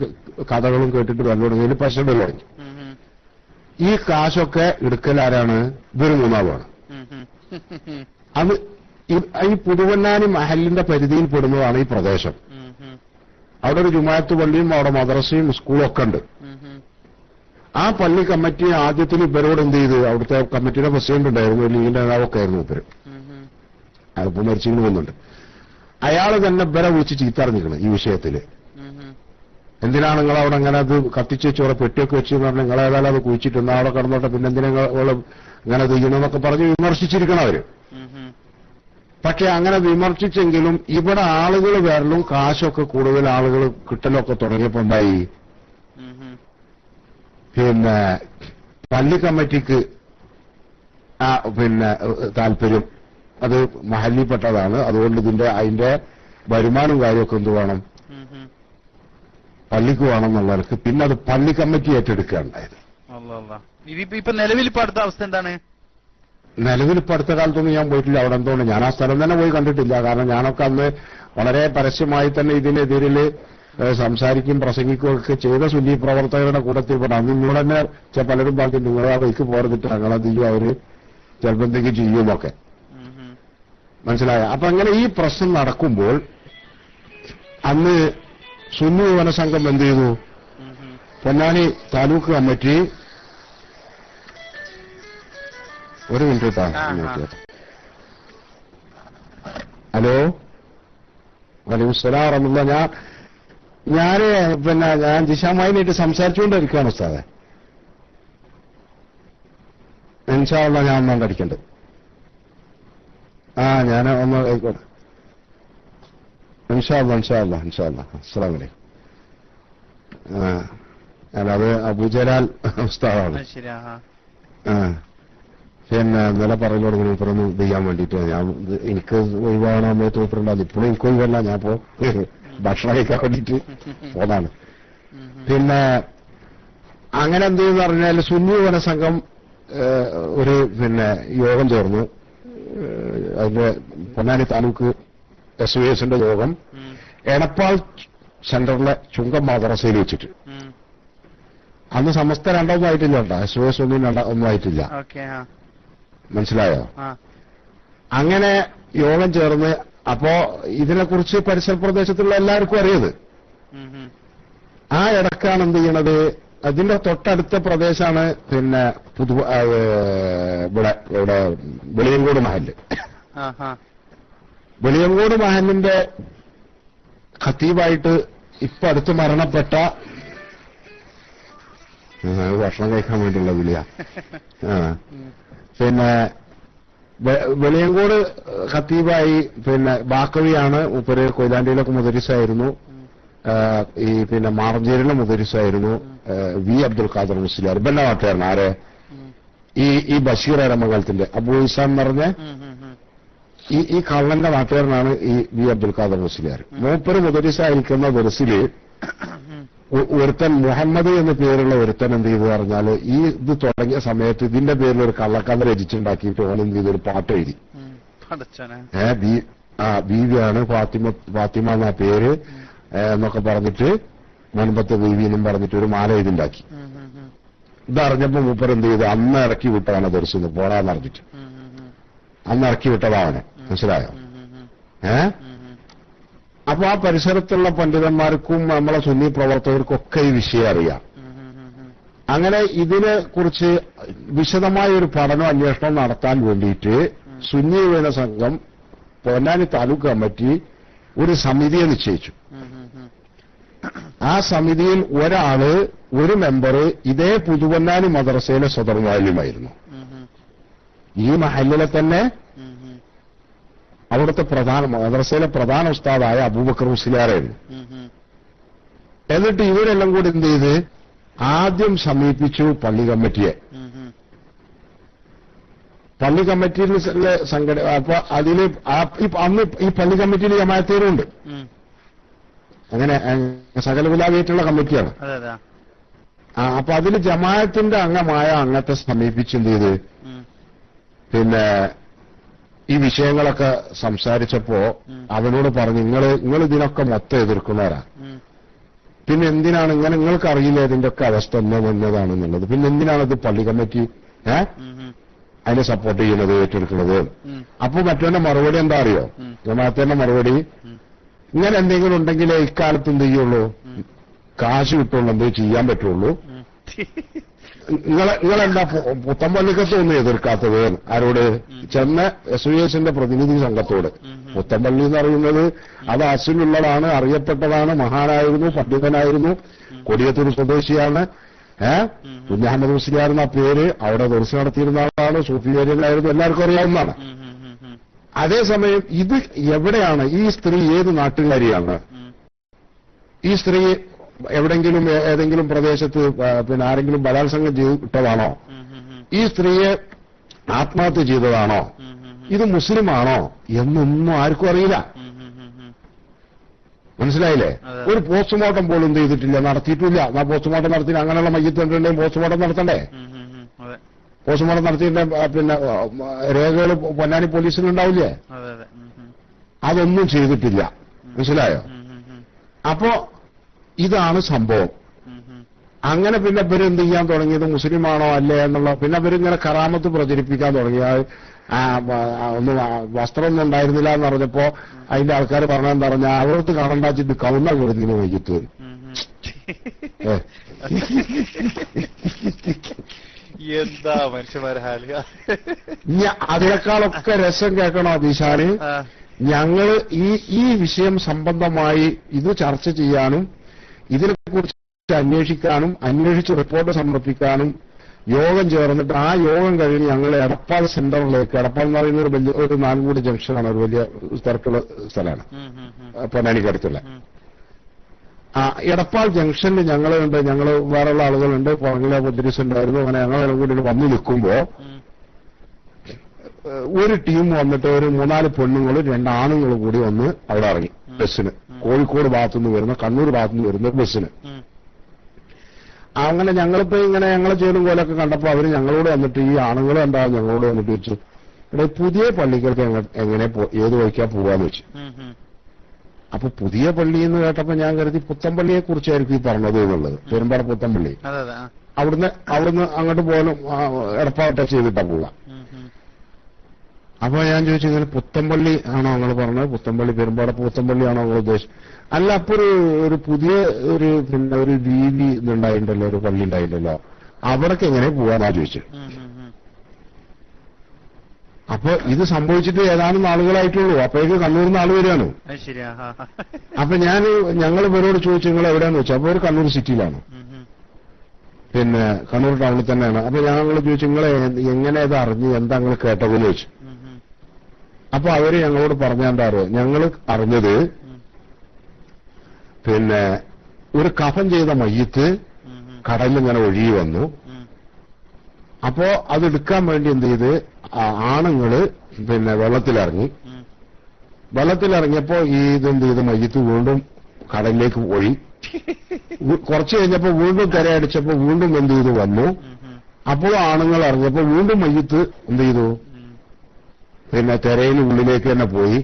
കഥകളും കേട്ടിട്ട് വരൽ തുടങ്ങി പശ തുടങ്ങി. ഈ കാശൊക്കെ എടുക്കലാരാണ്, ഇവര് 3 അത് ഈ പുതുവന്നാനി മഹലിന്റെ പരിധിയിൽ പെടുന്നതാണ് ഈ പ്രദേശം. അവിടെ ഒരു ജുമാഅത്ത് പള്ളിയും അവിടെ മദ്രസയും സ്കൂളും ഒക്കെ ഉണ്ട്. ആ പള്ളി കമ്മിറ്റി ആദ്യത്തിൽ ഇവരോട് എന്ത് ചെയ്ത്, അവിടുത്തെ കമ്മിറ്റിയുടെ പ്രസിഡന്റ് ഉണ്ടായിരുന്നു, ലീഗിന്റെ നേതാവൊക്കെ ആയിരുന്നു ഇവര്, അതിപ്പോ മരിച്ചിങ്ങനെ പോകുന്നുണ്ട്. അയാള് തന്നെ ഇവരെ വിളിച്ച് ചീത്തറിഞ്ഞിരിക്കണം ഈ വിഷയത്തില്. എന്തിനാണ് നിങ്ങൾ അവിടെ അങ്ങനെ അത് കത്തിച്ച് വെച്ച് അവിടെ പെട്ടിയൊക്കെ വെച്ച് പറഞ്ഞാൽ നിങ്ങൾ ഏതായാലും അത് കുഴിച്ചിട്ടുണ്ട് അവിടെ കടന്നോട്ടെ, പിന്നെ എന്തിനാ അങ്ങനെ അത് ചെയ്യണമെന്നൊക്കെ പറഞ്ഞ് വിമർശിച്ചിരിക്കണം അവര്. പക്ഷെ അങ്ങനെ വിമർശിച്ചെങ്കിലും ഇവിടെ ആളുകൾ വരലും കാശൊക്കെ കൂടുതൽ ആളുകൾ കിട്ടലൊക്കെ തുടങ്ങിയപ്പോ ഉണ്ടായി, പിന്നെ പള്ളി കമ്മിറ്റിക്ക് പിന്നെ താല്പര്യം അത് മഹല്ലിപ്പെട്ടതാണ്. അതുകൊണ്ട് അതിന്റെ വരുമാനം കാര്യമൊക്കെ എന്ത് വേണം, പള്ളിക്ക് വേണം എന്നുള്ളവർക്ക് പിന്നെ അത് പള്ളി കമ്മിറ്റി ഏറ്റെടുക്കുകയുണ്ടായത്. ഇപ്പൊ നിലവിൽ ഇപ്പൊ അടുത്ത അവസ്ഥ എന്താണ്? നിലവിൽ ഇപ്പൊ അടുത്ത കാലത്തൊന്നും ഞാൻ പോയിട്ടില്ല അവിടെ എന്തുകൊണ്ട് ഞാൻ ആ സ്ഥലം തന്നെ പോയി കണ്ടിട്ടില്ല. കാരണം ഞാനൊക്കെ അന്ന് വളരെ പരസ്യമായി തന്നെ ഇതിനെതിരിൽ സംസാരിക്കും പ്രസംഗിക്കുകയും ഒക്കെ ചെയ്ത സുന്നി പ്രവർത്തകരുടെ കൂട്ടത്തിൽ അന്ന് നിങ്ങളോട് തന്നെ പലരും പറഞ്ഞു നിങ്ങളെ ആ വഴിക്ക് പോരതിട്ട് അങ്ങനെ ചെയ്യും അവര് ചിലപ്പോൾ എന്തെങ്കിലും ചെയ്യുമൊക്കെ. മനസ്സിലായ? അപ്പൊ അങ്ങനെ ഈ പ്രശ്നം നടക്കുമ്പോൾ അന്ന് സുന്നി യുവന സംഘം എന്ത് ചെയ്തു? പൊന്നാനി താലൂക്ക് കമ്മിറ്റി ഒരു മിനിറ്റ് കേട്ടോ. ഹലോ, വലൈക്കുമുസ്സലാം വറഹ്മത്തുള്ളാഹി. ഞാൻ ജിഷാമായിട്ട് സംസാരിച്ചുകൊണ്ടിരിക്കുകയാണ് ഉസ്താദെ. ഇൻഷാ അല്ലാഹ് ഞാൻ ഒന്നും കടിക്കണ്ട്. ഞാൻ ഒന്ന് ആയിക്കോട്ടെ. ഇൻഷാ അല്ലാഹ്. അസ്സലാമു അലൈക്കും. അത് അബൂജലാൽ ഉസ്താദാണ്. പിന്നെ ഇന്നലെ പറയൽ തുടങ്ങി ഇപ്പറൊന്ന് ചെയ്യാൻ വേണ്ടിയിട്ട് എനിക്ക് ഒഴിവാകണ സമയത്ത് ഇപ്പറുണ്ടാകും. ഇപ്പോഴും എനിക്ക് ഒഴിവല്ല, ഞാൻ ഭക്ഷണം കഴിക്കാൻ വേണ്ടിയിട്ട് പോതാണ്. പിന്നെ അങ്ങനെ എന്ത് ചെയ്യുന്ന പറഞ്ഞാൽ സുന്നി യുവന സംഘം ഒരു യോഗം ചേർന്നു. അതിന്റെ പൊന്നാനി താലൂക്ക് SOSന്റെ യോഗം എടപ്പാൾ സെന്ററിലെ ചുങ്കം മദ്രസയിൽ വെച്ചിട്ട്. അന്ന് സമസ്ത രണ്ടൊന്നും ആയിട്ടില്ല കേട്ടോ, SOS ഒന്നും ആയിട്ടില്ല. മനസ്സിലായോ? അങ്ങനെ യോഗം ചേർന്ന് അപ്പോ ഇതിനെക്കുറിച്ച് പരിസര പ്രദേശത്തുള്ള എല്ലാവർക്കും അറിയത്. ആ ഇടക്കാണ് എന്ത് ചെയ്യണത്, അതിന്റെ തൊട്ടടുത്ത പ്രദേശമാണ് ഇവിടെ വെളിയങ്കോട് മഹല്ല്. വെളിയങ്കോട് മഹലിന്റെ ഖത്തീബായിട്ട് ഇപ്പൊ അടുത്ത് മരണപ്പെട്ട ഭക്ഷണം കഴിക്കാൻ വേണ്ടിയുള്ള വിളിയാ. വെളിയങ്കോട് ഖത്തീബായി ബാക്കവിയാണ് മൂപ്പര്. കൊയിലാണ്ടിയിലൊക്കെ മുദരിസായിരുന്നു. ഈ മാറഞ്ചേരിയിലെ മുദരിസായിരുന്നു. വി അബ്ദുൽ ഖാദർ മുസ്ലിയാർ ബെല്ല നാട്ടുകാരൻ. ആരെ? ഈ ബഷീർ അരമംഗലത്തിന്റെ അബൂ ഇസാം എന്ന് പറഞ്ഞ ഈ കള്ളന്റെ നാട്ടുകാരനാണ് ഈ വി അബ്ദുൽ ഖാദർ മുസ്ലിയാർ. മൂപ്പര് മുദരിസായിരിക്കുന്ന ദർസില് ഒരുത്തൻ മുഹമ്മദ് എന്ന പേരുള്ള ഒരുത്തൻ എന്ത് ചെയ്തു പറഞ്ഞാൽ ഇത് തുടങ്ങിയ സമയത്ത് ഇതിന്റെ പേരിൽ ഒരു കള്ളക്കഥ രചിച്ചുണ്ടാക്കിയിട്ട് ഓൻ എന്ത് ചെയ്തൊരു പാട്ട് എഴുതി. ബീവിയാണ് ഫാത്തിമ എന്നാ പേര് എന്നൊക്കെ പറഞ്ഞിട്ട് മുൻപത്തെ ബീവി എന്നും പറഞ്ഞിട്ട് ഒരു മാല എഴുതിണ്ടാക്കി. ഇതറിഞ്ഞപ്പോ മൂപ്പർ എന്ത് ചെയ്തു, അന്ന് ഇറക്കി വിട്ടതാണ് ദർശനം പോരാന്ന് അറിഞ്ഞിട്ട്. അന്ന് ഇറക്കി വിട്ടതാണ്. മനസ്സിലായോ? അപ്പൊ ആ പരിസരത്തുള്ള പണ്ഡിതന്മാർക്കും നമ്മളെ സുന്നി പ്രവർത്തകർക്കും ഒക്കെ ഈ വിഷയം അറിയാം. അങ്ങനെ ഇതിനെ കുറിച്ച് വിശദമായ ഒരു പഠനം അന്വേഷണം നടത്താൻ വേണ്ടിയിട്ട് സുന്നി യുവന സംഘം പൊന്നാനി താലൂക്ക് കമ്മിറ്റി ഒരു സമിതിയെ നിശ്ചയിച്ചു. ആ സമിതിയിൽ ഒരു മെമ്പർ ഇതേ പുതുവന്നാനി മദ്രസയിലെ സദർ മുഅല്ലിമായിരുന്നു. ഈ മഹല്ലിലെ തന്നെ അവിടുത്തെ മദ്രസയിലെ പ്രധാന ഉസ്താദായ അബൂബക്കർ മുസ്ലിയാറായിരുന്നു. എന്നിട്ട് ഇവരെല്ലാം കൂടി എന്ത് ചെയ്ത് ആദ്യം സമീപിച്ചു പള്ളി കമ്മിറ്റിയെ. പള്ളി കമ്മിറ്റിയിൽ അപ്പൊ അതില് അന്ന് ഈ പള്ളി കമ്മിറ്റിയിൽ ജമാഅത്തേരുണ്ട്. അങ്ങനെ സകല വിലാപേറ്റുള്ള കമ്മിറ്റിയാണ്. അപ്പൊ അതിൽ ജമാഅത്തിന്റെ അംഗമായ അംഗത്തെ സമീപിച്ച് എന്ത് ചെയ്ത് ഈ വിഷയങ്ങളൊക്കെ സംസാരിച്ചപ്പോ അവനോട് പറഞ്ഞു, നിങ്ങൾ ഇതിനൊക്കെ മൊത്തം എതിർക്കുന്നവരാ. പിന്നെ എന്തിനാണ് നിങ്ങൾക്ക് അറിയില്ല ഇതിന്റെ ഒക്കെ അവസ്ഥ എന്നതാണെന്നുള്ളത്. പിന്നെ എന്തിനാണ് ഇത് പള്ളി കമ്മിറ്റി അതിനെ സപ്പോർട്ട് ചെയ്യുന്നത്, ഏറ്റെടുക്കുന്നത്? അപ്പൊ മറ്റവന്റെ മറുപടി എന്താ അറിയോ? ജമാഅത്തിന്റെ മറുപടി, ഇങ്ങനെ എന്തെങ്കിലും ഉണ്ടെങ്കിലേ ഇക്കാലത്ത് എന്ത് ചെയ്യുള്ളൂ, കാശ് കിട്ടുള്ളൂ, എന്തേ ചെയ്യാൻ പറ്റുള്ളൂ. നിങ്ങളെന്താ പുത്തമ്പള്ളിക്കത്ത് ഒന്നും എതിർക്കാത്തത്? ആരോട്? ചെന്ന SOSന്റെ പ്രതിനിധി സംഘത്തോട്. പുത്തമ്പള്ളി എന്ന് പറയുന്നത് അത് അസിലുള്ളതാണ്, അറിയപ്പെട്ടതാണ്, മഹാനായിരുന്നു, പണ്ഡിതനായിരുന്നു, കൊടിയത്തൂർ സ്വദേശിയാണ്. കുഞ്ഞഹമ്മദ് മുസ്ലിയാർ എന്ന പേര്. അവിടെ ദർശ നടത്തിയിരുന്ന ആളാണ്, സൂഫിയായിരുന്നു, എല്ലാവർക്കും അറിയാവുന്നതാണ്. അതേസമയം ഇത് എവിടെയാണ്? ഈ സ്ത്രീ ഏത് നാട്ടുകാരിയാണ്? ഈ സ്ത്രീ എവിടെങ്കിലും ഏതെങ്കിലും പ്രദേശത്ത് ആരെങ്കിലും ബലാത്സംഗം ചെയ്തിട്ടതാണോ? ഈ സ്ത്രീയെ ആത്മഹത്യ ചെയ്തതാണോ? ഇത് മുസ്ലിമാണോ എന്നൊന്നും ആർക്കും അറിയില്ല. മനസ്സിലായില്ലേ? ഒരു പോസ്റ്റ്മോർട്ടം പോലും എന്ത് ചെയ്തിട്ടില്ല, നടത്തിയിട്ടില്ല. പോസ്റ്റ്മോർട്ടം നടത്തിയില്ല. അങ്ങനെയുള്ള മയ്യത്ത് എന്തുണ്ടെങ്കിൽ പോസ്റ്റ്മോർട്ടം നടത്തണ്ടേ? പോസ്റ്റ്മോർട്ടം നടത്തിയതിന്റെ പിന്നെ രേഖകൾ പൊന്നാനി പോലീസിലുണ്ടാവില്ലേ? അതൊന്നും ചെയ്തിട്ടില്ല. മനസ്സിലായോ? അപ്പോ ഇതാണ് സംഭവം. അങ്ങനെ പിന്നെ ഇവരെന്ത് ചെയ്യാൻ തുടങ്ങിയത്, മുസ്ലിമാണോ അല്ലേ എന്നുള്ള, പിന്നെ ഇവരിങ്ങനെ കറാമത്ത് പ്രചരിപ്പിക്കാൻ തുടങ്ങി. ഒന്ന് വസ്ത്രമൊന്നും ഉണ്ടായിരുന്നില്ല എന്ന് പറഞ്ഞപ്പോ അതിന്റെ ആൾക്കാർ പറഞ്ഞെന്ന് പറഞ്ഞാൽ അവർക്ക് കാണണ്ടാച്ചിട്ട് കൗന്ന കൊടുത്തിന് വൈകിട്ട്. എന്താ മനുഷ്യന്മാരെ ഹാല്. അതിനേക്കാളൊക്കെ രസം കേൾക്കണോ അബീഷാന്? ഞങ്ങൾ ഈ വിഷയം സംബന്ധമായി ഇത് ചർച്ച ചെയ്യാനും ഇതിനെക്കുറിച്ച് അന്വേഷിക്കാനും അന്വേഷിച്ച് റിപ്പോർട്ട് സമർപ്പിക്കാനും യോഗം ചേർന്നിട്ട് ആ യോഗം കഴിഞ്ഞ് ഞങ്ങൾ എടപ്പാൾ സെന്ററിലേക്ക്, എടപ്പാൾ എന്ന് പറയുന്ന ഒരു നാലുകൂടി ജംഗ്ഷനാണ്, ഒരു വലിയ തിരക്കുള്ള സ്ഥലമാണ്, പൊന്നാനിക്കടുത്തുള്ള. എടപ്പാൾ ജംഗ്ഷനിൽ ഞങ്ങളുണ്ട്, ഞങ്ങൾ വേറെയുള്ള ആളുകളുണ്ട്, പുറകിലെ മുദ്രീസ് ഉണ്ടായിരുന്നു. അങ്ങനെ ഞങ്ങളെല്ലാം കൂടി വന്നു നിൽക്കുമ്പോ ഒരു ടീം വന്നിട്ട് ഒരു 3-4 പെണ്ണുങ്ങളും 2 ആണുങ്ങളും കൂടി വന്ന് അവിടെ ഇറങ്ങി ബസ്സിന്. കോഴിക്കോട് ഭാഗത്തുനിന്ന് വരുന്ന, കണ്ണൂർ ഭാഗത്തുനിന്ന് വരുന്ന ബസ്സിന്. അങ്ങനെ ഞങ്ങളിപ്പോ ഇങ്ങനെ ഞങ്ങളെ ചേരും പോലൊക്കെ കണ്ടപ്പോ അവര് ഞങ്ങളോട് വന്നിട്ട്, ഈ ആണുങ്ങൾ ഉണ്ടാവും ഞങ്ങളോട് വന്നിട്ട് വെച്ചു, ഇവിടെ പുതിയ പള്ളികൾക്ക് എങ്ങനെ ഏത് വഴിക്കാ പോവാന്ന് വെച്ചു. അപ്പൊ പുതിയ പള്ളി എന്ന് കേട്ടപ്പോ ഞാൻ കരുതി പുത്തൻപള്ളിയെ കുറിച്ചായിരിക്കും ഈ പറഞ്ഞത് എന്നുള്ളത്. പെരുമ്പാറ പുത്തൻപള്ളി. അവിടുന്ന് അങ്ങോട്ട് പോലും എടപ്പാൾ ടച്ച് ചെയ്തിട്ടാ പോവാ. അപ്പൊ ഞാൻ ചോദിച്ചു, ഇങ്ങനെ പുത്തൻപള്ളി ആണോ നിങ്ങൾ പറഞ്ഞത്? പുത്തൻപള്ളി, പെരുമ്പാറ പുത്തൻപള്ളി ആണോ നിങ്ങൾ ഉദ്ദേശിച്ചത്? അല്ല, അപ്പൊ ഒരു പുതിയ പിന്നെ ഒരു വീതി ഇതുണ്ടായിട്ടുണ്ടല്ലോ, ഒരു പള്ളി ഉണ്ടായിട്ടല്ലോ, അവിടേക്ക് എങ്ങനെ പോവാന്നാ ചോദിച്ചു. അപ്പൊ ഇത് സംഭവിച്ചിട്ട് ഏതാനും നാളുകളായിട്ടുള്ളൂ. അപ്പോഴേക്ക് കണ്ണൂരിൽ നിന്ന് ആള് വരികയാണ്. അപ്പൊ ഞങ്ങൾ ഇവരോട് ചോദിച്ചു, നിങ്ങൾ എവിടെയാന്ന് വെച്ചാൽ അപ്പൊ ഒരു കണ്ണൂർ സിറ്റിയിലാണ്, പിന്നെ കണ്ണൂർ ടൗണിൽ തന്നെയാണ്. അപ്പൊ ഞങ്ങൾ ചോദിച്ചു, നിങ്ങളെ എങ്ങനെ ഇത് അറിഞ്ഞു, എന്താ നിങ്ങൾ കേട്ടതെന്ന് ചോദിച്ചു. അപ്പൊ അവര് ഞങ്ങളോട് പറഞ്ഞാൽ ഞങ്ങൾ അറിഞ്ഞത്, പിന്നെ ഒരു കഫൻ ചെയ്ത മയ്യത്ത് കടലിൽ ഇങ്ങനെ ഒഴുകി വന്നു. അപ്പോ അത് എടുക്കാൻ വേണ്ടി എന്ത് ചെയ്ത് ആണുങ്ങള് പിന്നെ വെള്ളത്തിലിറങ്ങിയപ്പോ ഇതെന്ത് ചെയ്ത് മയ്യത്ത് വീണ്ടും കടലിലേക്ക് പോയി. കുറച്ച് കഴിഞ്ഞപ്പോ വീണ്ടും തിരയടിച്ചപ്പോ വീണ്ടും എന്ത് ചെയ്തു വന്നു. അപ്പോൾ ആണുങ്ങൾ ഇറങ്ങിയപ്പോ വീണ്ടും മയ്യത്ത് എന്ത് ചെയ്തു, പിന്നെ തിരയിൽ ഉള്ളിലേക്ക് തന്നെ പോയി.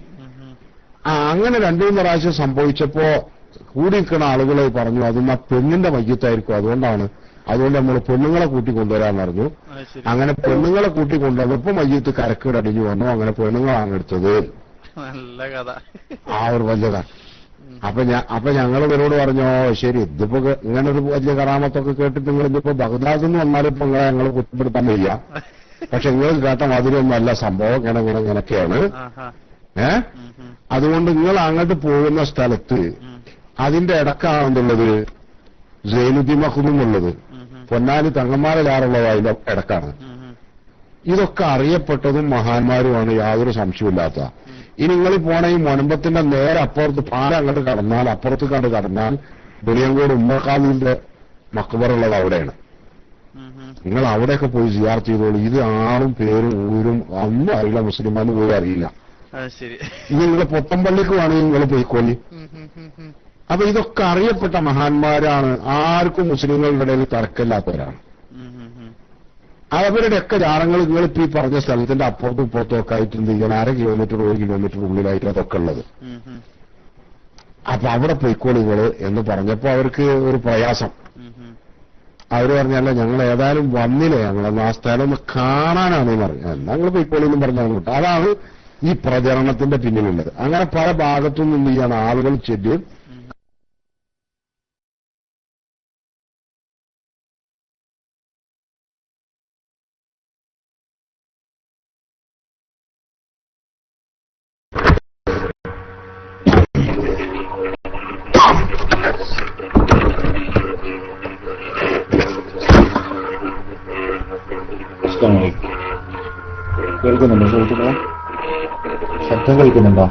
അങ്ങനെ 2-3 പ്രാവശ്യം സംഭവിച്ചപ്പോ കൂടി നിൽക്കുന്ന ആളുകൾ പറഞ്ഞു, അതൊന്ന് പെണ്ണിന്റെ മയ്യത്തായിരിക്കും, അതുകൊണ്ട് നമ്മൾ പെണ്ണുങ്ങളെ കൂട്ടിക്കൊണ്ടുവരാൻ പറഞ്ഞു. അങ്ങനെ പെണ്ണുങ്ങളെ കൂട്ടിക്കൊണ്ടുവന്നപ്പോ മയ്യത്ത് കരക്കടടിഞ്ഞു വന്നു. അങ്ങനെ പെണ്ണുങ്ങളാണ് എടുത്തത്. ആ ഒരു വലിയ കഥ. അപ്പൊ ഞങ്ങൾ ഇവരോട് പറഞ്ഞോ, ശരി, ഇതിപ്പോ ഇങ്ങനെ ഒരു വലിയ കറാമത്തൊക്കെ കേട്ടിട്ട് നിങ്ങൾ ഇതിപ്പോ ബഗ്ദാദിൽ നിന്ന് വന്നാലിപ്പോ ഞങ്ങൾ കുറ്റപ്പെടുത്താൻ വയ്യ. പക്ഷെ നിങ്ങൾ കേട്ട മാതിരിയൊന്നുമല്ല സംഭവം, ഇങ്ങനെയൊക്കെയാണ്. അതുകൊണ്ട് നിങ്ങൾ അങ്ങോട്ട് പോകുന്ന സ്ഥലത്ത് അതിന്റെ ഇടക്കാണെന്നുള്ളത് സൈനുദ്ദീൻ മഖ്ദൂം ഉള്ളത്, പൊന്നാനി തങ്ങന്മാരെ ലാറുള്ളത് അതിന്റെ ഇടക്കാണ്. ഇതൊക്കെ അറിയപ്പെട്ടതും മഹാന്മാരുമാണ്, യാതൊരു സംശയമില്ലാത്ത. ഇനി നിങ്ങൾ പോണ ഈ മുനമ്പത്തിന്റെ നേരെ അപ്പുറത്ത് പാലം അങ്ങോട്ട് കടന്നാൽ, അപ്പുറത്ത് കണ്ട് കടന്നാൽ ബുളിയങ്കോട് ഉമ്മർഖാദിന്റെ മക്ബറുള്ളത് അവിടെയാണ്. നിങ്ങൾ അവിടെയൊക്കെ പോയി സിയാറത്ത് ചെയ്തോളൂ. ഇത് ആളും പേരും ഊരും ഒന്നും അറിയില്ല, മുസ്ലിമാന് പോലും അറിയില്ല. ഇത് നിങ്ങളുടെ പുത്തൻപള്ളിക്ക് വേണമെങ്കിൽ നിങ്ങൾ പോയിക്കോളി. അപ്പൊ ഇതൊക്കെ അറിയപ്പെട്ട മഹാന്മാരാണ്, ആർക്കും മുസ്ലിങ്ങളുടെ ഇടയിൽ തർക്കമില്ലാത്തവരാണ്. അവരുടെയൊക്കെ ജാറങ്ങൾ നിങ്ങളിപ്പോ ഈ പറഞ്ഞ സ്ഥലത്തിന്റെ അപ്പുറത്തും ഇപ്പുറത്തും ഒക്കെ ആയിട്ട് എന്ത് ചെയ്യണം, 1/2 കിലോമീറ്റർ 1 കിലോമീറ്റർ ഉള്ളിലായിട്ട് അതൊക്കെ ഉള്ളത്. അപ്പൊ അവിടെ പോയിക്കോളി നിങ്ങള് എന്ന് പറഞ്ഞപ്പോ അവർക്ക് ഒരു പ്രയാസം. അവര് പറഞ്ഞല്ല, ഞങ്ങൾ ഏതായാലും വന്നില്ലേ, ഞങ്ങളൊന്ന് ആ സ്ഥലം ഒന്ന് കാണാനാണ് പറഞ്ഞു. ഞങ്ങൾ പോയിക്കോളി എന്നും പറഞ്ഞു. അതാണ് ഈ പ്രചരണത്തിന്റെ പിന്നിലുള്ളത്. അങ്ങനെ പല ഭാഗത്തു നിന്നും ചെയ്യാണ് ആളുകൾ ചെല്ലും. കേൾക്കുന്നുണ്ടോ സുഹൃത്തുക്കളെ? ശബ്ദം കേൾക്കുന്നുണ്ടോ?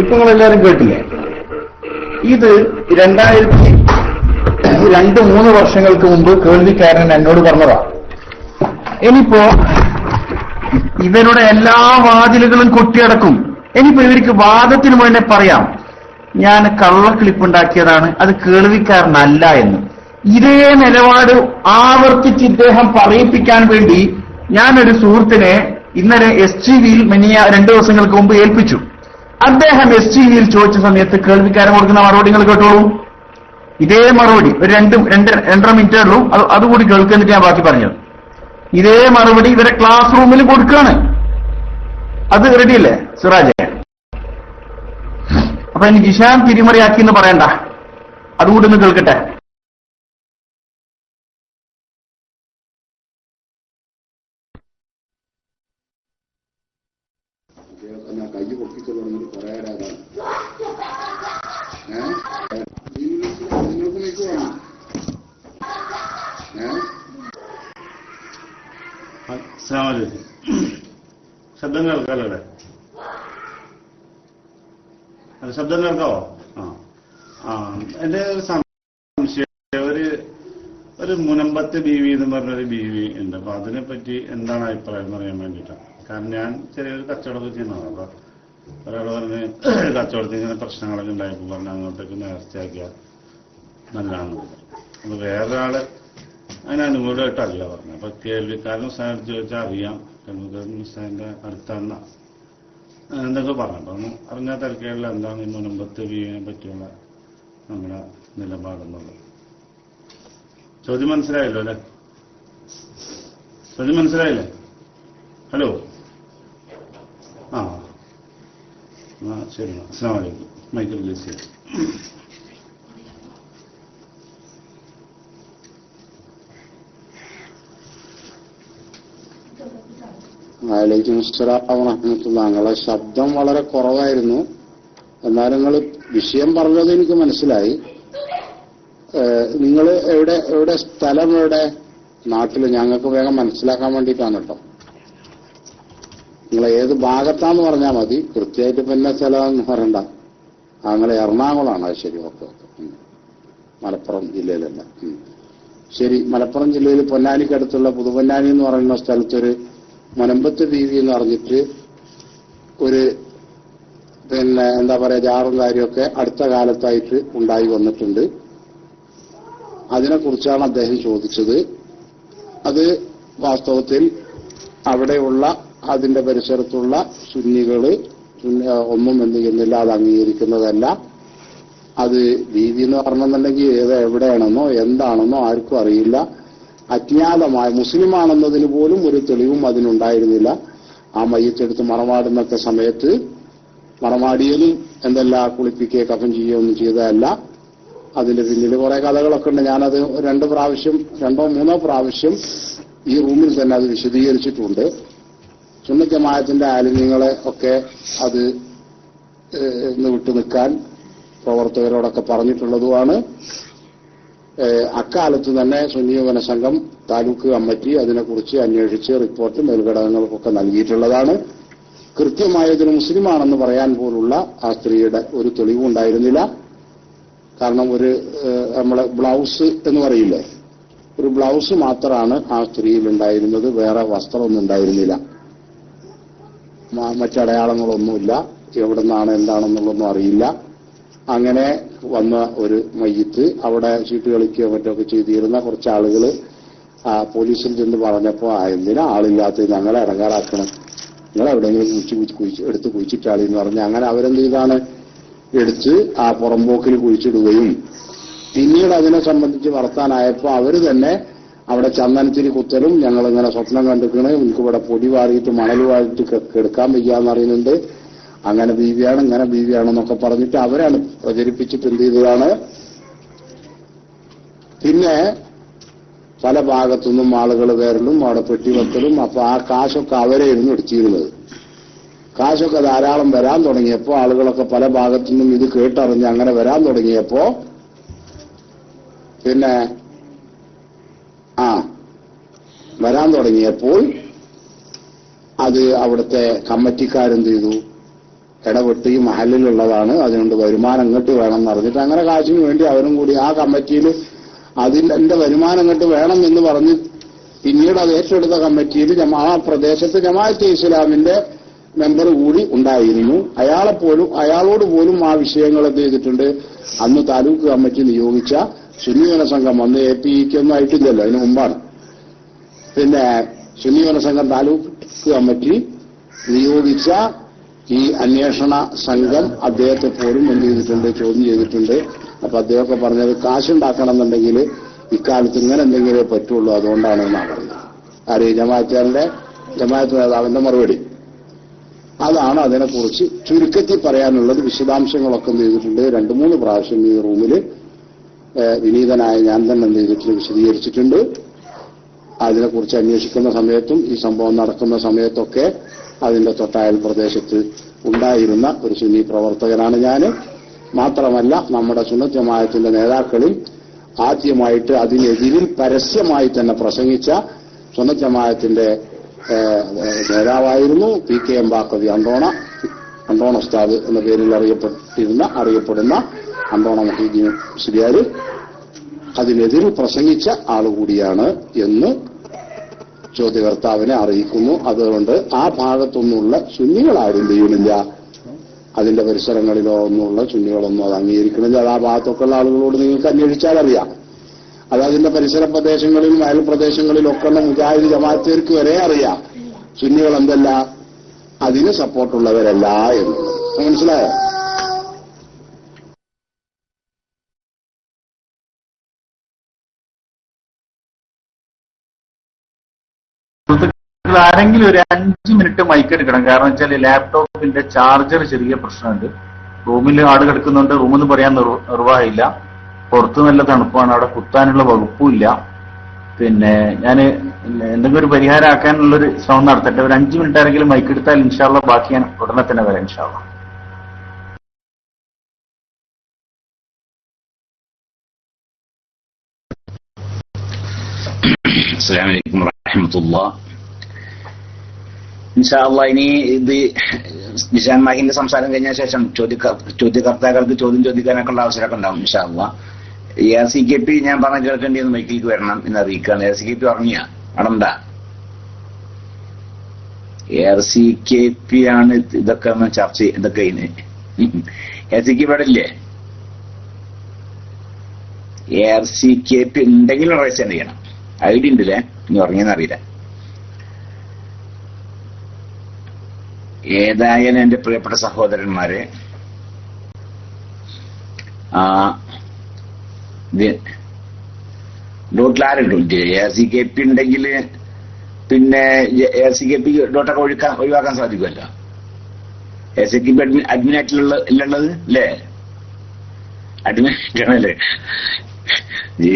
ഇപ്പൊ നിങ്ങളെല്ലാരും കേട്ടില്ലേ? ഇത് 2002-3 വർഷങ്ങൾക്ക് മുമ്പ് കേൾവിക്കാരൻ എന്നോട് പറഞ്ഞതാ. ഇനിയിപ്പോ ഇവരുടെ എല്ലാ വാതിലുകളും കൊട്ടിയടക്കും. ഇനിയിപ്പോ ഇവർക്ക് വാദത്തിന് വേണ്ടി പറയാം, ഞാൻ കള്ളക്ലിപ്പുണ്ടാക്കിയതാണ്, അത് കേൾവിക്കാരനല്ല എന്ന്. ഇതേ നിലപാട് ആവർത്തിച്ച് ഇദ്ദേഹം പറയിപ്പിക്കാൻ വേണ്ടി ഞാനൊരു സുഹൃത്തിനെ ഇന്നലെ STVയിൽ 2 ദിവസങ്ങൾക്ക് മുമ്പ് ഏൽപ്പിച്ചു. അദ്ദേഹം STVയിൽ ചോദിച്ച സമയത്ത് കേൾവിക്കാരൻ കൊടുക്കുന്ന മറുപടി നിങ്ങൾ കേട്ടോളൂ. ഇതേ മറുപടി ഒരു 2.5 മിനിറ്റേ ഉള്ളൂ, അതുകൂടി കേൾക്കുന്നിട്ട് ഞാൻ ബാക്കി പറഞ്ഞത്. ഇതേ മറുപടി ഇവരെ ക്ലാസ് റൂമിൽ കൊടുക്കുകയാണ്. അത് റെഡിയല്ലേ സിറാജെ? അപ്പൊ ഇനി ജിഷാൻ തിരിമറിയാക്കി എന്ന് പറയണ്ട, അതുകൂടി ഒന്ന് കേൾക്കട്ടെ. കൈ പൊക്കിച്ചു തുടങ്ങിയിട്ട് കുറെ ആരാണ് നിങ്ങൾക്ക് നിൽക്കുവാണ്. ശബ്ദം കേൾക്കാല്ലേ? ശബ്ദം കേൾക്കാവോ? എന്റെ ഒരു സംശയം, ഒരു മുനമ്പത്ത് ബീവി എന്ന് പറഞ്ഞൊരു ബീവി ഉണ്ട്. അപ്പൊ അതിനെപ്പറ്റി എന്താണ് അഭിപ്രായം എന്ന് അറിയാൻ വേണ്ടിയിട്ടാണ്. കാരണം ഞാൻ ചെറിയൊരു കച്ചവടമൊക്കെ ചെയ്യുന്നതാണ്. അപ്പൊ ഒരാൾ പറഞ്ഞ് കച്ചവടത്തിൽ ഇങ്ങനെ പ്രശ്നങ്ങളൊക്കെ ഉണ്ടായപ്പോൾ പറഞ്ഞ് അങ്ങോട്ടേക്ക് നേർച്ചയാക്കിയാൽ നല്ലതാണെന്ന് പറഞ്ഞു. അപ്പൊ വേറൊരാള് അതിന് അനുകൂലമായിട്ടല്ല പറഞ്ഞു. അപ്പൊ കേൾവിക്കാരൻ ഉസ്താദിനോട് ചോദിച്ചാൽ അറിയാം, കേൾവിക്കാരൻ ഉസ്താദിന്റെ അടുത്തന്ന എന്തൊക്കെ പറഞ്ഞു. അപ്പൊ ഒന്ന് അറിഞ്ഞാൽ തിരക്കേടില്ല എന്താണ് ഈ മുനമ്പത്ത് ബീവിനെ പറ്റിയുള്ള നമ്മുടെ നിലപാടെന്നുള്ളത്. ചോദ്യം മനസ്സിലായല്ലോ അല്ലെ? ചോദ്യം മനസ്സിലായില്ലേ? ഹലോ, ശരി, അസ്സലാമു അലൈക്കും. മൈക്കിൾ റിലീസ് ചെയ്തു. വഅലൈക്കും അസ്സലാം വറഹ്മത്തുള്ളാഹി. നിങ്ങളെ ശബ്ദം വളരെ കുറവായിരുന്നു. എന്നാലും നിങ്ങൾ വിഷയം പറഞ്ഞത് എനിക്ക് മനസ്സിലായി. നിങ്ങൾ എവിടെ സ്ഥലം എവിടെ? നാട്ടിൽ ഞങ്ങൾക്ക് വേഗം മനസ്സിലാക്കാൻ വേണ്ടിയിട്ടാണ് കേട്ടോ. നിങ്ങൾ ഏത് ഭാഗത്താന്ന് പറഞ്ഞാൽ മതി. കൃത്യമായിട്ട് പിന്നെ സ്ഥലം പറയണ്ട. നിങ്ങൾ എറണാകുളമാണ്. അത് ശരി, ഓക്കെ. മലപ്പുറം ജില്ലയിലല്ല. ശരി, മലപ്പുറം ജില്ലയിൽ പൊന്നാനിക്കടുത്തുള്ള പുതുപൊന്നാനി എന്ന് പറയുന്ന സ്ഥലത്തൊരു മുനമ്പത്ത് ബീവി എന്ന് പറഞ്ഞിട്ട് ഒരു എന്താ പറയാ ജാറും കാര്യമൊക്കെ അടുത്ത കാലത്തായിട്ട് ഉണ്ടായി വന്നിട്ടുണ്ട്. അതിനെക്കുറിച്ചാണ് അദ്ദേഹം ചോദിച്ചത്. അത് വാസ്തവത്തിൽ അവിടെയുള്ള അതിന്റെ പരിസരത്തുള്ള സുന്നികള് ഒന്നും എന്ത് ചെയ്യുന്നില്ല, അത് അംഗീകരിക്കുന്നതല്ല. അത് ബീവി എന്ന് പറഞ്ഞെന്നുണ്ടെങ്കിൽ എവിടെയാണെന്നോ എന്താണെന്നോ ആർക്കും അറിയില്ല. അജ്ഞാതമായ മുസ്ലിമാണെന്നതിന് പോലും ഒരു തെളിവും അതിനുണ്ടായിരുന്നില്ല. ആ മയ്യത്തെടുത്ത് മറമാടുന്നൊക്കെ സമയത്ത് മറമാടിയതും എന്തല്ല കുളിപ്പിക്കുകയോ കഫൻ ചെയ്യുകയോ ഒന്നും ചെയ്തതല്ല. അതിന്റെ പിന്നിൽ കുറെ കഥകളൊക്കെ ഉണ്ട്. ഞാനത് 2 3 പ്രാവശ്യം ഈ റൂമിൽ തന്നെ അത് വിശദീകരിച്ചിട്ടുണ്ട്. സുന്നത്ത് ജമാഅത്തിന്റെ ആലിമ്യങ്ങളെ ഒക്കെ അത് വിട്ടു നിൽക്കാൻ പ്രവർത്തകരോടൊക്കെ പറഞ്ഞിട്ടുള്ളതുമാണ്. അക്കാലത്ത് തന്നെ സുന്നി യുവന സംഘം താലൂക്ക് കമ്മിറ്റി അതിനെക്കുറിച്ച് അന്വേഷിച്ച് റിപ്പോർട്ട് മേൽഘടകങ്ങൾക്കൊക്കെ നൽകിയിട്ടുള്ളതാണ്. കൃത്യമായതിന് മുസ്ലിമാണെന്ന് പറയാൻ പോലുള്ള ആ സ്ത്രീയുടെ ഒരു തെളിവുണ്ടായിരുന്നില്ല. കാരണം നമ്മളെ ബ്ലൗസ് എന്ന് പറയില്ലേ, ഒരു ബ്ലൗസ് മാത്രമാണ് ആ സ്ത്രീയിൽ ഉണ്ടായിരുന്നത്. വേറെ വസ്ത്രമൊന്നും ഉണ്ടായിരുന്നില്ല. മറ്റടയാളങ്ങളൊന്നുമില്ല. എവിടെ നിന്നാണ് എന്താണെന്നുള്ളതൊന്നും അറിയില്ല. അങ്ങനെ വന്ന ഒരു മയ്യത്ത് അവിടെ ചീട്ട് കളിക്കുകയോ മറ്റൊക്കെ ചെയ്തിരുന്ന കുറച്ച് ആളുകൾ പോലീസിൽ ചെന്ന് പറഞ്ഞപ്പോൾ എന്തിനാ ആളില്ലാത്ത ഞങ്ങളെ ഇടങ്ങാറാക്കണം, നിങ്ങൾ എവിടെയെങ്കിലും എടുത്ത് കുഴിച്ചിട്ടാളെന്ന് പറഞ്ഞ് അങ്ങനെ അവരെന്ത് ചെയ്താണ് എടുത്ത് ആ പുറമ്പോക്കിൽ കുഴിച്ചിടുകയും പിന്നീട് അതിനെ സംബന്ധിച്ച് വർത്താനായപ്പോൾ അവർ തന്നെ അവിടെ ചന്ദനത്തിരി കുത്തലും ഞങ്ങളിങ്ങനെ സ്വപ്നം കണ്ടിരിക്കണേ, എനിക്കിവിടെ പൊടി വാരിയിട്ട് മണൽ വാരിയിട്ട് കെടുക്കാൻ വയ്യാന്നറിയുന്നുണ്ട്, അങ്ങനെ ബീവിയാണ് ഇങ്ങനെ ബീവിയാണെന്നൊക്കെ പറഞ്ഞിട്ട് അവരാണ് പ്രചരിപ്പിച്ചിട്ട് എന്ത് ചെയ്തതാണ്. പിന്നെ പല ഭാഗത്തുനിന്നും ആളുകൾ വരലും അവിടെ പെട്ടിവെക്കലും. അപ്പൊ ആ കാശൊക്കെ അവരെയായിരുന്നു എടുത്തിരുന്നത്. കാശൊക്കെ ധാരാളം വരാൻ തുടങ്ങിയപ്പോ ആളുകളൊക്കെ പല ഭാഗത്തുനിന്നും ഇത് കേട്ടറിഞ്ഞ് അങ്ങനെ വരാൻ തുടങ്ങിയപ്പോ പിന്നെ വരാൻ തുടങ്ങിയപ്പോൾ അത് അവിടുത്തെ കമ്മിറ്റിക്കാരെന്ത് ചെയ്തു, ഇടപെട്ട് ഈ മഹലിലുള്ളതാണ്, അതുകൊണ്ട് വരുമാനം ഇങ്ങോട്ട് വേണം എന്ന് പറഞ്ഞിട്ട് അങ്ങനെ കാശിന് വേണ്ടി അവരും കൂടി ആ കമ്മിറ്റിയിൽ എന്റെ വരുമാനം ഇങ്ങോട്ട് വേണം എന്ന് പറഞ്ഞ് പിന്നീട് അത് ഏറ്റെടുത്ത കമ്മിറ്റിയിൽ ആ പ്രദേശത്ത് ജമാഅത്തെ ഇസ്ലാമിന്റെ മെമ്പർ കൂടി ഉണ്ടായിരുന്നു. അയാളോട് പോലും ആ വിഷയങ്ങൾ എന്ത് ചെയ്തിട്ടുണ്ട്, അന്ന് താലൂക്ക് കമ്മിറ്റി നിയോഗിച്ച സുന്നി ജനസംഘം അന്ന് APEക്ക് ഒന്നും ആയിട്ടില്ലല്ലോ, അതിന് മുമ്പാണ്. പിന്നെ സുന്നി ജനസംഘം താലൂക്ക് കമ്മിറ്റി നിയോഗിച്ച ഈ അന്വേഷണ സംഘം അദ്ദേഹത്തെ പോലും എന്ത് ചെയ്തിട്ടുണ്ട്, ചോദ്യം ചെയ്തിട്ടുണ്ട്. അപ്പൊ അദ്ദേഹമൊക്കെ പറഞ്ഞത് കാശുണ്ടാക്കണം എന്നുണ്ടെങ്കിൽ ഇക്കാലത്ത് ഇങ്ങനെ എന്തെങ്കിലും പറ്റുള്ളൂ, അതുകൊണ്ടാണ് എന്നാണ് പറയുന്നത്. ആര്? ജമാഅത്ത് നേതാവിന്റെ മറുപടി അതാണ്. അതിനെക്കുറിച്ച് ചുരുക്കത്തിൽ പറയാനുള്ളത്. വിശദാംശങ്ങളൊക്കെ എന്ത് ചെയ്തിട്ടുണ്ട്, 2-3 പ്രാവശ്യം ഈ റൂമിൽ വിനീതനായ ഞാൻ തന്നെ എന്ത് ചെയ്തിട്ടുണ്ട്, വിശദീകരിച്ചിട്ടുണ്ട്. അതിനെക്കുറിച്ച് അന്വേഷിക്കുന്ന സമയത്തും ഈ സംഭവം നടക്കുന്ന സമയത്തൊക്കെ അതിന്റെ തൊട്ടയൽ പ്രദേശത്ത് ഉണ്ടായിരുന്ന ഒരു സുന്നി പ്രവർത്തകനാണ് ഞാൻ. മാത്രമല്ല നമ്മുടെ സുന്നത്ത് ജമാഅത്തിന്റെ നേതാക്കളിൽ ആദ്യമായിട്ട് അതിനെതിരിൽ പരസ്യമായി തന്നെ പ്രസംഗിച്ച സുന്നത്ത് ജമാഅത്തിന്റെ നേതാവായിരുന്നു PKM ബാക്കവി അണ്ടോണ ഉസ്താദ് എന്ന പേരിൽ അറിയപ്പെടുന്ന അണ്ടോണ മുഹീദ്ദീൻ മുസ്ലിയാർ അതിനെതിരിൽ പ്രസംഗിച്ച ആളുകൂടിയാണ് എന്ന് ചോദ്യകർത്താവിനെ അറിയിക്കുന്നു. അതുകൊണ്ട് ആ ഭാഗത്തൊന്നുള്ള സുന്നികളാരും ചെയ്യുന്നില്ല, അതിന്റെ പരിസരങ്ങളിലോ ഒന്നുമുള്ള സുന്നികളൊന്നും അത് അംഗീകരിക്കണില്ല. അത് ആ ഭാഗത്തൊക്കെ ഉള്ള ആളുകളോട് നിങ്ങൾക്ക് അന്വേഷിച്ചാൽ അറിയാം. അത് അതിന്റെ പരിസര പ്രദേശങ്ങളിലും അയൽ പ്രദേശങ്ങളിലൊക്കെ ഉള്ള മുജാഹിദ് ജമാഅത്തുകാർക്ക് വരെ അറിയാം സുന്നികൾ എന്തല്ല, അതിന് സപ്പോർട്ടുള്ളവരല്ല എന്നുള്ളത്. മനസ്സിലായോ? ആരെങ്കിലും ഒരു 5 മിനിറ്റ് മൈക്ക് എടുക്കണം. കാരണം വെച്ചാൽ ലാപ്ടോപ്പിന്റെ ചാർജർ ചെറിയ പ്രശ്നമുണ്ട്. റൂമിൽ ആട് കിടക്കുന്നുണ്ട്, റൂമെന്ന് പറയാൻ നിർവാഹമില്ല. പുറത്ത് നല്ല തണുപ്പാണ്, അവിടെ കുത്താനുള്ള വകുപ്പുമില്ല. പിന്നെ ഞാൻ എന്തെങ്കിലും ഒരു പരിഹാരം ആക്കാനുള്ളൊരു ശ്രമം നടത്തട്ടെ. ഒരു 5 മിനിറ്റ് ആരെങ്കിലും മൈക്ക് എടുത്താൽ ഇൻഷാള്ള ബാക്കി ഞാൻ ഉടനെ തന്നെ വരാം ഇൻഷാള്ള. അസ്സലാമു അലൈക്കും വറഹ്മത്തുള്ളാഹി. ഇൻഷാ അല്ലാഹ് ഇനി ഇത് നിശാൻ മാഹിന്റെ സംസാരം കഴിഞ്ഞ ശേഷം ചോദ്യകർത്താക്കൾക്ക് ചോദ്യം ചോദിക്കാനൊക്കെ ഉള്ള അവസരമൊക്കെ ഉണ്ടാവും ഇൻഷാ അല്ലാഹ്. ARCKP ഞാൻ പറഞ്ഞ കേൾക്കേണ്ടി മൈക്കിലേക്ക് വരണം എന്ന് അറിയിക്കുകയാണ്. ARCKP ഉറങ്ങിയ അടണ്ട. ARCKP ആണ് ഇതൊക്കെ ഒന്ന് ചർച്ച ഇതൊക്കെ ARCKP ഇവിടെ ഇല്ലേ? ARCKP ഉണ്ടെങ്കിലും റൈസ് ചെയ്യണം. ഐഡി ഉണ്ടല്ലേ, ഇനി ഉറങ്ങിയെന്നറിയില്ല. ഏതായാലും എന്റെ പ്രിയപ്പെട്ട സഹോദരന്മാരെ, ഡോട്ടിലാരുണ്ട് ARCKP ഉണ്ടെങ്കിൽ പിന്നെ ARCKP ഡോട്ടൊക്കെ ഒഴിവാക്കാൻ സാധിക്കുമല്ലോ. ARCKP അഡ്മിനായിട്ടുള്ളത് അല്ലേ? അഡ്മിനായിട്ടാണല്ലേ? ഈ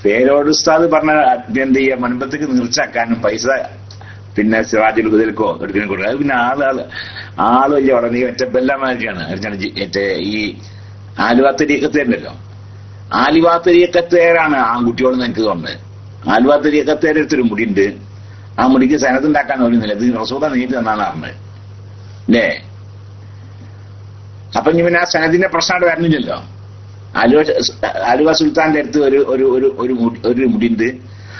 പേരോട് ഉസ്താദ് പറഞ്ഞ എന്ത് ചെയ്യാ, മൻപത്തേക്ക് നീർച്ചാക്കാനും പൈസ പിന്നെ സിറാജുൽ ഹുദയിലേക്കോ എടുക്കുന്ന കൊടുക്കുക. അത് പിന്നെ ആള് വലിയ ഉടനെ ഒറ്റപ്പെല്ലാമാരിക്കാണ്. മറ്റേ ഈ ആലുവാത്തരീക്കത്തേരുണ്ടല്ലോ, ആലുവാത്തരീക്കത്തേരാണ് ആൺകുട്ടിയോടെന്ന് എനിക്ക് തോന്നുന്നത്. ആലുവാത്തരീക്കത്തേരടുത്തൊരു മുടിയുണ്ട്, ആ മുടിക്ക് സനത്തുണ്ടാക്കാൻ ഒരുന്നില്ല. ഇത് റസൂദ നീട്ടി തന്നാണ് പറഞ്ഞത് അല്ലേ? അപ്പൊ ഇനി പിന്നെ ആ സനത്തിന്റെ പ്രശ്നമായിട്ട് വരുന്നില്ലല്ലോ. ആലുവ സുൽത്താന്റെ അടുത്ത് ഒരു മുടിയുണ്ട്,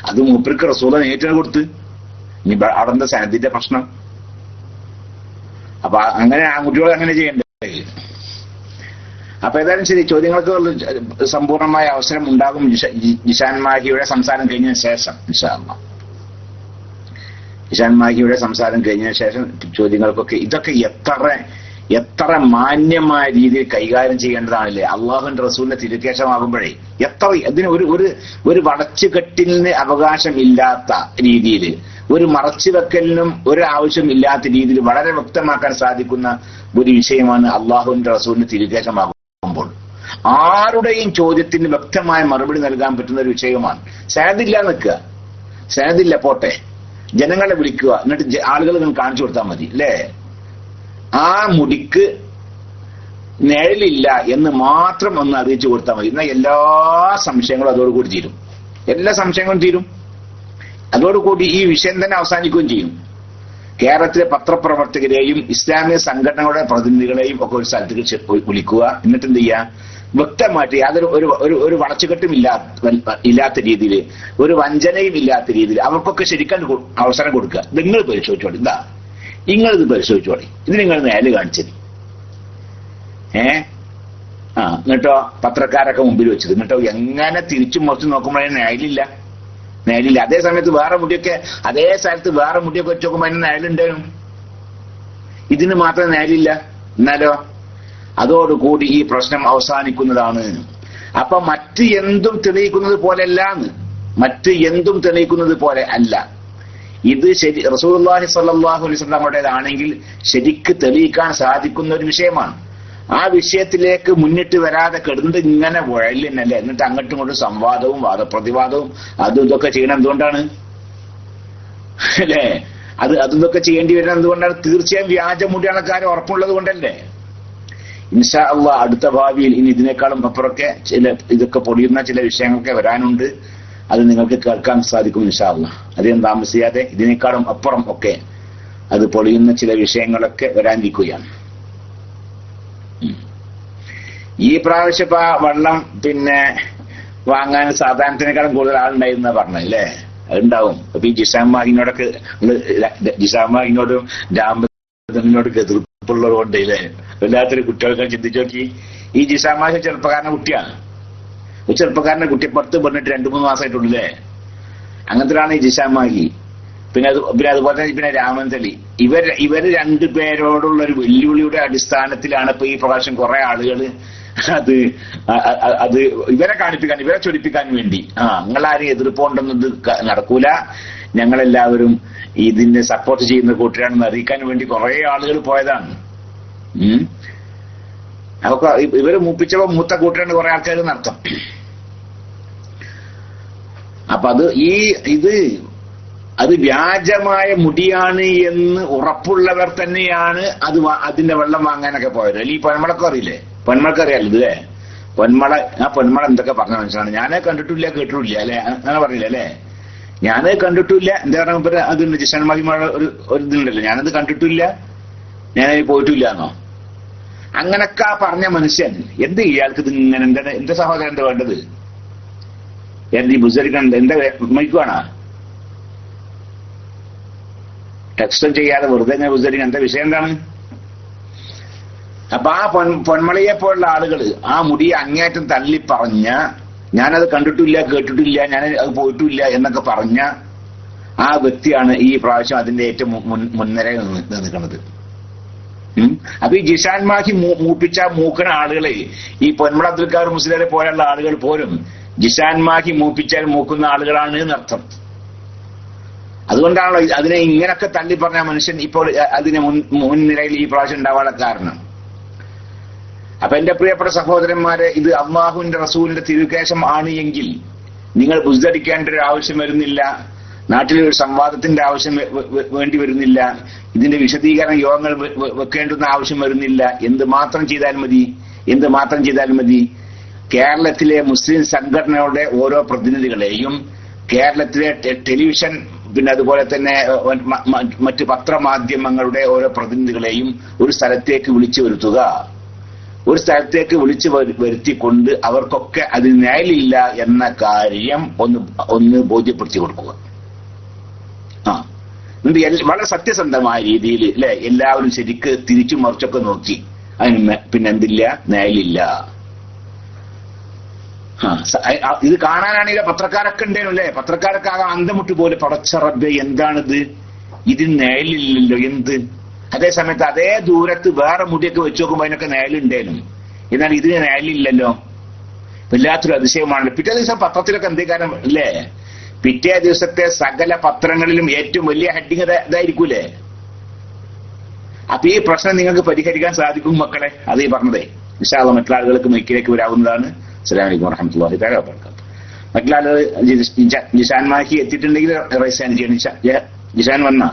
അത് മൂപ്പർക്ക് റസൂദ നേരിട്ട് കൊടുത്ത്. ഇനി അവിടെ എന്താ സനത്തിന്റെ പ്രശ്നം? അപ്പൊ അങ്ങനെ ആൺകുട്ടികളെ അങ്ങനെ ചെയ്യണ്ടേ? അപ്പൊ ഏതായാലും ശരി, ചോദ്യങ്ങൾക്ക് സമ്പൂർണമായ അവസരം ഉണ്ടാകും നിശാൻ മാഹിയുടെ സംസാരം കഴിഞ്ഞതിന് ശേഷം ഇൻഷാ അല്ലാഹ്. നിശാൻ മാഹിയുടെ സംസാരം കഴിഞ്ഞതിന് ശേഷം ചോദ്യങ്ങൾക്കൊക്കെ ഇതൊക്കെ എത്ര മാന്യമായ രീതിയിൽ കൈകാര്യം ചെയ്യേണ്ടതാണല്ലേ. അള്ളാഹുവിന്റെ റസൂലിന്റെ തിരുക്കേശമാകുമ്പോഴേ എത്ര അതിന് ഒരു വളച്ചുകെട്ടിന് അവകാശമില്ലാത്ത രീതിയിൽ, ഒരു മറച്ചുവെക്കലിനും ഒരു ആവശ്യമില്ലാത്ത രീതിയിൽ വളരെ വ്യക്തമാക്കാൻ സാധിക്കുന്ന ഒരു വിഷയമാണ് അള്ളാഹുവിന്റെ റസൂലിന്റെ തിരുക്കേശമാകുമ്പോൾ ആരുടെയും ചോദ്യത്തിന് വ്യക്തമായ മറുപടി നൽകാൻ പറ്റുന്ന ഒരു വിഷയമാണ്. സനദില്ല നിൽക്കുക, സനദില്ല പോട്ടെ, ജനങ്ങളെ വിളിക്കുക, എന്നിട്ട് ആളുകൾ നിങ്ങൾ കാണിച്ചു കൊടുത്താൽ മതി അല്ലേ? ആ മുടിക്ക് നിഴലില്ല എന്ന് മാത്രം ഒന്ന് അറിയിച്ചു കൊടുത്താൽ മതി. എന്നാൽ എല്ലാ സംശയങ്ങളും അതോടുകൂടി തീരും, എല്ലാ സംശയങ്ങളും തീരും. അതോടുകൂടി ഈ വിഷയം തന്നെ അവസാനിക്കുകയും ചെയ്യും. കേരളത്തിലെ പത്രപ്രവർത്തകരെയും ഇസ്ലാമിക സംഘടനകളുടെ പ്രതിനിധികളെയും ഒക്കെ ഒരു സ്ഥലത്തേക്ക് വിളിക്കുക, എന്നിട്ട് എന്ത് ചെയ്യുക, വ്യക്തമായിട്ട് യാതൊരു ഒരു വളച്ചുകെട്ടും ഇല്ലാത്ത രീതിയിൽ, ഒരു വഞ്ചനയും ഇല്ലാത്ത രീതിയിൽ അവർക്കൊക്കെ ശരിക്കും അവസരം കൊടുക്കുക. നിങ്ങൾ പരിശോധിച്ചോളി, എന്താ നിങ്ങളിത് പരിശോധിച്ചോളി, ഇത് നിങ്ങൾ നേരെ കാണിച്ചത്. എന്നിട്ടോ പത്രക്കാരൊക്കെ മുമ്പിൽ വെച്ചത്. എന്നിട്ടോ എങ്ങനെ തിരിച്ചും മറിച്ച് നോക്കുമ്പോഴേ നേലില്ല. അതേ സമയത്ത് വേറെ മുടിയൊക്കെ അതേ സ്ഥലത്ത് വേറെ മുടിയൊക്കെ വെച്ച് നോക്കുമ്പോൾ അതിന് നേലുണ്ടായിരുന്നു. ഇതിന് മാത്രം നേലില്ല. എന്നാലോ അതോടുകൂടി ഈ പ്രശ്നം അവസാനിക്കുന്നതാണ്. അപ്പൊ മറ്റ് എന്തും തെളിയിക്കുന്നത് പോലെയല്ലാന്ന്, മറ്റ് എന്തും തെളിയിക്കുന്നത് പോലെ അല്ല ഇത്. ശരി, റസൂലുള്ളാഹി സ്വല്ലല്ലാഹു അലൈഹി വസല്ലമയുടേതാണെങ്കിൽ ശരിക്ക് തെളിയിക്കാൻ സാധിക്കുന്ന ഒരു വിഷയമാണ്. ആ വിഷയത്തിലേക്ക് മുന്നിട്ട് വരാതെ കിടന്നിട്ട് ഇങ്ങനെ വഴലിനല്ലേ, എന്നിട്ട് അങ്ങോട്ടും ഇങ്ങോട്ടും സംവാദവും വാദപ്രതിവാദവും അതും ഇതൊക്കെ ചെയ്യണം. എന്തുകൊണ്ടാണ് അല്ലേ? അതൊക്കെ ചെയ്യേണ്ടി വരുന്നത് എന്തുകൊണ്ടാണ്? തീർച്ചയായും വ്യാജമുടിയാണക്കാരെ ഉറപ്പുള്ളത് കൊണ്ടല്ലേ. ഇൻഷാ അള്ളാഹ് അടുത്ത ഭാവിയിൽ ഇനി ഇതിനേക്കാളും അപ്പുറമൊക്കെ ഇതൊക്കെ പൊടിയുന്ന ചില വിഷയങ്ങളൊക്കെ വരാനുണ്ട്. അത് നിങ്ങൾക്ക് കേൾക്കാൻ സാധിക്കും ഇൻഷാ അള്ളാഹ്. അധികം താമസിയാതെ ഇതിനേക്കാളും അപ്പുറം ഒക്കെ അത് പൊളിയുന്ന ചില വിഷയങ്ങളൊക്കെ വരാനിരിക്കുകയാണ്. ഈ പ്രാവശ്യം വെള്ളം വാങ്ങാൻ സാധാരണത്തിനേക്കാളും കൂടുതൽ ആളുണ്ടായിരുന്ന പറഞ്ഞല്ലേ, അതുണ്ടാവും. അപ്പൊ ഈ ജിസാമാഹിനോടൊക്കെ ജിസാമാഹിനോടും രാമനോടൊക്കെ എതിർപ്പുള്ളത് കൊണ്ട് ഇല്ലേ വല്ലാത്തൊരു കുട്ടികൾക്ക് ചിന്തിച്ചു നോക്കി. ഈ ജിസാമാഹി ചെറുപ്പക്കാരന്റെ കുട്ടിയാണ്. ഒരു ചെറുപ്പക്കാരന്റെ കുട്ടി 10 പറഞ്ഞിട്ട് 2-3 മാസമായിട്ടുള്ളേ. അങ്ങനത്തെയാണ് ഈ ജിസാമാഹി. പിന്നെ അതുപോലെ തന്നെ പിന്നെ രാമന്തലി. ഇവര് രണ്ടുപേരോടുള്ള ഒരു വെല്ലുവിളിയുടെ അടിസ്ഥാനത്തിലാണ് ഇപ്പൊ ഈ പ്രാവശ്യം കുറെ ആളുകൾ അത് ഇവരെ കാണിപ്പിക്കാൻ, ഇവരെ ചൊടിപ്പിക്കാൻ വേണ്ടി നിങ്ങളാരും എതിർപ്പുണ്ടെന്നത് നടക്കൂല, ഞങ്ങളെല്ലാവരും ഇതിനെ സപ്പോർട്ട് ചെയ്യുന്ന കൂട്ടരാണെന്ന് അറിയിക്കാൻ വേണ്ടി കുറെ ആളുകൾ പോയതാണ്. അതൊക്കെ ഇവര് മൂപ്പിച്ചപ്പോ മൂത്ത കൂട്ടരാണ് കുറെ ആൾക്കാർ നടത്തും. അപ്പൊ അത് വ്യാജമായ മുടിയാണ് എന്ന് ഉറപ്പുള്ളവർ തന്നെയാണ് അതിന്റെ വെള്ളം വാങ്ങാനൊക്കെ പോയത്. അല്ലെങ്കിൽ ഈ പൊന്മളക്കം അറിയില്ലേ? പൊന്മളക്കം അറിയാലോ ഇതേ പൊന്മള എന്തൊക്കെ പറഞ്ഞ മനസ്സിലാണ്. ഞാനേ കണ്ടിട്ടില്ല കേട്ടിട്ടില്ല അല്ലെ, അങ്ങനെ പറഞ്ഞില്ല അല്ലെ. ഞാനത് കണ്ടിട്ടില്ല. എന്താ പറയുക, അതുണ്ട് ജിഷാൻമാഹിമ ഒരു ഇതുണ്ടല്ലോ, ഞാനത് കണ്ടിട്ടില്ല, ഞാനത് പോയിട്ടില്ല എന്നോ അങ്ങനൊക്കെ പറഞ്ഞ മനുഷ്യൻ എന്ത് ഇയാൾക്ക് ഇത് ഇങ്ങനെ എന്റെ സഹോദരൻ എന്താ വേണ്ടത്? ഈ ബുസരിക്കണ്ട എന്റെ മൈക്കുവാണാ ടെക്സ്റ്റും ചെയ്യാതെ വെറുതെ ഇങ്ങനെ ബുസരിക്കാൻ എന്താ വിഷയം എന്താണ്? അപ്പൊ ആ പൊന്മളയെ പോലുള്ള ആളുകൾ ആ മുടിയെ അങ്ങേറ്റം തള്ളി പറഞ്ഞ, ഞാനത് കണ്ടിട്ടില്ല കേട്ടിട്ടില്ല ഞാൻ അത് പോയിട്ടില്ല എന്നൊക്കെ പറഞ്ഞ ആ വ്യക്തിയാണ് ഈ പ്രാവശ്യം അതിന്റെ ഏറ്റവും മുൻനിരയിൽ നിൽക്കുന്നത്. അപ്പൊ ഈ ജിഷാൻമാഹി മൂപ്പിച്ച മൂക്കണ ആളുകളെ, ഈ പൊന്മള അബ്ദുൽഖാർ മുസ്ലിരെ പോലെയുള്ള ആളുകൾ പോലും ജിഷാൻമാഹി മൂപ്പിച്ചാൽ മൂക്കുന്ന ആളുകളാണ് എന്നർത്ഥം. അതുകൊണ്ടാണല്ലോ അതിനെ ഇങ്ങനൊക്കെ തള്ളി പറഞ്ഞ മനുഷ്യൻ ഇപ്പോൾ അതിന് മുൻനിരയിൽ ഈ പ്രാവശ്യം ഉണ്ടാവാനുള്ള കാരണം. അപ്പൊ എന്റെ പ്രിയപ്പെട്ട സഹോദരന്മാരെ, ഇത് അള്ളാഹുവിന്റെ റസൂലിന്റെ തിരുകേശം ആണ് എങ്കിൽ നിങ്ങൾ ബുദ്ധടിക്കേണ്ട ഒരു ആവശ്യം വരുന്നില്ല, നാട്ടിലൊരു സംവാദത്തിന്റെ ആവശ്യം വേണ്ടി വരുന്നില്ല, ഇതിന്റെ വിശദീകരണ യോഗങ്ങൾ വെക്കേണ്ടുന്ന ആവശ്യം വരുന്നില്ല. എന്ത് മാത്രം ചെയ്താൽ മതി? കേരളത്തിലെ മുസ്ലിം സംഘടനകളുടെ ഓരോ പ്രതിനിധികളെയും, കേരളത്തിലെ ടെലിവിഷൻ പിന്നെ അതുപോലെ തന്നെ മറ്റ് പത്രമാധ്യമങ്ങളുടെ ഓരോ പ്രതിനിധികളെയും ഒരു സ്ഥലത്തേക്ക് വിളിച്ചു വരുത്തിക്കൊണ്ട് അവർക്കൊക്കെ അതിന് ന്യായമില്ല എന്ന കാര്യം ഒന്ന് ബോധ്യപ്പെടുത്തി കൊടുക്കുക. വളരെ സത്യസന്ധമായ രീതിയിൽ അല്ലെ എല്ലാവരും ശരിക്ക് തിരിച്ചു മറിച്ചൊക്കെ നോക്കി അതിന് പിന്നെന്തില്ല, ന്യായമില്ല. ഇത് കാണാനാണെങ്കിൽ പത്രക്കാരൊക്കെ ഉണ്ടേനു അല്ലെ, പത്രക്കാരൊക്കെ ആകെ അന്തമുട്ട് പോലെ പടച്ച റബ്ബേ എന്താണിത്, ഇതിന് ന്യായമില്ലല്ലോ എന്ത്. അതേ സമയത്ത് അതേ ദൂരത്ത് വേറെ മുടിയൊക്കെ വെച്ച് നോക്കുമ്പോൾ അതിനൊക്കെ ന്യായമുണ്ടേനും, എന്നാൽ ഇതിന് ന്യായമില്ലല്ലോ. വല്ലാത്തൊരു അതിശയമാണല്ലോ. പിറ്റേ ദിവസം പത്രത്തിലൊക്കെ എന്തേ കാരണം അല്ലേ, പിറ്റേ ദിവസത്തെ സകല പത്രങ്ങളിലും ഏറ്റവും വലിയ ഹെഡിങ് ഇതായിരിക്കൂലേ. അപ്പൊ ഈ പ്രശ്നം നിങ്ങൾക്ക് പരിഹരിക്കാൻ സാധിക്കും മക്കളെ, അതേ പറഞ്ഞതേ. ഇൻഷാ അല്ലാഹ് മറ്റുള്ള ആളുകൾക്ക് മൈക്കിലേക്ക് വരാവുന്നതാണ്. അസ്സലാമു അലൈക്കും വറഹ്മത്തുള്ളാഹി തആല വബറകാതുഹു. മറ്റുള്ള ആളുകൾ ജിഷാൻമാഹി എത്തിയിട്ടുണ്ടെങ്കിൽ റൈസാൻ ചെയ്യണം. ജിഷാൻ വന്നാ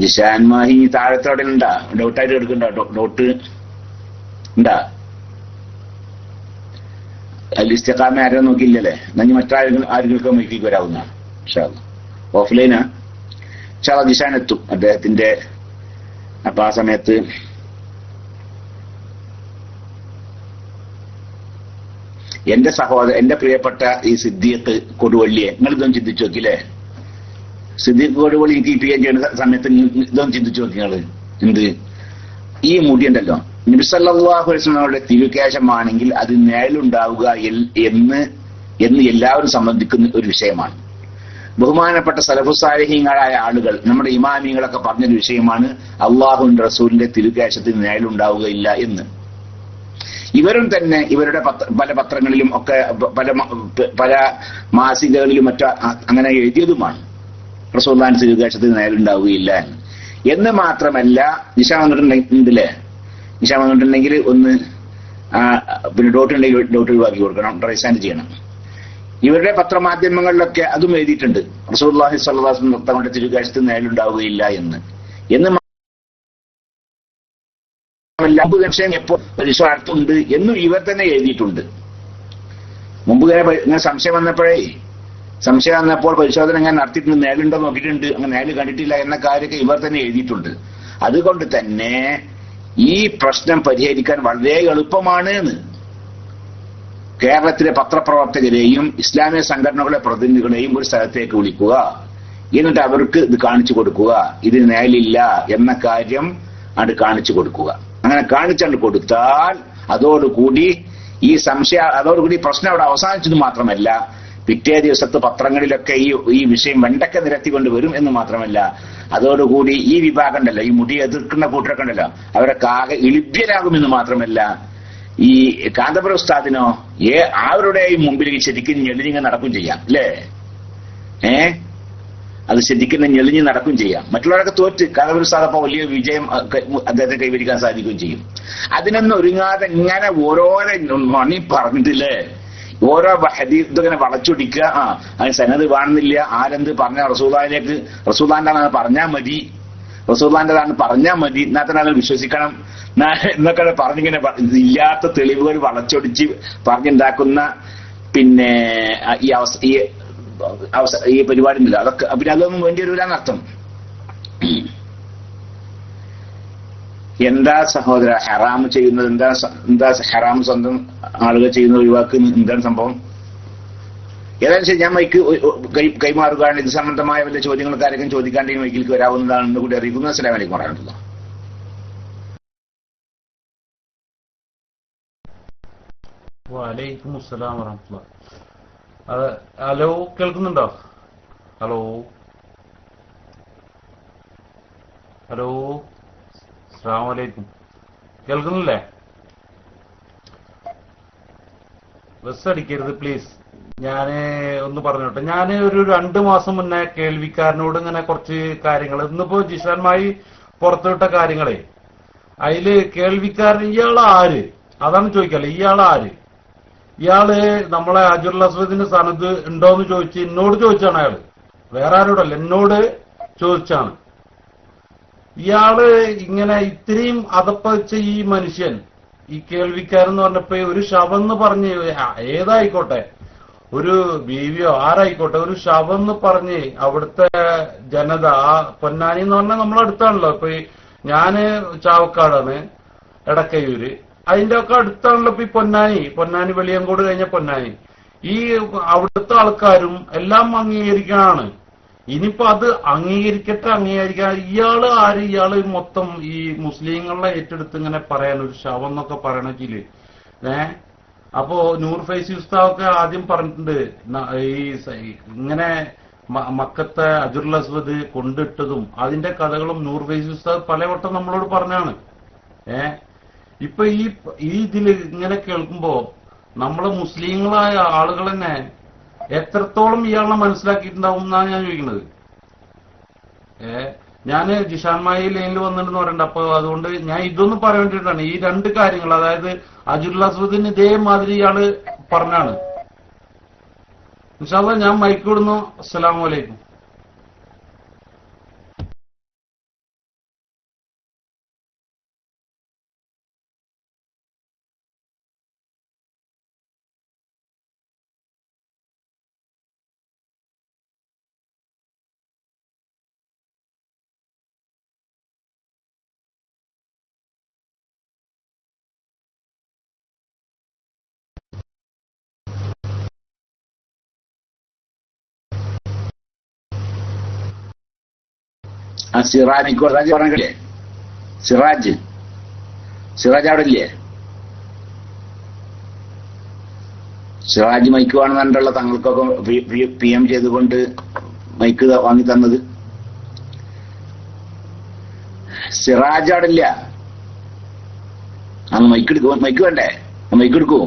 ജിഷാൻമാഹി താഴത്തോടെ ഉണ്ടാ, ഡൗട്ടായിട്ട് എടുക്കണ്ട, ഡൗട്ട് ഉണ്ടാ? അതിൽ ഇസ്തിഖാമ ആരും നോക്കിയില്ലല്ലേ? എന്നാൽ മറ്റാരെങ്കിലും മൈക്കിലേക്ക് വരാവുന്നതാണ്. ഇൻഷാ അല്ലാഹ് ഓഫ്ലൈനാ. ഇൻഷാ അല്ലാഹ് ജിഷാൻ എത്തും അദ്ദേഹത്തിന്റെ. അപ്പൊ ആ സമയത്ത് എന്റെ പ്രിയപ്പെട്ട ഈ സിദ്ദീഖ് കൊടുവള്ളിയെ നിങ്ങളിതൊന്നും ചിന്തിച്ചു നോക്കില്ലേ? സിദ്ദീഖ് കൊടുവള്ളി എനിക്ക് PM ചെയ്യുന്ന സമയത്ത് ഇതൊന്നും ചിന്തിച്ചു നോക്കി നിങ്ങള്. എന്ത് ഈ മുടി ഉണ്ടല്ലോ, നബി സല്ലല്ലാഹു അലൈഹി വസല്ലമയുടെ തിരുകേശമാണെങ്കിൽ അത് നിഴലുണ്ടാവുക എന്ന് എല്ലാവരും സംബന്ധിക്കുന്ന ഒരു വിഷയമാണ്. ബഹുമാനപ്പെട്ട സലഫു സാലിഹീങ്ങളായ ആളുകൾ, നമ്മുടെ ഇമാമിങ്ങളൊക്കെ പറഞ്ഞൊരു വിഷയമാണ് അള്ളാഹുവിന്റെ റസൂലിന്റെ തിരുകേശത്തിന് നിഴലുണ്ടാവുകയില്ല എന്ന്. ഇവരും തന്നെ ഇവരുടെ പല പത്രങ്ങളിലും ഒക്കെ പല മാസികകളിലും മറ്റോ അങ്ങനെ എഴുതിയതുമാണ് റസൂലുള്ളാഹിന്റെ തിരുകേശത്തിന് നിഴലുണ്ടാവുകയില്ല എന്ന് മാത്രമല്ല, നിശാ വന്നിട്ടുണ്ടെങ്കിൽ ഒന്ന് പിന്നെ ഡോട്ട് ഉണ്ടെങ്കിൽ ഡോട്ട് ഒഴിവാക്കി കൊടുക്കണം, റൈസാൻഡ് ചെയ്യണം. ഇവരുടെ പത്രമാധ്യമങ്ങളിലൊക്കെ അതും എഴുതിയിട്ടുണ്ട് റസൂലുള്ളാഹി സ്വല്ലല്ലാഹു അലൈഹി വസല്ലം തങ്ങളുടെ തിരുകേശത്തിന് നിഴലുണ്ടാവുകയില്ല എന്ന്. വിഷയം എപ്പോൾ പരിശോധനയുണ്ട് എന്നും ഇവർ തന്നെ എഴുതിയിട്ടുണ്ട്. മുമ്പ് ഇങ്ങനെ സംശയം വന്നപ്പോൾ പരിശോധന ഞാൻ നടത്തിയിട്ടുണ്ട്, നേലുണ്ടോ നോക്കിയിട്ടുണ്ട്, അങ്ങനെ നേല് കണ്ടിട്ടില്ല എന്ന കാര്യമൊക്കെ ഇവർ തന്നെ എഴുതിയിട്ടുണ്ട്. അതുകൊണ്ട് തന്നെ ഈ പ്രശ്നം പരിഹരിക്കാൻ വളരെ എളുപ്പമാണ് എന്ന് കേരളത്തിലെ പത്രപ്രവർത്തകരെയും ഇസ്ലാമിക സംഘടനകളുടെ പ്രതിനിധികളെയും ഒരു സ്ഥലത്തേക്ക് വിളിക്കുക, എന്നിട്ട് അവർക്ക് ഇത് കാണിച്ചു കൊടുക്കുക, ഇത് നേലില്ല എന്ന കാര്യം അത് കാണിച്ചു കൊടുക്കുക. അങ്ങനെ കാണിച്ചു കൊടുത്താൽ അതോടുകൂടി പ്രശ്നം അവിടെ അവസാനിച്ചത് മാത്രമല്ല, പിറ്റേ ദിവസത്തെ പത്രങ്ങളിലൊക്കെ ഈ വിഷയം വെണ്ടക്ക നിരത്തിക്കൊണ്ട് വരും എന്ന് മാത്രമല്ല, അതോടുകൂടി ഈ വിഭാഗം ഉണ്ടല്ലോ, ഈ മുടി എതിർക്കുന്ന കൂട്ടരൊക്കെ ഉണ്ടല്ലോ, അവരൊക്കെ ആകെ ഇളിഭ്യരാകുമെന്ന് മാത്രമല്ല, ഈ കാന്തപുര ഉസ്താദിനോ ആരുടെയും മുമ്പിൽ ശരിക്കും ഞെളിഞ്ഞ് നടക്കും ചെയ്യാം അല്ലേ? അത് ശരിക്കും ഞെളിഞ്ഞ് നടക്കും ചെയ്യാം. മറ്റുള്ളവരൊക്കെ തോറ്റ് കാന്തപുര ഉസ്താദ് അപ്പൊ വലിയ വിജയം അദ്ദേഹത്തെ കൈവരിക്കാൻ സാധിക്കുകയും ചെയ്യും. അതിനൊന്നും ഒരുങ്ങാതെ ഇങ്ങനെ ഓരോരോ മണി പറഞ്ഞിട്ടില്ലേ, ഓരോ ഹദീസിങ്ങനെ വളച്ചൊടിക്കുക. അതിന് സനത് കാണുന്നില്ല, ആരെന്ത് പറഞ്ഞ റസൂലുള്ളാഹിന്റെതാണ് പറഞ്ഞാൽ മതി, റസൂലുള്ളാഹിന്റെതാണ് പറഞ്ഞാൽ മതി, എന്നാൽ തന്നെ ആളുകൾ വിശ്വസിക്കണം എന്നൊക്കെ പറഞ്ഞിങ്ങനെ ഇല്ലാത്ത തെളിവുകൾ വളച്ചൊടിച്ച് പറഞ്ഞുണ്ടാക്കുന്ന പിന്നെ ഈ പരിപാടി ഉണ്ടല്ലോ, അതൊക്കെ പിന്നെ അതൊന്നും വേണ്ടി വരില്ലാന്നർത്ഥം. എന്താ സഹോദര ഹറാം ചെയ്യുന്നത്? എന്താ ഹറാം സ്വന്തം ആളുകൾ ചെയ്യുന്നത് ഒഴിവാക്കുന്നത്? എന്താണ് സംഭവം? ഏതായാലും ശരി, ഞാൻ മൈക്ക് കൈമാറുകയാണ്. ഇത് സംബന്ധമായ വല്ല ചോദ്യങ്ങൾക്ക് ആരെങ്കിലും ചോദിക്കാണ്ടെങ്കിൽ മൈക്കിലേക്ക് വരാവുന്നതാണെന്ന് കൂടി അറിയിക്കുന്നു. അസ്സലാമു അലൈക്കും വറഹ്മത്തുള്ളാഹി. വലൈക്കും അസ്സലാം വറഹ്മത്തുള്ളാഹി. ഹലോ, കേൾക്കുന്നുണ്ടോ? ഹലോ അസ്സലാമു അലൈക്കും. കേൾക്കുന്നില്ലേ? ബസ് അടിക്കരുത് പ്ലീസ്. ഞാന് ഒന്ന് പറഞ്ഞോട്ടെ. ഞാൻ ഒരു 2 മാസം മുന്നേ കേൾവിക്കാരനോട് ഇങ്ങനെ കുറച്ച് കാര്യങ്ങൾ, ഇന്നിപ്പോ ജിഷാൻമായി പുറത്തുവിട്ട കാര്യങ്ങളെ, അതില് കേൾവിക്കാരൻ ഇയാളാര് അതാണ് ചോദിക്കല്ലേ, ഇയാളാര്? ഇയാള് നമ്മളെ അജുറുൽ അസ്വദിന്റെ സനദ് ഉണ്ടോന്ന് ചോദിച്ച് എന്നോട് ചോദിച്ചാണ്. അയാള് വേറെ ആരോടല്ല, എന്നോട് ചോദിച്ചാണ്. ഇയാള് ഇങ്ങനെ ഇത്രയും അതപ്പതിച്ച ഈ മനുഷ്യൻ, ഈ കേൾവിക്കാരെന്ന് പറഞ്ഞപ്പോ ഒരു ശവം എന്ന് പറഞ്ഞ്, ഏതായിക്കോട്ടെ, ഒരു ബീവിയോ ആരായിക്കോട്ടെ, ഒരു ശവം എന്ന് പറഞ്ഞ് അവിടുത്തെ ജനത, ആ പൊന്നാനി എന്ന് പറഞ്ഞാൽ നമ്മളടുത്താണല്ലോ. ഇപ്പൊ ഞാന് ചാവക്കാടാണ്, എടക്കയൂര്, അതിന്റെ ഒക്കെ അടുത്താണല്ലോ ഇപ്പൊ ഈ പൊന്നാനി വെളിയങ്കോട് കഴിഞ്ഞ പൊന്നാനി. ഈ അവിടുത്തെ ആൾക്കാരും എല്ലാം അംഗീകരിക്കാനാണ്. ഇനിയിപ്പോ അത് അംഗീകരിക്കാൻ ഇയാള് ആര്? ഇയാള് മൊത്തം ഈ മുസ്ലിങ്ങളെ ഏറ്റെടുത്ത് ഇങ്ങനെ പറയാൻ, ഒരു ശവം എന്നൊക്കെ പറയണെങ്കില് അപ്പോ നൂർ ഫൈസി ഉസ്താദൊക്കെ ആദ്യം പറഞ്ഞിട്ടുണ്ട്, ഈ ഇങ്ങനെ മക്കത്തെ അജുറുൽ അസ്വദ് കൊണ്ടിട്ടതും അതിന്റെ കഥകളും നൂർ ഫൈസി ഉസ്താദ് പലവട്ടം നമ്മളോട് പറഞ്ഞാണ്. ഇപ്പൊ ഈ ഇതില് ഇങ്ങനെ കേൾക്കുമ്പോ നമ്മള് മുസ്ലിങ്ങളായ ആളുകൾ തന്നെ എത്രത്തോളം ഇയാളെ മനസ്സിലാക്കിയിട്ടുണ്ടാവും എന്നാണ് ഞാൻ ചോദിക്കുന്നത്. ഞാന് ജിഷാൻമായി ലൈനിൽ വന്നിട്ടെന്ന് പറയണ്ട. അപ്പൊ അതുകൊണ്ട് ഞാൻ ഇതൊന്നും പറയാൻ വേണ്ടിയിട്ടാണ്, ഈ 2 കാര്യങ്ങൾ, അതായത് അജുറുൽ അസ്വദിന് ഇതേമാതിരി ഇയാള് പറഞ്ഞാണ്. ഇൻഷാ അല്ലാഹ് ഞാൻ മൈക്ക് വിടുന്നു. അസ്സലാമു അലൈക്കും. സിറാജ് സിറാജ് അവിടെ ഇല്ലേ? സിറാജ് മൈക്ക് വേണമെന്നുള്ള തങ്ങൾക്കൊക്കെ PM ചെയ്തുകൊണ്ട് മൈക്ക് വാങ്ങി തന്നത്. സിറാജ് അവിടെ ഇല്ല. അന്ന് മൈക്ക് വേണ്ടേ? മൈക്ക് എടുക്കൂ.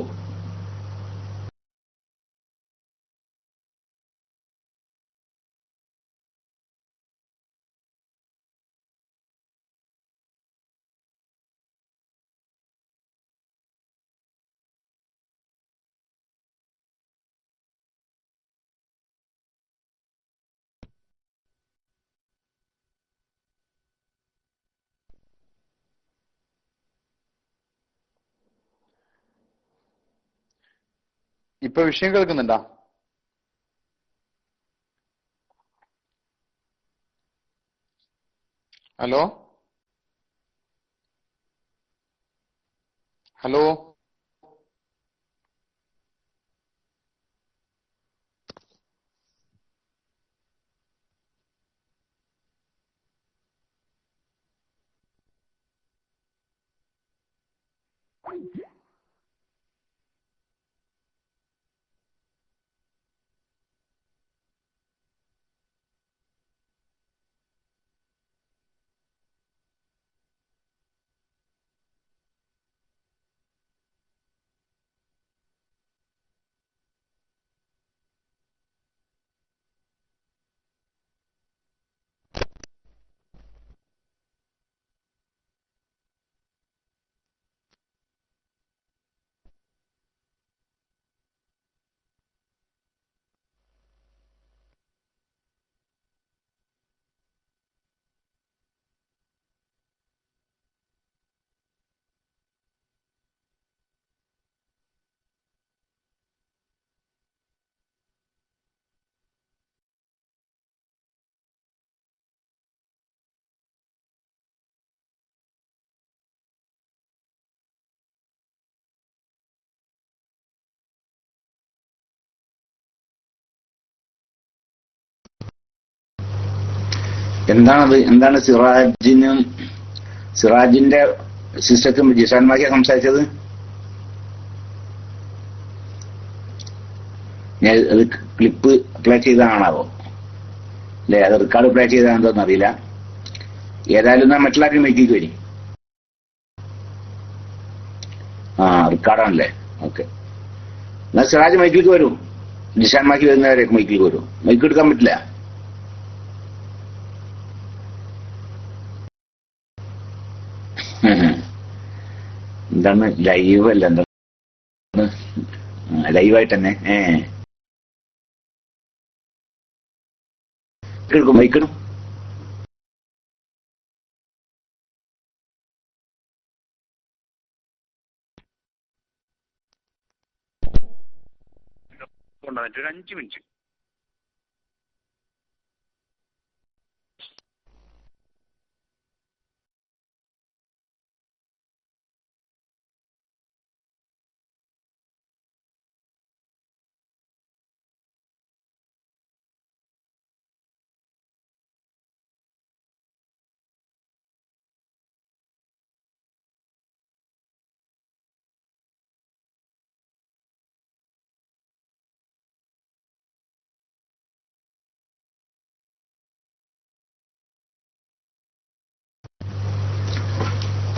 ഇപ്പൊ വിഷയം കേൾക്കുന്നുണ്ടോ? ഹലോ ഹലോ എന്താണ് സിറാജിന്റെ സിസ്റ്റക്കും ജിഷാൻ മാഹിയ സംസാരിച്ചത്? ഞാൻ അത് ക്ലിപ്പ് പ്ലേ ചെയ്താണാവോ അല്ലെ? അത് റെക്കോർഡ് പ്ലേ ചെയ്താണെന്തോന്ന് അറിയില്ല. ഏതായാലും ഞാൻ മറ്റുള്ളവരും മൈക്കിക്ക് വരും. റെക്കോർഡാണല്ലേ? ഓക്കെ. എന്നാൽ സിറാജ് മൈക്കിലേക്ക് വരും. ജിഷാൻ മാഹി വരുന്നവരേക്ക് മൈക്കിലേക്ക് വരും. മൈക്ക് എടുക്കാൻ പറ്റില്ല. എന്താണ് ലൈവ് അല്ല? എന്താണ് ലൈവായിട്ട് തന്നെ? എടുക്കും മൈക്കിടും. ഒരു 5 മിനിറ്റ്.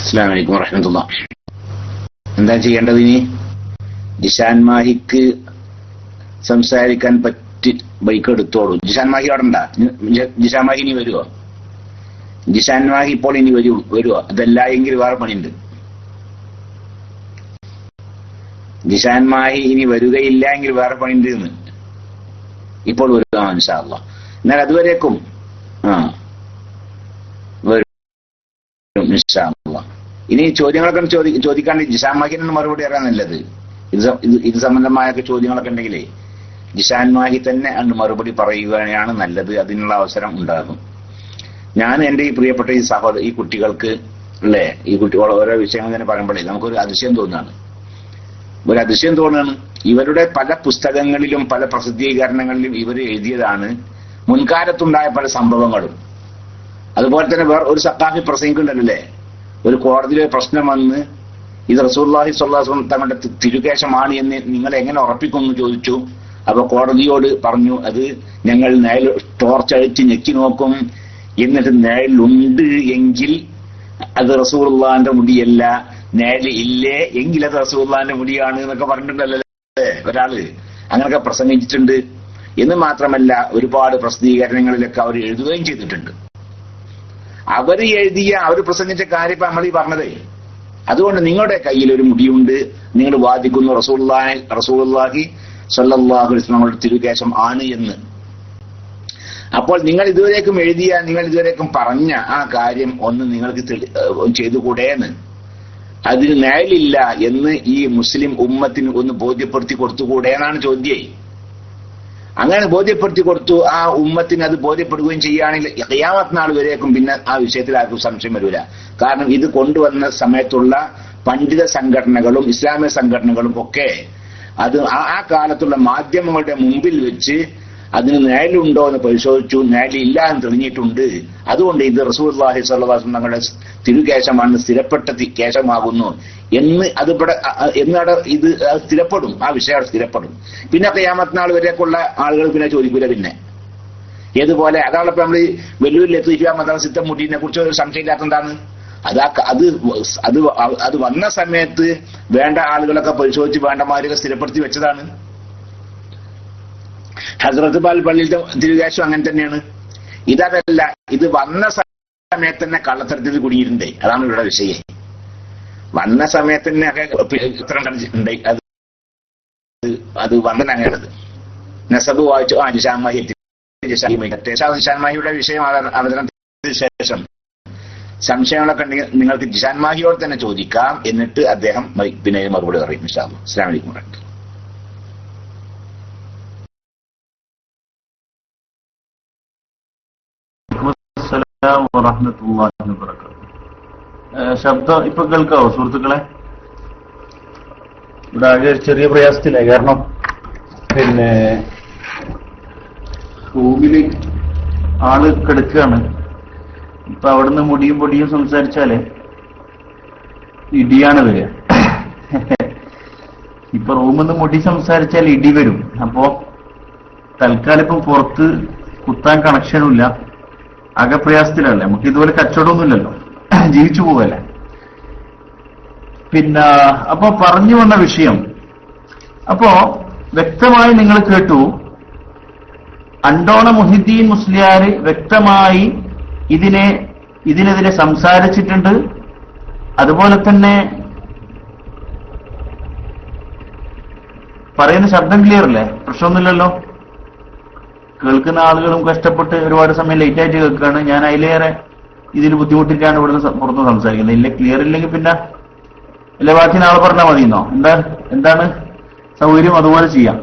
അസ്സലാമു അലൈക്കും വറഹ്മത്തുള്ളാഹി. എന്താ ചെയ്യേണ്ടത് ഇനി? ജിഷാൻ മാഹിക്ക് സംസാരിക്കാൻ പറ്റി ബൈക്ക് എടുത്തോളൂ. ജിഷാൻ മാഹി അവിടെ ഉണ്ടാ? ജിഷാൻ മാഹി ഇനി വരുവോ? ജിഷാൻ മാഹി ഇപ്പോൾ ഇനി വരുവോ? അതല്ല എങ്കിൽ വേറെ പണിയുണ്ട്. ജിഷാൻ മാഹി ഇനി വരികയില്ല എങ്കിൽ വേറെ പണിയുണ്ട് എന്ന് ഇപ്പോൾ വരുക ഇൻഷാ അല്ലാഹ്. എന്നാൽ അതുവരേക്കും വരും ഇൻഷാ അല്ലാഹ്. ഇനി ചോദ്യങ്ങളൊക്കെ ചോദിക്കാണ്ട് ജിഷാൻ മാഹിന് മറുപടി അറിയാൻ നല്ലത്. ഇത് സംബന്ധമായൊക്കെ ചോദ്യങ്ങളൊക്കെ ഉണ്ടെങ്കിലേ ജിഷാൻ മാഹി തന്നെ അന്ന് മറുപടി പറയുകയാണ് നല്ലത്. അതിനുള്ള അവസരം ഉണ്ടാകും. ഞാൻ എന്റെ ഈ പ്രിയപ്പെട്ട ഈ കുട്ടികൾക്ക് അല്ലേ, ഈ കുട്ടികൾ ഓരോ വിഷയങ്ങൾ തന്നെ പറയുമ്പോഴേ നമുക്കൊരു അതിശയം തോന്നുകയാണ്. ഇവരുടെ പല പുസ്തകങ്ങളിലും പല പ്രസിദ്ധീകരണങ്ങളിലും ഇവർ എഴുതിയതാണ് മുൻകാലത്തുണ്ടായ പല സംഭവങ്ങളും. അതുപോലെ തന്നെ വേറെ ഒരു സത്താഫി പ്രസംഗിക്കുന്നുണ്ടല്ലേ, ഒരു കോടതിയിലെ പ്രശ്നം വന്ന് ഇത് റസൂലുള്ളാഹി സ്വല്ലല്ലാഹു അലൈഹി വസല്ലം തങ്ങളുടെ തിരുകേശമാണ് എന്ന് നിങ്ങൾ എങ്ങനെ ഉറപ്പിക്കുമെന്ന് ചോദിച്ചു. അപ്പൊ കോടതിയോട് പറഞ്ഞു, അത് ഞങ്ങൾ നേൽ ടോർച്ചടിച്ച് ഞെക്കി നോക്കും, എന്നിട്ട് നേലുണ്ട് എങ്കിൽ അത് റസൂലുള്ളാഹിന്റെ മുടിയല്ല, നേല് ഇല്ലേ എങ്കിൽ അത് റസൂലുള്ളാഹിന്റെ മുടിയാണ് എന്നൊക്കെ പറഞ്ഞിട്ടുണ്ടല്ലോ ഒരാള്. അങ്ങനെയൊക്കെ പ്രസംഗിച്ചിട്ടുണ്ട്. എന്ന് മാത്രമല്ല ഒരുപാട് പ്രസിദ്ധീകരണങ്ങളിലൊക്കെ അവർ എഴുതുകയും ചെയ്തിട്ടുണ്ട്. അവർ പ്രസംഗിച്ച കാര്യം ഇപ്പൊ നമ്മൾ ഈ പറഞ്ഞതേ. അതുകൊണ്ട് നിങ്ങളുടെ കയ്യിൽ ഒരു മുടിയുണ്ട്, നിങ്ങൾ വാദിക്കുന്നു റസൂലുള്ളാഹി സ്വല്ലല്ലാഹു അലൈഹി വസല്ലം തിരുകേശം ആണ് എന്ന്. അപ്പോൾ നിങ്ങൾ ഇതുവരേക്കും പറഞ്ഞ ആ കാര്യം ഒന്ന് നിങ്ങൾക്ക് ചെയ്തുകൂടെയെന്ന്, അതിന് നേലില്ല എന്ന് ഈ മുസ്ലിം ഉമ്മത്തിന് ഒന്ന് ബോധ്യപ്പെടുത്തി കൊടുത്തുകൂടെ എന്നാണ് ചോദ്യം. അങ്ങനെ ബോധ്യപ്പെടുത്തി കൊടുത്തു, ആ ഉമ്മത്തിന് അത് ബോധ്യപ്പെടുകയും ചെയ്യുകയാണെങ്കിൽ ഖിയാമത്ത് നാൾ വരേക്കും പിന്നെ ആ വിഷയത്തിൽ ആർക്കും സംശയം വരില്ല. കാരണം ഇത് കൊണ്ടുവന്ന സമയത്തുള്ള പണ്ഡിത സംഘടനകളും ഇസ്ലാമിക സംഘടനകളും ഒക്കെ അത് ആ കാലത്തുള്ള മാധ്യമങ്ങളുടെ മുമ്പിൽ വെച്ച് അതിന് നേലുണ്ടോ എന്ന് പരിശോധിച്ചു, നേലില്ല എന്ന് തെളിഞ്ഞിട്ടുണ്ട്. അതുകൊണ്ട് ഇത് റസൂലുള്ളാഹി സ്വല്ലല്ലാഹു അലൈഹി വസല്ലം തങ്ങളുടെ തിരുകേശമാണ്, സ്ഥിരപ്പെട്ട കേശമാകുന്നു ഇത് സ്ഥിരപ്പെടും. ആ വിഷയം സ്ഥിരപ്പെടും. പിന്നെ ഖിയാമത്ത് നാൾ വരേക്കുള്ള ആളുകൾ പിന്നെ ചോദിക്കൂല. പിന്നെ ഏതുപോലെ അതാണ് ഇപ്പൊ നമ്മൾ വെല്ലുവിളി ലത്തീഫിയ മദാർ സിദ്ധ മുടീനെ കുറിച്ച് ഒരു സംശയമില്ലാത്ത എന്താണ്, അത് വന്ന സമയത്ത് വേണ്ട ആളുകളൊക്കെ പരിശോധിച്ച് വേണ്ടമാരൊക്കെ സ്ഥിരപ്പെടുത്തി വെച്ചതാണ്. ഹസ്രത്ത് ബാൽ പള്ളിയിലത്തെ തിരുകേശം അങ്ങനെ തന്നെയാണ്. ഇതല്ല, ഇത് വന്ന സമയത്ത് തന്നെ കള്ളത്തരത്തിൽ കുടിയിരുന്നേ. അതാണ് ഇവിടെ വിഷയം. വന്ന സമയത്ത് തന്നെ ഇത്രം കണ്ടിട്ടുണ്ടായി. അത് വന്നനാണത്. നസബ് വായിച്ചു ജിഷാൻമാഹിയുടെ വിഷയം അവതരണത്തിന് ശേഷം സംശയങ്ങളൊക്കെ ഉണ്ടെങ്കിൽ നിങ്ങൾക്ക് ജിഷാൻമാഹിയോട് തന്നെ ചോദിക്കാം. എന്നിട്ട് അദ്ദേഹം പിന്നെ മറുപടി പറയും. ഇൻഷാ അല്ലാഹ്. അസ്സലാമു അലൈക്കും വറഹ്മത്തുള്ളാഹി. ശബ്ദം ഇപ്പൊ കേൾക്കാവോ സുഹൃത്തുക്കളെ? ഇവിടെ ആകെ ചെറിയ പ്രയാസത്തിലായി. കാരണം പിന്നെ റൂമില് ആള് കിടക്കുകയാണ്. ഇപ്പൊ അവിടുന്ന് മുടിയും പൊടിയും സംസാരിച്ചാല് ഇടിയാണ് വരിക. ഇപ്പൊ റൂമിൽ നിന്ന് മുടി സംസാരിച്ചാൽ ഇടി വരും. അപ്പോ തൽക്കാലം ഇപ്പം പുറത്ത് കുത്താൻ കണക്ഷനും ഇല്ല. ആകെ പ്രയാസത്തിലല്ലേ. നമുക്ക് ഇതുപോലെ കച്ചവടമൊന്നുമില്ലല്ലോ, ജീവിച്ചു പോവല്ലേ. പിന്നെ അപ്പൊ പറഞ്ഞു വന്ന വിഷയം, അപ്പോ വ്യക്തമായി നിങ്ങൾ കേട്ടു, അണ്ടോണ മുഹിദ്ദീൻ മുസ്ലിയാര് വ്യക്തമായി ഇതിനെതിരെ സംസാരിച്ചിട്ടുണ്ട്. അതുപോലെ തന്നെ പറയുന്ന ശബ്ദം ക്ലിയർ അല്ലേ? പ്രശ്നമൊന്നുമില്ലല്ലോ. കേൾക്കുന്ന ആളുകളും കഷ്ടപ്പെട്ട് ഒരുപാട് സമയം ലേറ്റ് ആയിട്ട് കേൾക്കുകയാണ്. ഞാൻ അതിലേറെ ഇതിൽ ബുദ്ധിമുട്ടിട്ടാണ് ഇവിടുന്ന് പുറത്ത് സംസാരിക്കുന്നത്. ഇല്ല, ക്ലിയർ ഇല്ലെങ്കിൽ പിന്നെ അല്ലെ ബാക്കി നാളെ പറഞ്ഞാൽ മതിയെന്നോ? എന്താണ് സൗകര്യം അതുപോലെ ചെയ്യാം.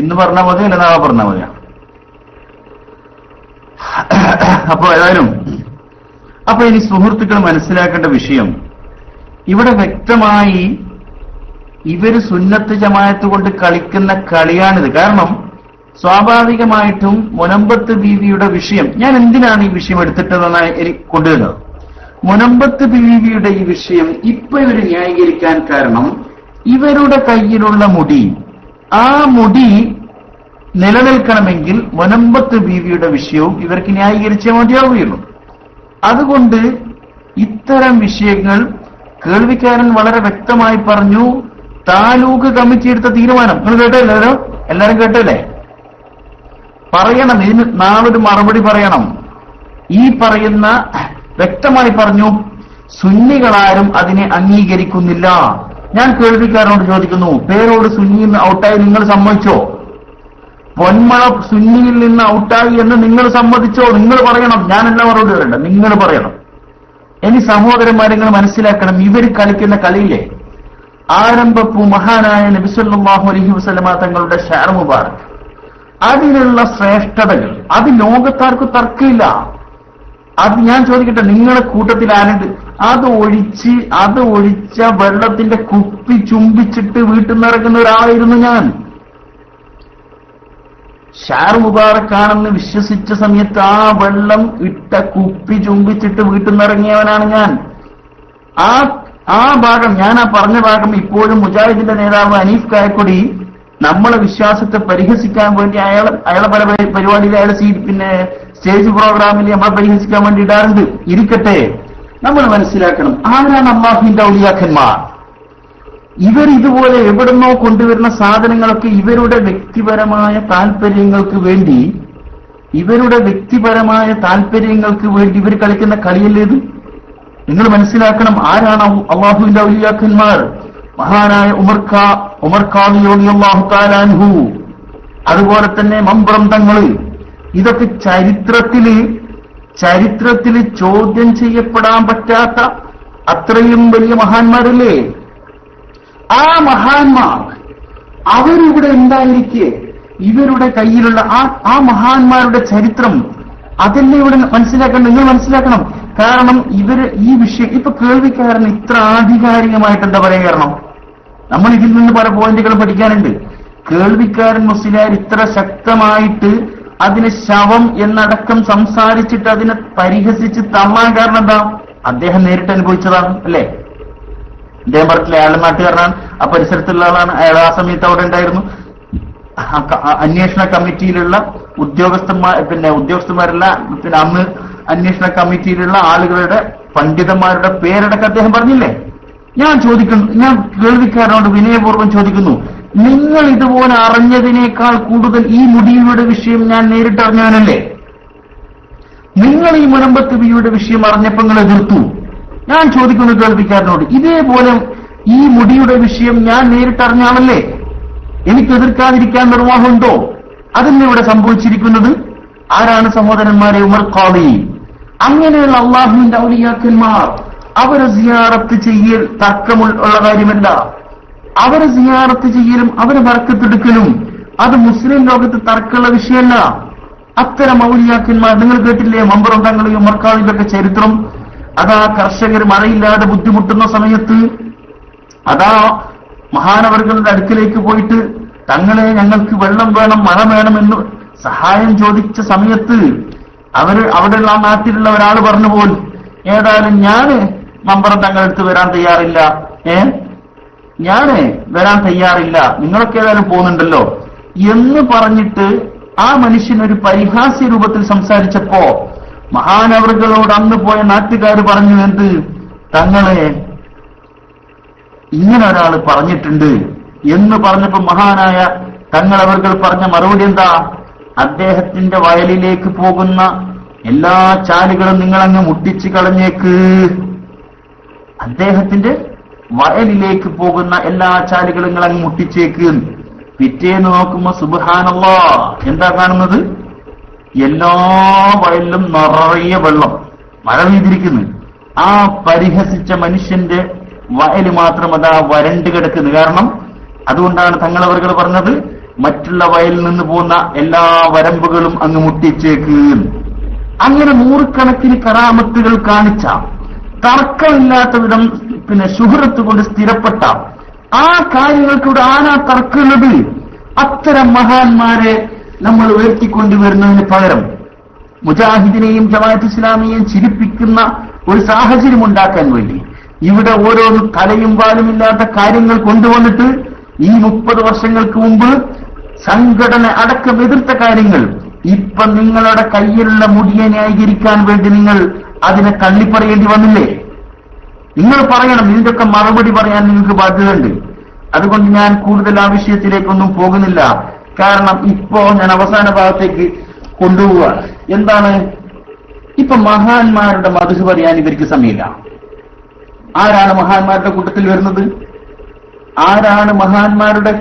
ഇന്ന് പറഞ്ഞാൽ മതി, അല്ല നാളെ പറഞ്ഞാൽ മതിയാ? അപ്പൊ ഏതായാലും ഇനി സുഹൃത്തുക്കൾ മനസ്സിലാക്കേണ്ട വിഷയം, ഇവിടെ വ്യക്തമായി ഇവര് സുന്നത്ത് ജമാഅത്ത് കൊണ്ട് കളിക്കുന്ന കളിയാണിത്. കാരണം സ്വാഭാവികമായിട്ടും മുനമ്പത്ത് ബീവിയുടെ വിഷയം, ഞാൻ എന്തിനാണ് ഈ വിഷയം എടുത്തിട്ടതെന്നാണ് എനിക്ക് കൊണ്ടുവരുന്നത്. മുനമ്പത്ത് ബീവിയുടെ ഈ വിഷയം ഇപ്പൊ ഇവര് ന്യായീകരിക്കാൻ കാരണം, ഇവരുടെ കയ്യിലുള്ള മുടി, ആ മുടി നിലനിൽക്കണമെങ്കിൽ മുനമ്പത്ത് ബീവിയുടെ വിഷയവും ഇവർക്ക് ന്യായീകരിച്ചേ മതിയാവുകയുള്ളൂ. അതുകൊണ്ട് ഇത്തരം വിഷയങ്ങൾ കേൾവിക്കാരൻ വളരെ വ്യക്തമായി പറഞ്ഞു. താലൂക്ക് കമ്മിറ്റി എടുത്ത തീരുമാനം നിങ്ങൾ കേട്ടല്ലോ, എല്ലാരും കേട്ടല്ലേ? പറയണം, ഇതിന് നാളൊരു മറുപടി പറയണം. ഈ പറയുന്ന വ്യക്തമായി പറഞ്ഞു, സുന്നികളാരും അതിനെ അംഗീകരിക്കുന്നില്ല. ഞാൻ കേൾവിക്കാരനോട് ചോദിക്കുന്നു, പേരോട് സുന്നിയിൽ നിന്ന് ഔട്ടായി നിങ്ങൾ സമ്മതിച്ചോ? പൊന്മള സുന്നിയിൽ നിന്ന് ഔട്ടായി എന്ന് നിങ്ങൾ സമ്മതിച്ചോ? നിങ്ങൾ പറയണം. ഞാനെല്ലാം മറുപടി പറയണ്ട, നിങ്ങൾ പറയണം. ഇനി സഹോദരന്മാരെ നിങ്ങൾ മനസ്സിലാക്കണം, ഇവർ കളിക്കുന്ന കളിയില്ലേ, ആരംഭപ്പൂ മഹാനായ നബി സല്ലല്ലാഹു അലൈഹി വസല്ലമ തങ്ങളുടെ ഷഅർ മുബാറക്, അതിനുള്ള ശ്രേഷ്ഠതകൾ അത് ലോകത്താർക്ക് തർക്കമില്ല. അത് ഞാൻ ചോദിക്കട്ടെ, നിങ്ങളുടെ കൂട്ടത്തിൽ ആരുണ്ട് അത് ഒഴിച്ച വെള്ളത്തിന്റെ കുപ്പി ചുംബിച്ചിട്ട് വീട്ടിൽ നിന്ന് ഇറങ്ങുന്ന ഒരാളായിരുന്നു ഞാൻ. ഷാർ മുബാറക്കാണെന്ന് വിശ്വസിച്ച സമയത്ത് ആ വെള്ളം ഇട്ട കുപ്പി ചുംബിച്ചിട്ട് വീട്ടിൽ നിന്ന് ഇറങ്ങിയവനാണ് ഞാൻ. ആ ഭാഗം, ഞാൻ ആ പറഞ്ഞ ഭാഗം ഇപ്പോഴും മുജാഹിദിന്റെ നേതാവ് അനീഫ് കായക്കൊടി നമ്മളെ വിശ്വാസത്തെ പരിഹസിക്കാൻ വേണ്ടി അയാളെ പല പരിപാടിയിൽ അയാളെ പിന്നെ സ്റ്റേജ് പ്രോഗ്രാമിൽ നമ്മളെ പരിഹസിക്കാൻ വേണ്ടി ഇടാറുണ്ട്. ഇരിക്കട്ടെ, നമ്മൾ മനസ്സിലാക്കണം ആരാണ് അല്ലാഹുവിന്റെ ഔലിയാക്കന്മാർ. ഇതുപോലെ എവിടുന്നോ കൊണ്ടുവരുന്ന സാധനങ്ങളൊക്കെ ഇവരുടെ വ്യക്തിപരമായ താല്പര്യങ്ങൾക്ക് വേണ്ടി ഇവർ കളിക്കുന്ന കളിയല്ലേ ഇത്? നിങ്ങൾ മനസ്സിലാക്കണം ആരാണ് അല്ലാഹുവിന്റെ ഔലിയാക്കന്മാർ. മഹാനായ ഉമർ ഖാദി റളിയല്ലാഹു തആല അൻഹു, അതുപോലെ തന്നെ മമ്പ്രം തങ്ങൾ, ഇതൊക്കെ ചരിത്രത്തില് ചോദ്യം ചെയ്യപ്പെടാൻ പറ്റാത്ത അത്രയും വലിയ മഹാന്മാരല്ലേ. ആ മഹാന്മാർ അവരിവിടെ ഉണ്ടായിരിക്കെ ഇവരുടെ കയ്യിലുള്ള ആ മഹാന്മാരുടെ ചരിത്രം അതല്ലേ ഇവിടെ മനസ്സിലാക്കണം. നിങ്ങൾ മനസ്സിലാക്കണം. കാരണം ഈ വിഷയം ഇപ്പൊ കേൾവിക്കാരൻ ഇത്ര ആധികാരികമായിട്ട് എന്താ പറയാൻ കാരണം, നമ്മൾ ഇതിൽ നിന്ന് പല പോയിന്റുകളും പഠിക്കാനുണ്ട്. കേൾവിക്കാരൻ മുസ്ലിയാർ ഇത്ര ശക്തമായിട്ട് അതിന് ശവം എന്നടക്കം സംസാരിച്ചിട്ട് അതിനെ പരിഹസിച്ച് തള്ളാൻ കാരണം എന്താ? അദ്ദേഹം നേരിട്ട് അനുഭവിച്ചതാണ് അല്ലേ. അദ്ദേഹം പറഞ്ഞില്ല അയാളുടെ നാട്ടുകാരനാണ്, ആ പരിസരത്തുള്ള ആളാണ്, അയാൾ ആ സമയത്ത് അവിടെ ഉണ്ടായിരുന്നു. അന്വേഷണ കമ്മിറ്റിയിലുള്ള ഉദ്യോഗസ്ഥന്മാരല്ല അന്ന് അന്വേഷണ കമ്മിറ്റിയിലുള്ള ആളുകളുടെ പണ്ഡിതന്മാരുടെ പേരടക്കം അദ്ദേഹം പറഞ്ഞില്ലേ. ഞാൻ കേൾവിക്കാരനോട് വിനയപൂർവ്വം ചോദിക്കുന്നു, നിങ്ങൾ ഇതുപോലെ അറിഞ്ഞതിനേക്കാൾ കൂടുതൽ ഈ മുടിയുടെ വിഷയം ഞാൻ നേരിട്ട് അറിഞ്ഞവനല്ലേ? നിങ്ങൾ ഈ മുനമ്പത്ത് ബിയുടെ വിഷയം അറിഞ്ഞപ്പോൾ നിങ്ങൾ എതിർത്തു. ഞാൻ ചോദിക്കുന്നു കേൾവിക്കാരനോട്, ഇതേപോലെ ഈ മുടിയുടെ വിഷയം ഞാൻ നേരിട്ടറിഞ്ഞാണല്ലേ, എനിക്ക് എതിർക്കാതിരിക്കാൻ നിർവാഹമുണ്ടോ? അതന്നെ ഇവിടെ സംഭവിച്ചിരിക്കുന്നത്. ആരാണ് സഹോദരന്മാരെ? ഉമർ ഖാദി. അങ്ങനെയുള്ള അല്ലാഹുവിന്റെ ഔലിയാക്കന്മാർ അവരെ സിയാറത്ത് ചെയ്യൽ തർക്കമുള്ള കാര്യമല്ല. അവരെ സിയാറത്ത് ചെയ്യലും അവരെ ബർക്കത്തെടുക്കലും അത് മുസ്ലിം ലോകത്ത് തർക്കമുള്ള വിഷയമല്ല. അത്തരം ഔലിയാക്കന്മാർ നിങ്ങൾ കേട്ടില്ലേ? മമ്പ്രം തങ്ങളെയും ഉമർ ഖാദിയുടെ ചരിത്രം. അതാ കർഷകർ മഴയില്ലാതെ ബുദ്ധിമുട്ടുന്ന സമയത്ത് അതാ മഹാനവറുകളുടെ അടുക്കലേക്ക് പോയിട്ട് തങ്ങളെ ഞങ്ങൾക്ക് വെള്ളം വേണം, മഴ വേണമെന്ന് സഹായം ചോദിച്ച സമയത്ത് അവിടെയുള്ള ആ നാട്ടിലുള്ള ഒരാൾ പറഞ്ഞു പോൽ, ഏതായാലും ഞാന് മമ്പ്രം തങ്ങളടുത്ത് വരാൻ തയ്യാറില്ല, ഞാന് വരാൻ തയ്യാറില്ല, നിങ്ങളൊക്കെ ഏതായാലും പോകുന്നുണ്ടല്ലോ എന്ന് പറഞ്ഞിട്ട് ആ മനുഷ്യൻ ഒരു പരിഹാസ്യ രൂപത്തിൽ സംസാരിച്ചപ്പോ മഹാനവറുകളോട് അന്ന് പോയ നാട്ടുകാർ പറഞ്ഞു, എന്ത് തങ്ങളെ ഇങ്ങനെ ഒരാൾ പറഞ്ഞിട്ടുണ്ട് എന്ന് പറഞ്ഞപ്പോ മഹാനായ തങ്ങളവറുകൾ പറഞ്ഞ മറുപടി എന്താ? അദ്ദേഹത്തിന്റെ വയലിലേക്ക് പോകുന്ന എല്ലാ ചാലുകളും നിങ്ങളങ്ങ് മുട്ടിച്ചു കളഞ്ഞേക്ക്. അദ്ദേഹത്തിന്റെ വയലിലേക്ക് പോകുന്ന എല്ലാ ചാലുകളും നിങ്ങളങ്ങ് മുട്ടിച്ചേക്ക്. പിറ്റേന്ന് നോക്കുമ്പോ സുബ്ഹാനല്ലാഹ് എന്താ കാണുന്നത്? എല്ലാ വയലിലും നിറയെ വെള്ളം, മഴ പെയ്തിരിക്കുന്നു. ആ പരിഹസിച്ച മനുഷ്യന്റെ വയല് മാത്രം അതാ വരണ്ട് കിടക്കുന്നു. കാരണം അതുകൊണ്ടാണ് തങ്ങളവറുകൾ പറഞ്ഞത്, മറ്റുള്ള വയലിൽ നിന്ന് പോകുന്ന എല്ലാ വരമ്പുകളും അങ്ങ് മുട്ടിച്ചേക്ക്. അങ്ങനെ നൂറുകണക്കിന് കറാമത്തുകൾ കാണിച്ച, തർക്കമില്ലാത്ത വിധം ശുഹ്റത്ത് കൊണ്ട് സ്ഥിരപ്പെട്ട ആ കാര്യങ്ങൾക്കൂടെ ആരാ തർക്കമുള്ളത്? അത്തരം മഹാന്മാരെ നമ്മൾ ഉയർത്തിക്കൊണ്ടുവരുന്നതിന് പകരം മുജാഹിദിനെയും ജമാഅത്ത് ഇസ്ലാമിയെയും ചിരിപ്പിക്കുന്ന ഒരു സാഹചര്യം ഉണ്ടാക്കാൻ വേണ്ടി ഇവിടെ ഓരോന്ന് തലയും വാലുമില്ലാത്ത കാര്യങ്ങൾ കൊണ്ടുവന്നിട്ട് ഈ 30 വർഷങ്ങൾക്ക് മുമ്പ് സംഘടന അടക്കം എതിർത്ത കാര്യങ്ങൾ ഇപ്പൊ നിങ്ങളുടെ കയ്യിലുള്ള മുടിയെ ന്യായീകരിക്കാൻ വേണ്ടി നിങ്ങൾ അതിനെ തള്ളിപ്പറയേണ്ടി വന്നില്ലേ? നിങ്ങൾ പറയണം, ഇതിന്റെയൊക്കെ മറുപടി പറയാൻ നിങ്ങൾക്ക് ബാധ്യതയുണ്ട്. അതുകൊണ്ട് ഞാൻ കൂടുതൽ ആ വിഷയത്തിലേക്കൊന്നും പോകുന്നില്ല. കാരണം ഇപ്പോ ഞാൻ അവസാന ഭാഗത്തേക്ക് കൊണ്ടുപോവുക. എന്താണ്? ഇപ്പൊ മഹാന്മാരുടെ മദ്ഹ് പറയാൻ ഇവർക്ക് സമയമില്ല. ആരാണ് മഹാന്മാരുടെ കൂട്ടത്തിൽ വരുന്നത്? ആരാണ് മഹാന്മാരുടെ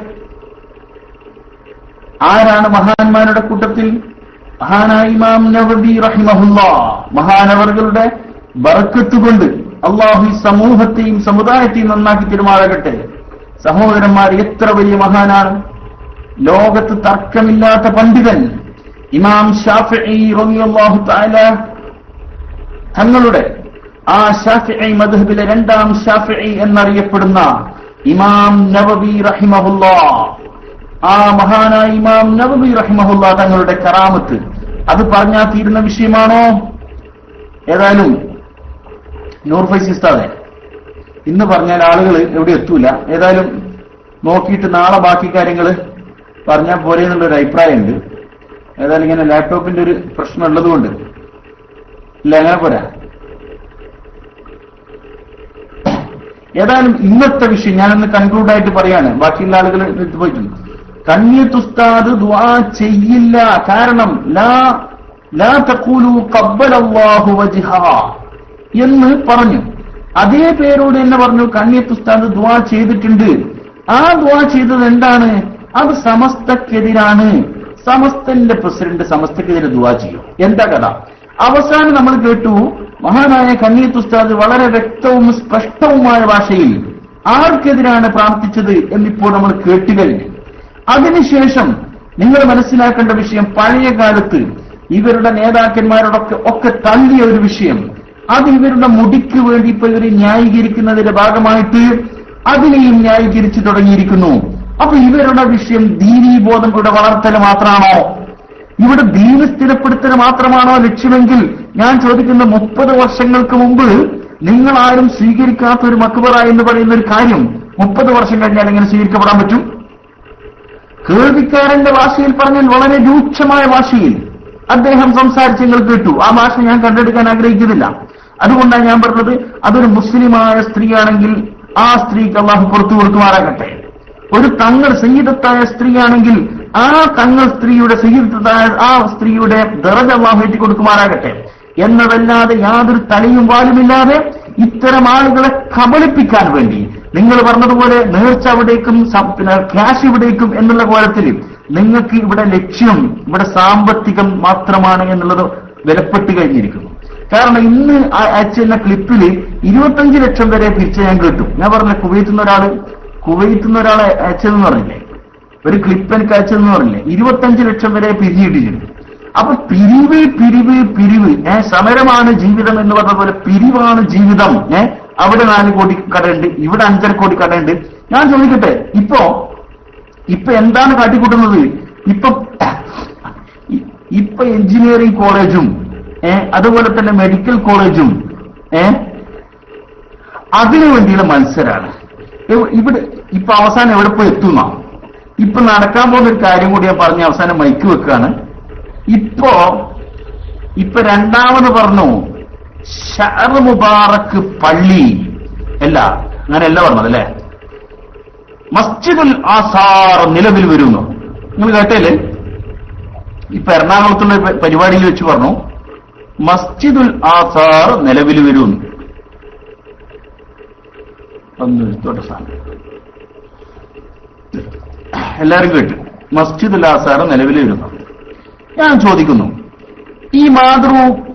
കൂട്ടത്തിൽ? മഹാനായ ഇമാം നവവി റഹിമഹുല്ലാഹ്, മഹാനവറുകളുടെ ബർക്കത്ത് കൊണ്ട് അല്ലാഹു ഈ സമൂഹത്തെയും സമുദായത്തെയും നന്നാക്കി തിരുമാറാകട്ടെ. സഹോദരന്മാർ, എത്ര വലിയ മഹാനാണ്! ലോകത്ത് തർക്കമില്ലാത്ത പണ്ഡിതൻ ഇമാം ശാഫിഈ റളിയല്ലാഹു തആല തങ്ങളുടെ ആ ശാഫിഈ മദ്ഹബിലെ രണ്ടാം ശാഫിഈ എന്നറിയപ്പെടുന്ന ഇമാം നവവി റഹിമഹുല്ലാഹ്, ആ മഹാനായ ഇമാം നവവി റഹിമഹുല്ലാഹ് തങ്ങളുടെ കറാമത്ത് അത് പറഞ്ഞാൽ തീരുന്ന വിഷയമാണോ? ഏതായാലും നൂർ ഫൈസി ഉസ്താദെ, ഇന്ന് പറഞ്ഞാൽ ആളുകൾ എവിടെ എത്തൂല. ഏതായാലും നോക്കിയിട്ട് നാളെ ബാക്കി കാര്യങ്ങൾ പറഞ്ഞാൽ പോരെ എന്നുള്ളൊരു അഭിപ്രായമുണ്ട്. ഏതായാലും ഇങ്ങനെ ലാപ്ടോപ്പിന്റെ ഒരു പ്രശ്നം ഉള്ളതുകൊണ്ട് ഇല്ല, അങ്ങനെ പോരാ. ഏതായാലും ഇന്നത്തെ വിഷയം ഞാനൊന്ന് കൺക്ലൂഡായിട്ട് പറയാണ്, ബാക്കിയുള്ള ആളുകൾ എടുത്തു പോയിട്ടുണ്ട്. കണ്ണിയത്ത് ഉസ്താദ് ദുആ ചെയ്യില്ല, കാരണം ലാ തഖൂലു ഖബ്ബലല്ലാഹു വജ്ഹ എന്ന് പറഞ്ഞു. അതേ പേരോട് തന്നെ പറഞ്ഞു കണ്ണിയത്ത് ഉസ്താദ് ദുആ ചെയ്തിട്ടുണ്ട്. ആ ദുആ ചെയ്തത് എന്താണ്? അത് സമസ്തക്കെതിരാണ്. സമസ്തന്റെ പ്രസിഡന്റ് സമസ്തക്കെതിരെ ദുആ ചെയ്യും. എന്താ കഥ? അവസാനം നമ്മൾ കേട്ടു മഹാനായ കണ്ണിയത്ത് ഉസ്താദ് വളരെ വ്യക്തവും സ്പഷ്ടവുമായ ഭാഷയിൽ ആർക്കെതിരാണ് പ്രാർത്ഥിച്ചത് എന്നിപ്പോൾ നമ്മൾ കേട്ടുകഴിഞ്ഞു. അതിനുശേഷം നിങ്ങൾ മനസ്സിലാക്കേണ്ട വിഷയം, പഴയ കാലത്ത് ഇവരുടെ നേതാക്കന്മാരോടൊക്കെ തള്ളിയ ഒരു വിഷയം, അത് ഇവരുടെ മുടിക്ക് വേണ്ടി ഇപ്പൊ ഇവർ ന്യായീകരിക്കുന്നതിന്റെ ഭാഗമായിട്ട് അതിനെയും ന്യായീകരിച്ചു തുടങ്ങിയിരിക്കുന്നു. അപ്പൊ ഇവരുടെ വിഷയം ദീനീബോധം ഇവിടെ വളർത്തൽ മാത്രമാണോ? ഇവിടെ ദീന് സ്ഥിരപ്പെടുത്തൽ മാത്രമാണോ ലക്ഷ്യമെങ്കിൽ ഞാൻ ചോദിക്കുന്ന 30 വർഷങ്ങൾക്ക് മുമ്പ് നിങ്ങൾ ആരും സ്വീകരിക്കാത്ത ഒരു മക്ബറ എന്ന് പറയുന്ന ഒരു കാര്യം 30 വർഷം കഴിഞ്ഞാൽ എങ്ങനെ സ്വീകരിക്കപ്പെടാൻ പറ്റും? കേൾവിക്കാരന്റെ ഭാഷയിൽ പറഞ്ഞാൽ വളരെ രൂക്ഷമായ ഭാഷയിൽ അദ്ദേഹം സംസാരിച്ച് നിങ്ങൾ കേട്ടു. ആ ഭാഷ ഞാൻ കണ്ടെടുക്കാൻ ആഗ്രഹിക്കുന്നില്ല. അതുകൊണ്ടാണ് ഞാൻ പറഞ്ഞത്, അതൊരു മുസ്ലിമായ സ്ത്രീയാണെങ്കിൽ ആ സ്ത്രീക്ക് അല്ലാഹു പുറത്തു കൊടുക്കുമാറാകട്ടെ. ഒരു തങ്ങൾ സയ്യിദത്തായ സ്ത്രീയാണെങ്കിൽ ആ തങ്ങൾ സ്ത്രീയുടെ സയ്യിദത്തായ ആ സ്ത്രീയുടെ ദറജ അല്ലാഹു ഏറ്റി കൊടുക്കുമാറാകട്ടെ എന്നതല്ലാതെ യാതൊരു തലയും വാലുമില്ലാതെ ഇത്തരം ആളുകളെ കബളിപ്പിക്കാൻ വേണ്ടി നിങ്ങൾ പറഞ്ഞതുപോലെ നേർച്ച അവിടേക്കും പിന്നെ ക്യാഷ് ഇവിടേക്കും എന്നുള്ള കോലത്തിൽ നിങ്ങൾക്ക് ഇവിടെ ലക്ഷ്യം ഇവിടെ സാമ്പത്തികം മാത്രമാണ് എന്നുള്ളത് വിലപ്പെട്ട് കഴിഞ്ഞിരിക്കുന്നു. കാരണം ഇന്ന് അയച്ചുന്ന ക്ലിപ്പിൽ 25 ലക്ഷം വരെ പിരിച്ച ഞാൻ കേട്ടു. ഞാൻ പറഞ്ഞ കുവൈത്തിൽ നിന്ന് ഒരാളെ അയച്ചതെന്ന് പറഞ്ഞില്ലേ, ഒരു ക്ലിപ്പ് എനിക്ക് അയച്ചതെന്ന് പറഞ്ഞില്ലേ, 25 ലക്ഷം വരെ പിരിഞ്ഞിട്ടിട്ടുണ്ട്. അപ്പൊ പിരിവ് സമരമാണ് ജീവിതം എന്ന് പറഞ്ഞ പോലെ പിരിവാണ് ജീവിതം. അവിടെ 4 കോടി കടയുണ്ട്, ഇവിടെ 5.5 കോടി കടയുണ്ട്. ഞാൻ ചോദിക്കട്ടെ, ഇപ്പൊ എന്താണ് കാട്ടിക്കൂട്ടുന്നത്? ഇപ്പൊ എഞ്ചിനീയറിംഗ് കോളേജും അതുപോലെ തന്നെ മെഡിക്കൽ കോളേജും അതിനു വേണ്ടിയുള്ള മത്സരാണ്. ഇവിടെ ഇപ്പൊ അവസാനം എവിടെ പോയി എത്തുന്ന ഇപ്പൊ നടക്കാൻ പോകുന്ന ഒരു കാര്യം കൂടി ഞാൻ പറഞ്ഞ അവസാനം മൈക്ക് വെക്കുകയാണ്. ഇപ്പൊ രണ്ടാമത് പറഞ്ഞു ഷഅർ മുബാറക്ക് പള്ളി അങ്ങനെയല്ല പറഞ്ഞതല്ലേ, മസ്ജിദുൽ ആസാർ നിലവിൽ വരുന്നു. നിങ്ങൾ കേട്ടല്ലേ? ഇപ്പൊ എറണാകുളത്തുള്ള പരിപാടിയിൽ വെച്ച് പറഞ്ഞു മസ്ജിദുൽ ആസാർ നിലവിൽ വരുന്നു. എല്ലാവരും കേട്ടു, മസ്ജിദുൽ ആസാർ നിലവിൽ വരുന്നു. ഞാൻ ചോദിക്കുന്നു, ഈ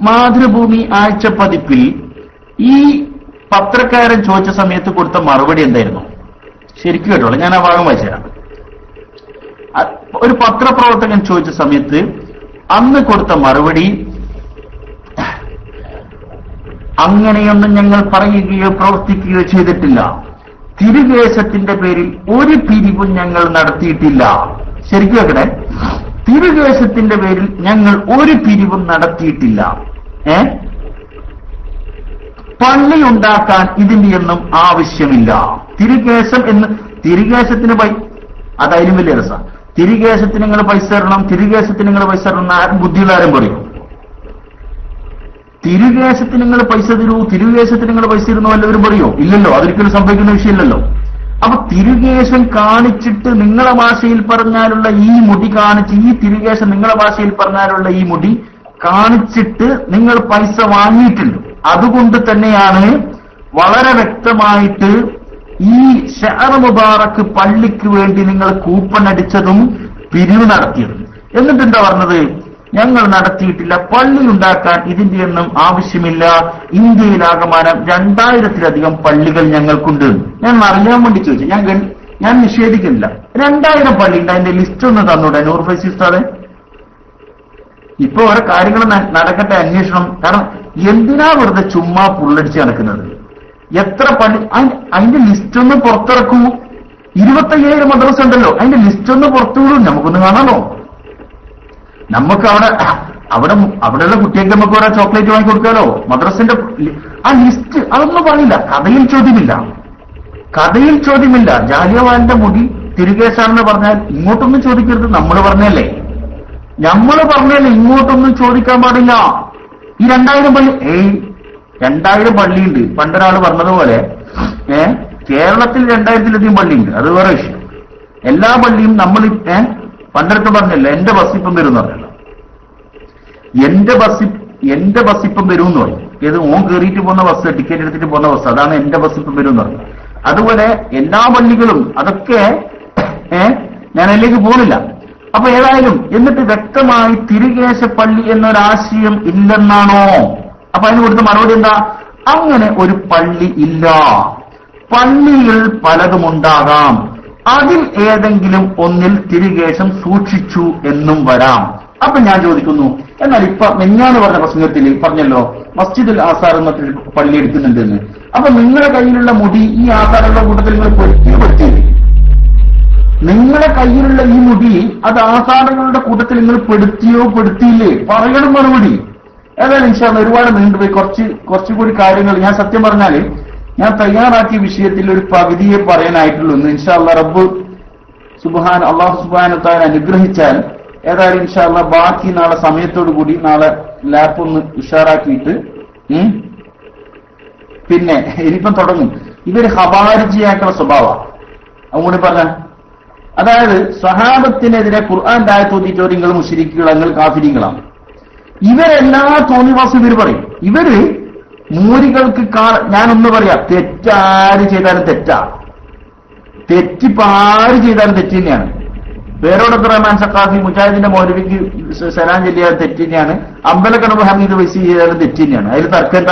മാതൃഭൂമി ആഴ്ച പതിപ്പിൽ ഈ പത്രക്കാരൻ ചോദിച്ച സമയത്ത് കൊടുത്ത മറുപടി എന്തായിരുന്നു? ശരിക്കും കേട്ടോളൂ, ഞാൻ ആ ഭാഗം വായിച്ചുതരാം. ഒരു പത്രപ്രവർത്തകൻ ചോദിച്ച സമയത്ത് അന്ന് കൊടുത്ത മറുപടി, അങ്ങനെയൊന്നും ഞങ്ങൾ പറയുകയോ പ്രവർത്തിക്കുകയോ ചെയ്തിട്ടില്ല. തിരുകേശത്തിന്റെ പേരിൽ ഒരു പിരിവും ഞങ്ങൾ നടത്തിയിട്ടില്ല. ശരിക്കും കേൾക്കണേ, തിരുകേശത്തിന്റെ പേരിൽ ഞങ്ങൾ ഒരു പിരിവും നടത്തിയിട്ടില്ല. പള്ളി ഉണ്ടാക്കാൻ ഇതിന്റെയൊന്നും ആവശ്യമില്ല. തിരുകേശത്തിന് അതായാലും വലിയ രസം. തിരുകേശത്തിന് നിങ്ങൾ പൈസ തരണം, തിരുകേശത്തിന് നിങ്ങൾ പൈസ തരണം ആരും ബുദ്ധിയുള്ള ആരും പറയും. തിരുകേശത്തിന് നിങ്ങൾ പൈസ തരൂ, തിരുകേശത്തിന് നിങ്ങൾ പൈസ തരുന്നോ എല്ലാവരും പറയോ? ഇല്ലല്ലോ, അതൊരിക്കലും സംഭവിക്കുന്ന വിഷയമില്ലല്ലോ. അപ്പൊ തിരുകേശം കാണിച്ചിട്ട് നിങ്ങളെ ഭാഷയിൽ പറഞ്ഞാലുള്ള ഈ മുടി കാണിച്ച്, ഈ തിരുകേശം നിങ്ങളെ ഭാഷയിൽ പറഞ്ഞാലുള്ള ഈ മുടി കാണിച്ചിട്ട് നിങ്ങൾ പൈസ വാങ്ങിയിട്ടുണ്ട്. അതുകൊണ്ട് തന്നെയാണ് വളരെ വ്യക്തമായിട്ട് ഈ ഷഅർ മുബാറക്ക് പള്ളിക്ക് വേണ്ടി നിങ്ങൾ കൂപ്പൺ അടിച്ചതും പിരിവ് നടത്തിയതും. എന്നിട്ട് എന്താ പറഞ്ഞത്? ഞങ്ങൾ നടത്തിയിട്ടില്ല, പള്ളി ഉണ്ടാക്കാൻ ഇതിന്റെയൊന്നും ആവശ്യമില്ല. ഇന്ത്യയിലാകമാനം 2000-ലധികം പള്ളികൾ ഞങ്ങൾക്കുണ്ട്. ഞാൻ അറിയാൻ വേണ്ടി ചോദിച്ചു, ഞാൻ നിഷേധിക്കുന്നില്ല. 2000 പള്ളി ഉണ്ട്, അതിന്റെ ലിസ്റ്റ് ഒന്ന് തന്നൂടെ നൂർ ഫൈസി ഉസ്താദെ? ഇപ്പൊ ഓരോ കാര്യങ്ങൾ നടക്കട്ടെ, അന്വേഷണം. കാരണം എന്തിനാ വെറുതെ ചുമ്മാ പുള്ളടിച്ച് നടക്കുന്നത്? എത്ര പള്ളി, അതിന്റെ ലിസ്റ്റ് ഒന്ന് പുറത്തിറക്കൂ. 25,000 മദ്രസ ഉണ്ടല്ലോ, അതിന്റെ ലിസ്റ്റ് ഒന്ന് പുറത്തുവിടും, നമുക്കൊന്ന് കാണാമോ? നമുക്ക് അവിടെയുള്ള കുട്ടികൾക്ക് നമുക്ക് ഓരോ ചോക്ലേറ്റ് വാങ്ങി കൊടുക്കാലോ. മദ്രസിന്റെ ആ ലിസ്റ്റ് അതൊന്നും പറയില്ല, കഥയിൽ ചോദ്യമില്ല. കഥയിൽ ചോദ്യമില്ല. ജാലിയവാലിന്റെ മുടി തിരുകേശാണെന്ന് പറഞ്ഞാൽ ഇങ്ങോട്ടൊന്നും ചോദിക്കരുത്. നമ്മൾ പറഞ്ഞല്ലേ ഇങ്ങോട്ടൊന്നും ചോദിക്കാൻ പാടില്ല. ഈ 2000 പള്ളി 2000 പള്ളിയുണ്ട്. പണ്ടൊരാൾ പറഞ്ഞതുപോലെ കേരളത്തിൽ 2000-ലധികം പള്ളിയുണ്ട്. അത് വേറെ വിഷയം. എല്ലാ പള്ളിയും നമ്മൾ പണ്ടടുത്ത് പറഞ്ഞല്ലോ എന്റെ ബസ് ഇപ്പം വരും എന്ന് പറഞ്ഞല്ലോ. എന്റെ ബസ് ഇപ്പം വരും എന്ന് പറയും. ഏത് ഓൻ കയറിയിട്ട് പോകുന്ന ബസ്, ടിക്കറ്റ് എടുത്തിട്ട് പോകുന്ന ബസ്, അതാണ് എന്റെ ബസ് ഇപ്പം വരും എന്ന് പറയുന്നത്. അതുപോലെ എല്ലാ പള്ളികളും അതൊക്കെ ഞാൻ അതിലേക്ക് പോകുന്നില്ല. അപ്പൊ ഏതായാലും എന്നിട്ട് വ്യക്തമായി തിരുകേശ പള്ളി എന്നൊരാശയം ഇല്ലെന്നാണോ? അപ്പൊ അതിന് കൊടുത്ത മറുപടി എന്താ? അങ്ങനെ ഒരു പള്ളി ഇല്ല. പള്ളികൾ പലതുമുണ്ടാകാം. അതിൽ ഏതെങ്കിലും ഒന്നിൽ തിരുകേശം സൂക്ഷിച്ചു എന്നും വരാം. അപ്പൊ ഞാൻ ചോദിക്കുന്നു, എന്നാൽ ഇപ്പൊ മെഞ്ഞാന്ന് പറഞ്ഞ പ്രസംഗത്തിൽ പറഞ്ഞല്ലോ മസ്ജിദുൽ ആസാർ എന്നൊരു പള്ളി എടുക്കുന്നുണ്ടെന്ന്. അപ്പൊ നിങ്ങളുടെ കയ്യിലുള്ള മുടി ഈ ആസാറുള്ള കൂട്ടത്തിൽ നിങ്ങൾ പെടുത്തിയില്ലേ? നിങ്ങളുടെ കയ്യിലുള്ള ഈ മുടി അത് ആസാറുകളുടെ കൂട്ടത്തിൽ നിങ്ങൾ പെടുത്തിയില്ലേ? പറയണം മറുപടി. ഏതായാലും ഇൻഷാ അല്ലാഹ് ഒരുപാട് നീണ്ടുപോയി. കുറച്ചുകൂടി കാര്യങ്ങൾ ഞാൻ സത്യം പറഞ്ഞാല് ഞാൻ തയ്യാറാക്കിയ വിഷയത്തിൽ ഒരു പകുതിയെ പറയാനായിട്ടുള്ളൂ. ഇൻഷാ അല്ലാഹ് അല്ലാഹു സുബ്ഹാനഹു തആല അനുഗ്രഹിച്ചാൽ ഏതായാലും ഇൻഷാ അല്ലാഹ് ബാക്കി നാളെ സമയത്തോടു കൂടി നാളെ ലാപ്പ് ഒന്ന് ഉഷാറാക്കിയിട്ട് പിന്നെ ഇനിയിപ്പം തുടങ്ങും. ഇവര് ഖവാരിജിയാക്കുള്ള സ്വഭാവമാണ്. അതുകൂടി പറഞ്ഞ അതായത് സ്വഹാബത്തിനെതിരെ ഖുർആൻ ആയത്ത് ഓതിയിട്ട് നിങ്ങൾ മുശ്രിക്കുകൾ, നിങ്ങൾ കാഫിരീങ്ങളാണ്. ഇവരെല്ലാ തോന്നിവാസം ഇവർ പറയും. ഇവര് മൂരികൾക്ക് ഞാനൊന്ന് പറയാം, തെറ്റാര് ചെയ്താലും തെറ്റിപ്പാര് ചെയ്താലും തെറ്റ് തന്നെയാണ്. പേരോടത്ത് റഹ്മാൻ സഖാഫി മുജാഹിദിന്റെ മൗലവിക്ക് സലാം ചൊല്ലിയാലും തെറ്റ് തന്നെയാണ്. അമ്പലക്കടവ് ഹമീദ് വൈസി ചെയ്താലും തെറ്റ് തന്നെയാണ്. അതിൽ തർക്കണ്ട.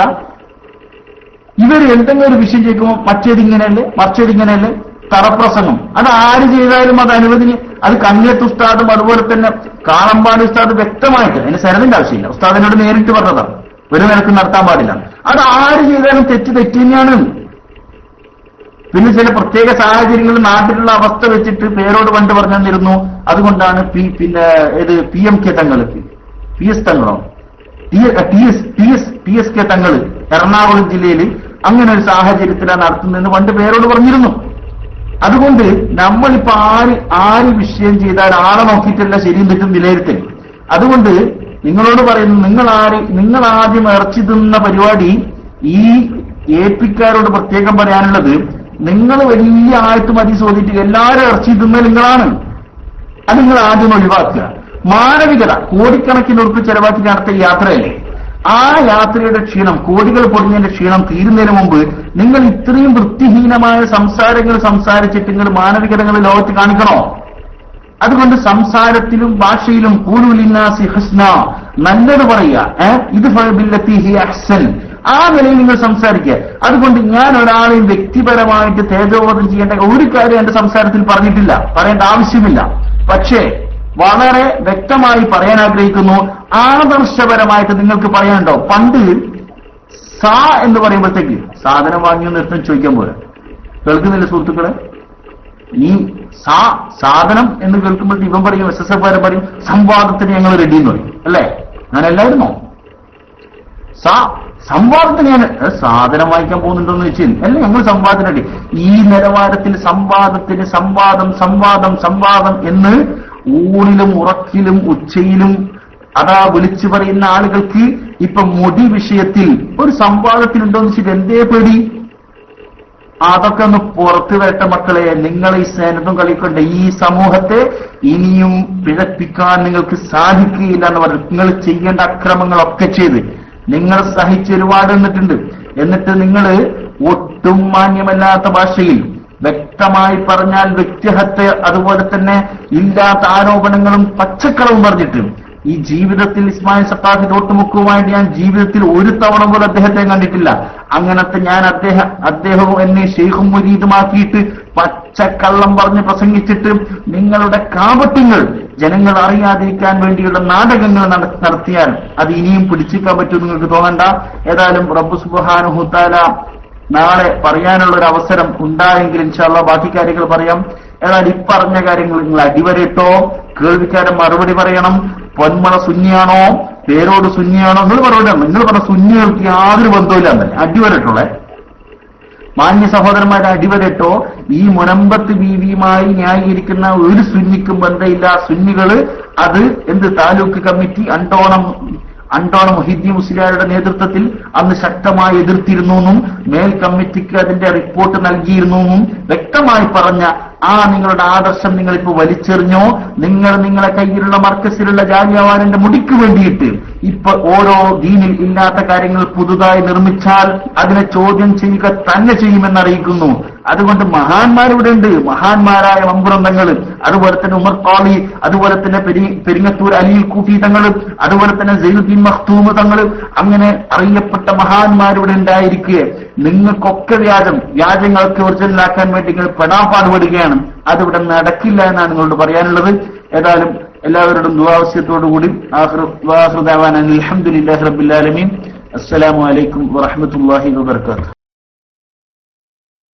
ഇവർ എന്തെങ്കിലും ഒരു വിഷയം ചോദിക്കുമ്പോൾ മറ്റേതിങ്ങനെയല്ലേ തറപ്രസംഗം. അത് ആര് ചെയ്താലും അത് അനുവദനീയ. അത് കണ്ണിയത്ത് ഉസ്താദും അതുപോലെ തന്നെ കാളമ്പാടി ഉസ്താദ് വ്യക്തമായിട്ട് അതിന് സനദിന്റെ ആവശ്യമില്ല. ഉസ്താദിനോട് നേരിട്ട് പറഞ്ഞതാണ്, ഒരു നിലക്ക് നടത്താൻ പാടില്ല. അത് ആര് ചെയ്താലും തെറ്റ് തന്നെയാണ്. പിന്നെ ചില പ്രത്യേക സാഹചര്യങ്ങളിൽ നാട്ടിലുള്ള അവസ്ഥ വെച്ചിട്ട് പേരോട് പണ്ട് പറഞ്ഞു തന്നിരുന്നു. അതുകൊണ്ടാണ് PMK തങ്ങള്, PS തങ്ങളോ TSK തങ്ങള് എറണാകുളം ജില്ലയിൽ അങ്ങനെ ഒരു സാഹചര്യത്തിലാണ് നടത്തുന്നതെന്ന് പണ്ട് പേരോട് പറഞ്ഞിരുന്നു. അതുകൊണ്ട് നമ്മളിപ്പോ ആര് വിഷയം ചെയ്താൽ ആളെ നോക്കിയിട്ടല്ല ശരിയും തെറ്റും വിലയിരുത്തൽ. അതുകൊണ്ട് നിങ്ങളോട് പറയുന്നു, നിങ്ങൾ ആദ്യം ഇറച്ചി തിന്ന പരിപാടി ഈ AP-ക്കാരോട് പ്രത്യേകം പറയാനുള്ളത്, നിങ്ങൾ വലിയ ആയത്ത് മതി ചോദിച്ചിട്ട് എല്ലാവരും ഇറച്ചി തിന്ന നിങ്ങളാണ്. അത് നിങ്ങൾ ആദ്യം ഒഴിവാക്കുക. മാനവികത കോടിക്കണക്കിന് ഉറുപ്പ് ചെലവാക്കി നടത്തിയ യാത്രയല്ലേ, ആ യാത്രയുടെ ക്ഷീണം, കോടികൾ പൊടിഞ്ഞതിന്റെ ക്ഷീണം തീരുന്നതിന് മുമ്പ് നിങ്ങൾ ഇത്രയും വൃത്തിഹീനമായ സംസാരങ്ങൾ സംസാരിച്ചിട്ട് നിങ്ങൾ മാനവികതകൾ ലോകത്ത് കാണിക്കണോ? അതുകൊണ്ട് സംസാരത്തിലും ഭാഷയിലും ഖൂലുലിന്നാസി ഹുസ്ന, നല്ലത് പറയുക, ഇത് ഫബില്ലത്തി ഹി അഹ്സൻ, ആ നിലയിൽ നിങ്ങൾ സംസാരിക്കുക. അതുകൊണ്ട് ഞാൻ ഒരാളെയും വ്യക്തിപരമായിട്ട് തേജോവധം ചെയ്യേണ്ട ഒരു കാര്യം എന്റെ സംസാരത്തിൽ പറഞ്ഞിട്ടില്ല, പറയേണ്ട ആവശ്യമില്ല. പക്ഷേ വളരെ വ്യക്തമായി പറയാൻ ആഗ്രഹിക്കുന്നു, ആദർശപരമായിട്ട് നിങ്ങൾക്ക് പറയാനുണ്ടോ? പണ്ട് സാ എന്ന് പറയുമ്പോഴത്തേക്ക് സാധനം വാങ്ങിയെന്ന് എടുത്ത് ചോദിക്കാൻ പോലെ കേൾക്കുന്നില്ല സുഹൃത്തുക്കളെ? ഈ സാധനം എന്ന് കേൾക്കുമ്പോഴത്തേക്ക് ഇവൻ പറയും, SSF പറയും സംവാദത്തിന് ഞങ്ങൾ റെഡി എന്ന് പറയും, അല്ലേ? അങ്ങനെയല്ലായിരുന്നോ? സംവാദത്തിന് ഞാൻ സാധനം വാങ്ങിക്കാൻ പോകുന്നുണ്ടോന്ന് വെച്ചാൽ അല്ല, ഞങ്ങൾ സംവാദത്തിന് റെഡി. ഈ നിലവാരത്തിൽ സംവാദം എന്ന് ഊണിലും ഉറക്കിലും ഉച്ചയിലും അതാ വിളിച്ചു പറയുന്ന ആളുകൾക്ക് ഇപ്പൊ മുടി വിഷയത്തിൽ ഒരു സംവാദത്തിനുണ്ടോന്ന് വെച്ചിട്ട് എന്തേ പേടി? അതൊക്കെ ഒന്ന് പുറത്തു വരട്ടെ മക്കളെ. നിങ്ങൾ ഈ സ്നേഹത്തും കളിക്കൊണ്ട് ഈ സമൂഹത്തെ ഇനിയും പിഴപ്പിക്കാൻ നിങ്ങൾക്ക് സാധിക്കുകയില്ല എന്ന് പറഞ്ഞു. നിങ്ങൾ ചെയ്യേണ്ട അക്രമങ്ങളൊക്കെ ചെയ്ത് നിങ്ങൾ സഹിച്ച് ഒരുപാട് എന്നിട്ട് നിങ്ങൾ ഒട്ടും മാന്യമല്ലാത്ത ഭാഷയിൽ വ്യക്തമായി പറഞ്ഞാൽ വ്യക്തിഹത്യ, അതുപോലെ തന്നെ ഇല്ലാത്ത ആരോപണങ്ങളും പച്ചക്കളവും പറഞ്ഞിട്ട് ഈ ജീവിതത്തിൽ ഇസ്മായിൽ സഖാഫി തോട്ടുമുക്കുമായിട്ട് ഞാൻ ജീവിതത്തിൽ ഒരു തവണ പോലും അദ്ദേഹത്തെ കണ്ടിട്ടില്ല. അങ്ങനത്തെ ഞാൻ അദ്ദേഹവും എന്നെ ഷെയ്ഖും മുരീദുമാക്കിയിട്ട് പച്ചക്കള്ളം പറഞ്ഞ് പ്രസംഗിച്ചിട്ട് നിങ്ങളുടെ കാപട്യങ്ങൾ ജനങ്ങൾ അറിയാതിരിക്കാൻ വേണ്ടിയുള്ള നാടകങ്ങൾ നടത്തിയാൽ അത് ഇനിയും പിടിച്ചിരിക്കാൻ പറ്റും നിങ്ങൾക്ക് തോന്നണ്ട. ഏതായാലും റബ്ബ് സുബ്ഹാനഹു തആല നാളെ പറയാനുള്ള ഒരു അവസരം ഉണ്ടായെങ്കിൽ ഇൻഷാ അല്ലാഹ് ബാക്കി കാര്യങ്ങൾ പറയാം. ഏതായാലും ഇപ്പറഞ്ഞ കാര്യങ്ങൾ നിങ്ങൾ അടിവരയിട്ടോ, കേൾവിക്കാരൻ മറുപടി പറയണം. പൊന്മള സുന്നിയാണോ പേരോട് സുന്നിയാണോ നിങ്ങൾ മറുപടി. നിങ്ങൾ പറഞ്ഞ സുന്നികൾക്ക് യാതൊരു ബന്ധമില്ല എന്നല്ലേ, അടിവരട്ടുള്ളേ. മാന്യ സഹോദരന്മാരെ അടിവരട്ടോ, ഈ മുനമ്പത്ത് ബീവിയുമായി ന്യായീകരിക്കുന്ന ഒരു സുന്നിക്കും ബന്ധമില്ല. സുന്നികള് അത് താലൂക്ക് കമ്മിറ്റി അണ്ടോണം മുഹിദ്ദീൻ മുസ്ലിയാരുടെ നേതൃത്വത്തിൽ അന്ന് ശക്തമായി എതിർത്തിരുന്നു, മേൽ കമ്മിറ്റിക്ക് അതിന്റെ റിപ്പോർട്ട് നൽകിയിരുന്നു വ്യക്തമായി പറഞ്ഞ നിങ്ങളുടെ ആദർശം നിങ്ങളിപ്പോ വലിച്ചെറിഞ്ഞോ? നിങ്ങളെ കയ്യിലുള്ള മർക്കസിലുള്ള ജാലിയവാനിന്റെ മുടിക്ക് വേണ്ടിയിട്ട് ഇപ്പൊ ഓരോ ദീനിൽ ഇല്ലാത്ത കാര്യങ്ങൾ പുതുതായി നിർമ്മിച്ചാൽ അതിനെ ചോദ്യം ചെയ്യുക തന്നെ ചെയ്യുമെന്നറിയിക്കുന്നു. അതുകൊണ്ട് മഹാന്മാരിവിടെ ഉണ്ട്, മഹാന്മാരായ വമ്പുറന്തങ്ങൾ, അതുപോലെ തന്നെ ഉമർ ഖാളി, അതുപോലെ തന്നെ പെരിങ്ങത്തൂർ അലിയിൽ കൂഫി തങ്ങൾ, അതുപോലെ തന്നെ സൈനുദ്ദീൻ മഖ്തൂം തങ്ങൾ, അങ്ങനെ അറിയപ്പെട്ട മഹാന്മാരിവിടെ ഉണ്ടായിരിക്കെ നിങ്ങൾക്കൊക്കെ വ്യാജങ്ങൾക്ക് ഒറിജിനലാക്കാൻ വേണ്ടി നിങ്ങൾ പെടാപ്പാടുപെടുകയാണ്. അതിവിടെ നടക്കില്ല എന്നാണ് നിങ്ങളോട് പറയാനുള്ളത്. ഏതായാലും എല്ലാവരോടും ദുആവസ്യത്തോടുകൂടി ആഖിറു ദഅവാനാ അൽഹംദുലില്ലാഹി റബ്ബിൽ ആലമീൻ. അസ്സലാമു അലൈക്കും വറഹ്മത്തുള്ളാഹി വബറകാതുഹു.